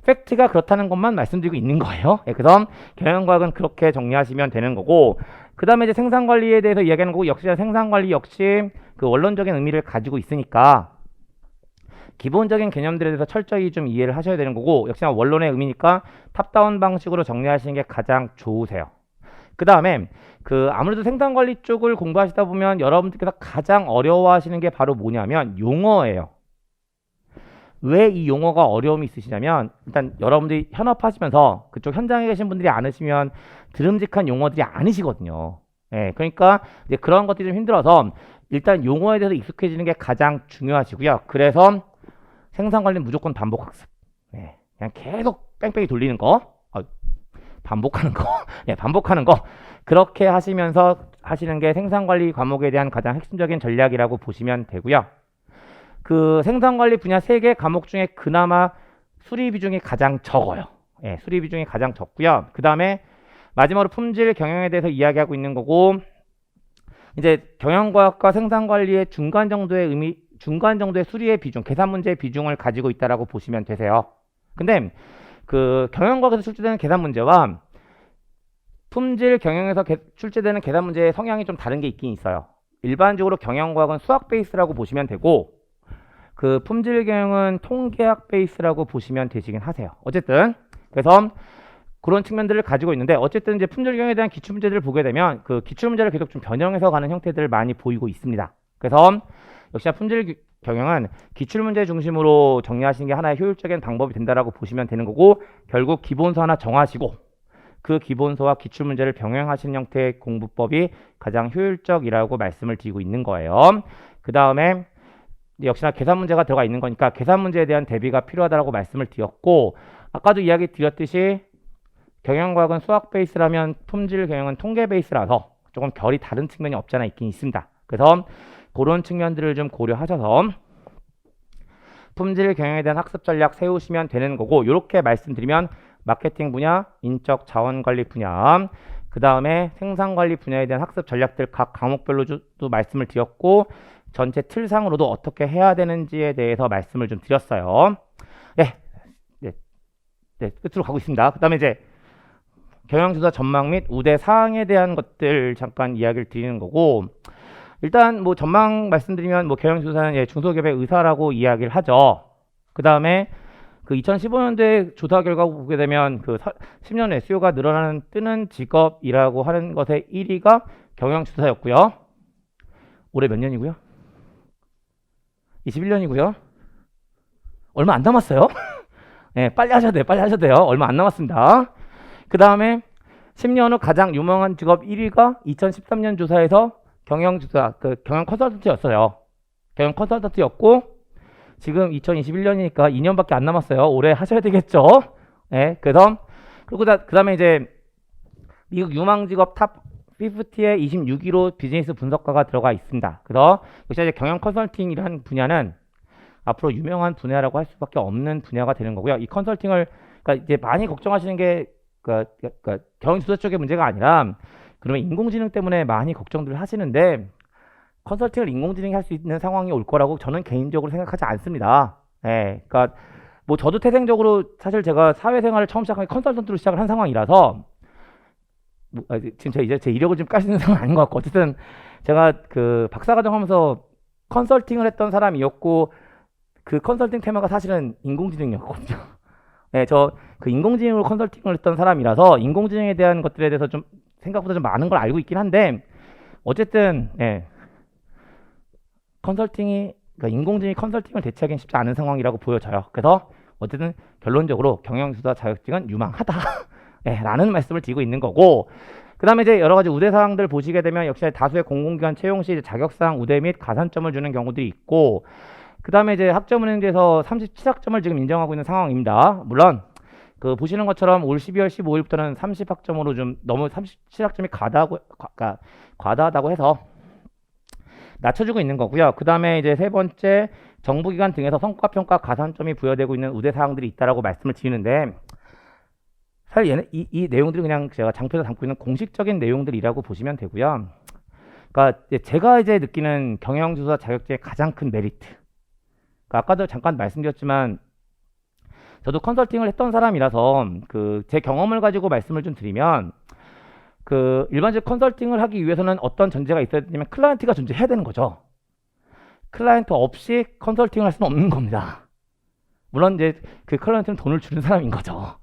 팩트가 그렇다는 것만 말씀드리고 있는 거예요. 그래서 경영과학은 그렇게 정리하시면 되는 거고, 그 다음에 이제 생산관리에 대해서 이야기하는 거고, 역시 생산관리 역시 그 원론적인 의미를 가지고 있으니까 기본적인 개념들에 대해서 철저히 좀 이해를 하셔야 되는 거고, 역시나 원론의 의미니까 탑다운 방식으로 정리하시는 게 가장 좋으세요. 그 다음에 아무래도 생산관리 쪽을 공부하시다 보면 여러분들께서 가장 어려워하시는 게 바로 뭐냐면 용어예요. 왜 이 용어가 어려움이 있으시냐면, 일단 여러분들이 현업하시면서 그쪽 현장에 계신 분들이 않으시면 드름직한 용어들이 아니시거든요. 그러니까 이제 그런 것들이 좀 힘들어서 일단 용어에 대해서 익숙해지는 게 가장 중요하시고요. 그래서 생산관리는 무조건 반복학습. 그냥 계속 뺑뺑이 돌리는 거, 반복하는 거, 반복하는 거, 그렇게 하시면서 하시는 게 생산관리 과목에 대한 가장 핵심적인 전략이라고 보시면 되고요. 그 생산관리 분야 3개 과목 중에 그나마 수리 비중이 가장 적어요. 수리 비중이 가장 적고요. 그 다음에 마지막으로 품질 경영에 대해서 이야기하고 있는 거고, 이제 경영과학과 생산관리의 중간 정도의 수리의 비중, 계산 문제의 비중을 가지고 있다라고 보시면 되세요. 근데 그 경영과학에서 출제되는 계산 문제와 품질 경영에서 출제되는 계산 문제의 성향이 좀 다른 게 있긴 있어요. 일반적으로 경영과학은 수학 베이스라고 보시면 되고, 그 품질 경영은 통계학 베이스라고 보시면 되시긴 하세요. 어쨌든 그래서 그런 측면들을 가지고 있는데, 어쨌든 이제 품질 경영에 대한 기출 문제들을 보게 되면 그 기출 문제를 계속 좀 변형해서 가는 형태들을 많이 보이고 있습니다. 그래서 역시나 품질 경영은 기출 문제 중심으로 정리하시는 게 하나의 효율적인 방법이 된다라고 보시면 되는 거고, 결국 기본서 하나 정하시고 그 기본서와 기출 문제를 병행하시는 형태의 공부법이 가장 효율적이라고 말씀을 드리고 있는 거예요. 그 다음에 역시나 계산 문제가 들어가 있는 거니까 계산 문제에 대한 대비가 필요하다고 말씀을 드렸고, 아까도 이야기 드렸듯이 경영과학은 수학 베이스라면 품질 경영은 통계 베이스라서 조금 결이 다른 측면이 없잖아 있긴 있습니다. 그래서 그런 측면들을 좀 고려하셔서 품질 경영에 대한 학습 전략 세우시면 되는 거고, 이렇게 말씀드리면 마케팅 분야, 인적 자원관리 분야, 그 다음에 생산관리 분야에 대한 학습 전략들 각 과목별로도 말씀을 드렸고, 전체 틀상으로도 어떻게 해야 되는지에 대해서 말씀을 좀 드렸어요. 끝으로 가고 있습니다. 그 다음에 이제 경영조사 전망 및 우대 사항에 대한 것들 잠깐 이야기를 드리는 거고, 일단 뭐 전망 말씀드리면 뭐 경영조사는 중소기업의 의사라고 이야기를 하죠. 그 다음에 그 2015년도에 조사 결과 보게 되면 그 10년 SEO가 늘어나는 뜨는 직업이라고 하는 것의 1위가 경영조사였고요. 올해 몇 년이고요? 21년이고요. 얼마 안 남았어요. 빨리 하셔야 돼요. 빨리 하셔야 돼요. 얼마 안 남았습니다. 그 다음에 10년 후 가장 유명한 직업 1위가 2013년 조사에서 경영조사, 경영 컨설턴트였어요. 경영 컨설턴트였고, 지금 2021년이니까 2년밖에 안 남았어요. 올해 하셔야 되겠죠. 그래서, 그리고 그 다음에 이제 미국 유망 직업 탑 50에 26위로 비즈니스 분석가가 들어가 있습니다. 그래서 역시 이제 경영 컨설팅이라는 분야는 앞으로 유명한 분야라고 할 수밖에 없는 분야가 되는 거고요. 이 컨설팅을 그러니까 이제 많이 걱정하시는 게 경영 조사 쪽의 문제가 아니라, 그러면 인공지능 때문에 많이 걱정들 하시는데 컨설팅을 인공지능이 할 수 있는 상황이 올 거라고 저는 개인적으로 생각하지 않습니다. 그러니까 뭐 저도 태생적으로 사실 제가 사회생활을 처음 시작한 게 컨설턴트로 시작을 한 상황이라서 지금 제 이력을 좀 까시는 상황은 아닌 것 같고, 어쨌든 제가 그 박사과정 하면서 컨설팅을 했던 사람이었고, 그 컨설팅 테마가 사실은 인공지능이었거든요. 저 그 인공지능으로 컨설팅을 했던 사람이라서 인공지능에 대한 것들에 대해서 좀 생각보다 좀 많은 걸 알고 있긴 한데, 어쨌든 컨설팅이 그러니까 인공지능이 컨설팅을 대체하기는 쉽지 않은 상황이라고 보여져요. 그래서 어쨌든 결론적으로 경영조사 자격증은 유망하다 라는 말씀을 드리고 있는 거고, 그 그 다음에 이제 여러 가지 우대사항들 보시게 되면 역시 다수의 공공기관 채용 시 이제 자격사항 우대 및 가산점을 주는 경우들이 있고, 그 다음에 이제 학점은행제에서 37학점을 지금 인정하고 있는 상황입니다. 물론 그 보시는 것처럼 올 12월 15일부터는 30학점으로 좀 너무 37학점이 과다하다고 해서 낮춰주고 있는 거고요. 그 다음에 이제 세 번째, 정부기관 등에서 성과평가 가산점이 부여되고 있는 우대사항들이 있다라고 말씀을 드리는데, 사실 얘는 이 내용들이 그냥 제가 장표에서 담고 있는 공식적인 내용들이라고 보시면 되고요. 그러니까 제가 이제 느끼는 경영주사 자격증의 가장 큰 메리트. 그러니까 아까도 잠깐 말씀드렸지만 저도 컨설팅을 했던 사람이라서 그 제 경험을 가지고 말씀을 좀 드리면, 그 일반적 컨설팅을 하기 위해서는 어떤 전제가 있어야 되냐면 클라이언트가 존재해야 되는 거죠. 클라이언트 없이 컨설팅을 할 수는 없는 겁니다. 물론 이제 그 클라이언트는 돈을 주는 사람인 거죠.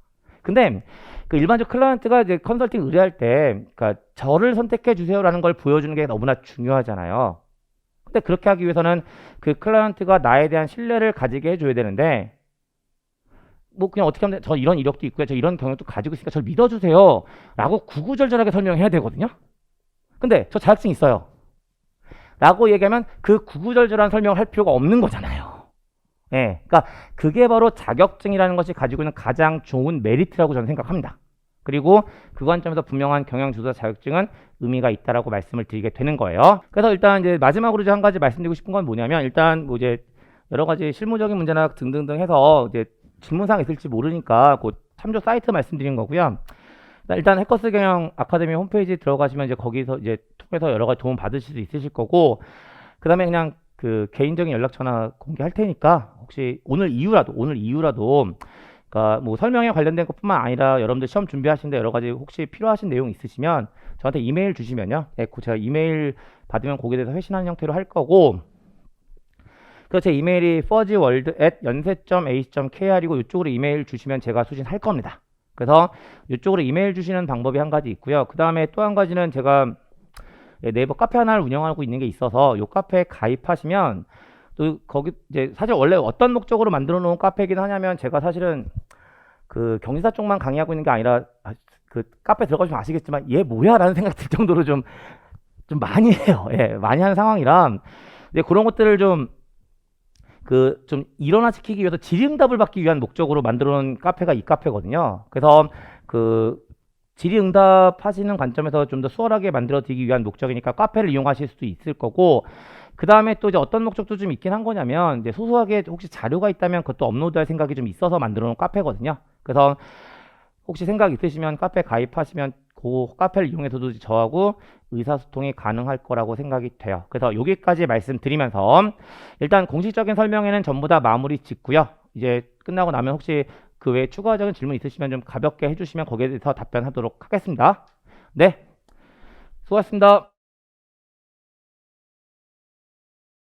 근데 그 일반적 클라이언트가 이제 컨설팅 의뢰할 때, 그러니까 저를 선택해 주세요라는 걸 보여주는 게 너무나 중요하잖아요. 근데 그렇게 하기 위해서는 그 클라이언트가 나에 대한 신뢰를 가지게 해줘야 되는데, 뭐 그냥 어떻게 하면 저 이런 이력도 있고요, 저 이런 경력도 가지고 있으니까 저를 믿어주세요 라고 구구절절하게 설명해야 되거든요. 근데 저 자격증 있어요 라고 얘기하면 그 구구절절한 설명을 할 필요가 없는 거잖아요. 예, 그러니까 그게 바로 자격증이라는 것이 가지고 있는 가장 좋은 메리트라고 저는 생각합니다. 그리고 그 관점에서 분명한 경영주도자 자격증은 의미가 있다라고 말씀을 드리게 되는 거예요. 그래서 일단 이제 마지막으로 이제 한 가지 말씀드리고 싶은 건 뭐냐면, 일단 뭐 이제 여러 가지 실무적인 문제나 등등등 해서 이제 질문사항 있을지 모르니까 그 참조 사이트 말씀드린 거고요. 일단 해커스 경영 아카데미 홈페이지 들어가시면 이제 거기서 이제 통해서 여러 가지 도움 받으실 수 있으실 거고, 그 다음에 그냥 그 개인적인 연락처나 공개할 테니까 혹시 오늘 이후라도 그러니까 뭐 설명에 관련된 것뿐만 아니라 여러분들 시험 준비하시는데 여러 가지 혹시 필요하신 내용 있으시면 저한테 이메일 주시면요, 제가 이메일 받으면 거기에 대해서 회신하는 형태로 할 거고, 그래서 제 이메일이 fuzzyworld@연세.ac.kr이고 이쪽으로 이메일 주시면 제가 수신할 겁니다. 그래서 이쪽으로 이메일 주시는 방법이 한 가지 있고요. 그 다음에 또 한 가지는 제가 네이버 카페 하나를 운영하고 있는 게 있어서 이 카페에 가입하시면 또 거기 이제 사실 원래 어떤 목적으로 만들어 놓은 카페이긴 하냐면, 제가 사실은 그 경기사 쪽만 강의하고 있는 게 아니라 그 카페 들어가시면 아시겠지만 얘 뭐야 라는 생각이 들 정도로 좀 많이 해요. 예, 많이 하는 상황이라 이제 그런 것들을 좀 일원화시키기 위해서 질의응답을 받기 위한 목적으로 만들어 놓은 카페가 이 카페거든요. 그래서 그 질의응답 하시는 관점에서 좀 더 수월하게 만들어 드리기 위한 목적이니까 카페를 이용하실 수도 있을 거고, 그 다음에 또 이제 어떤 목적도 좀 있긴 한 거냐면, 이제 소소하게 혹시 자료가 있다면 그것도 업로드할 생각이 좀 있어서 만들어 놓은 카페거든요. 그래서 혹시 생각 있으시면 카페 가입하시면 그 카페를 이용해서도 저하고 의사소통이 가능할 거라고 생각이 돼요. 그래서 여기까지 말씀드리면서 일단 공식적인 설명회는 전부 다 마무리 짓고요. 이제 끝나고 나면 혹시 그 외에 추가적인 질문 있으시면 좀 가볍게 해주시면 거기에 대해서 답변하도록 하겠습니다. 네, 수고하셨습니다.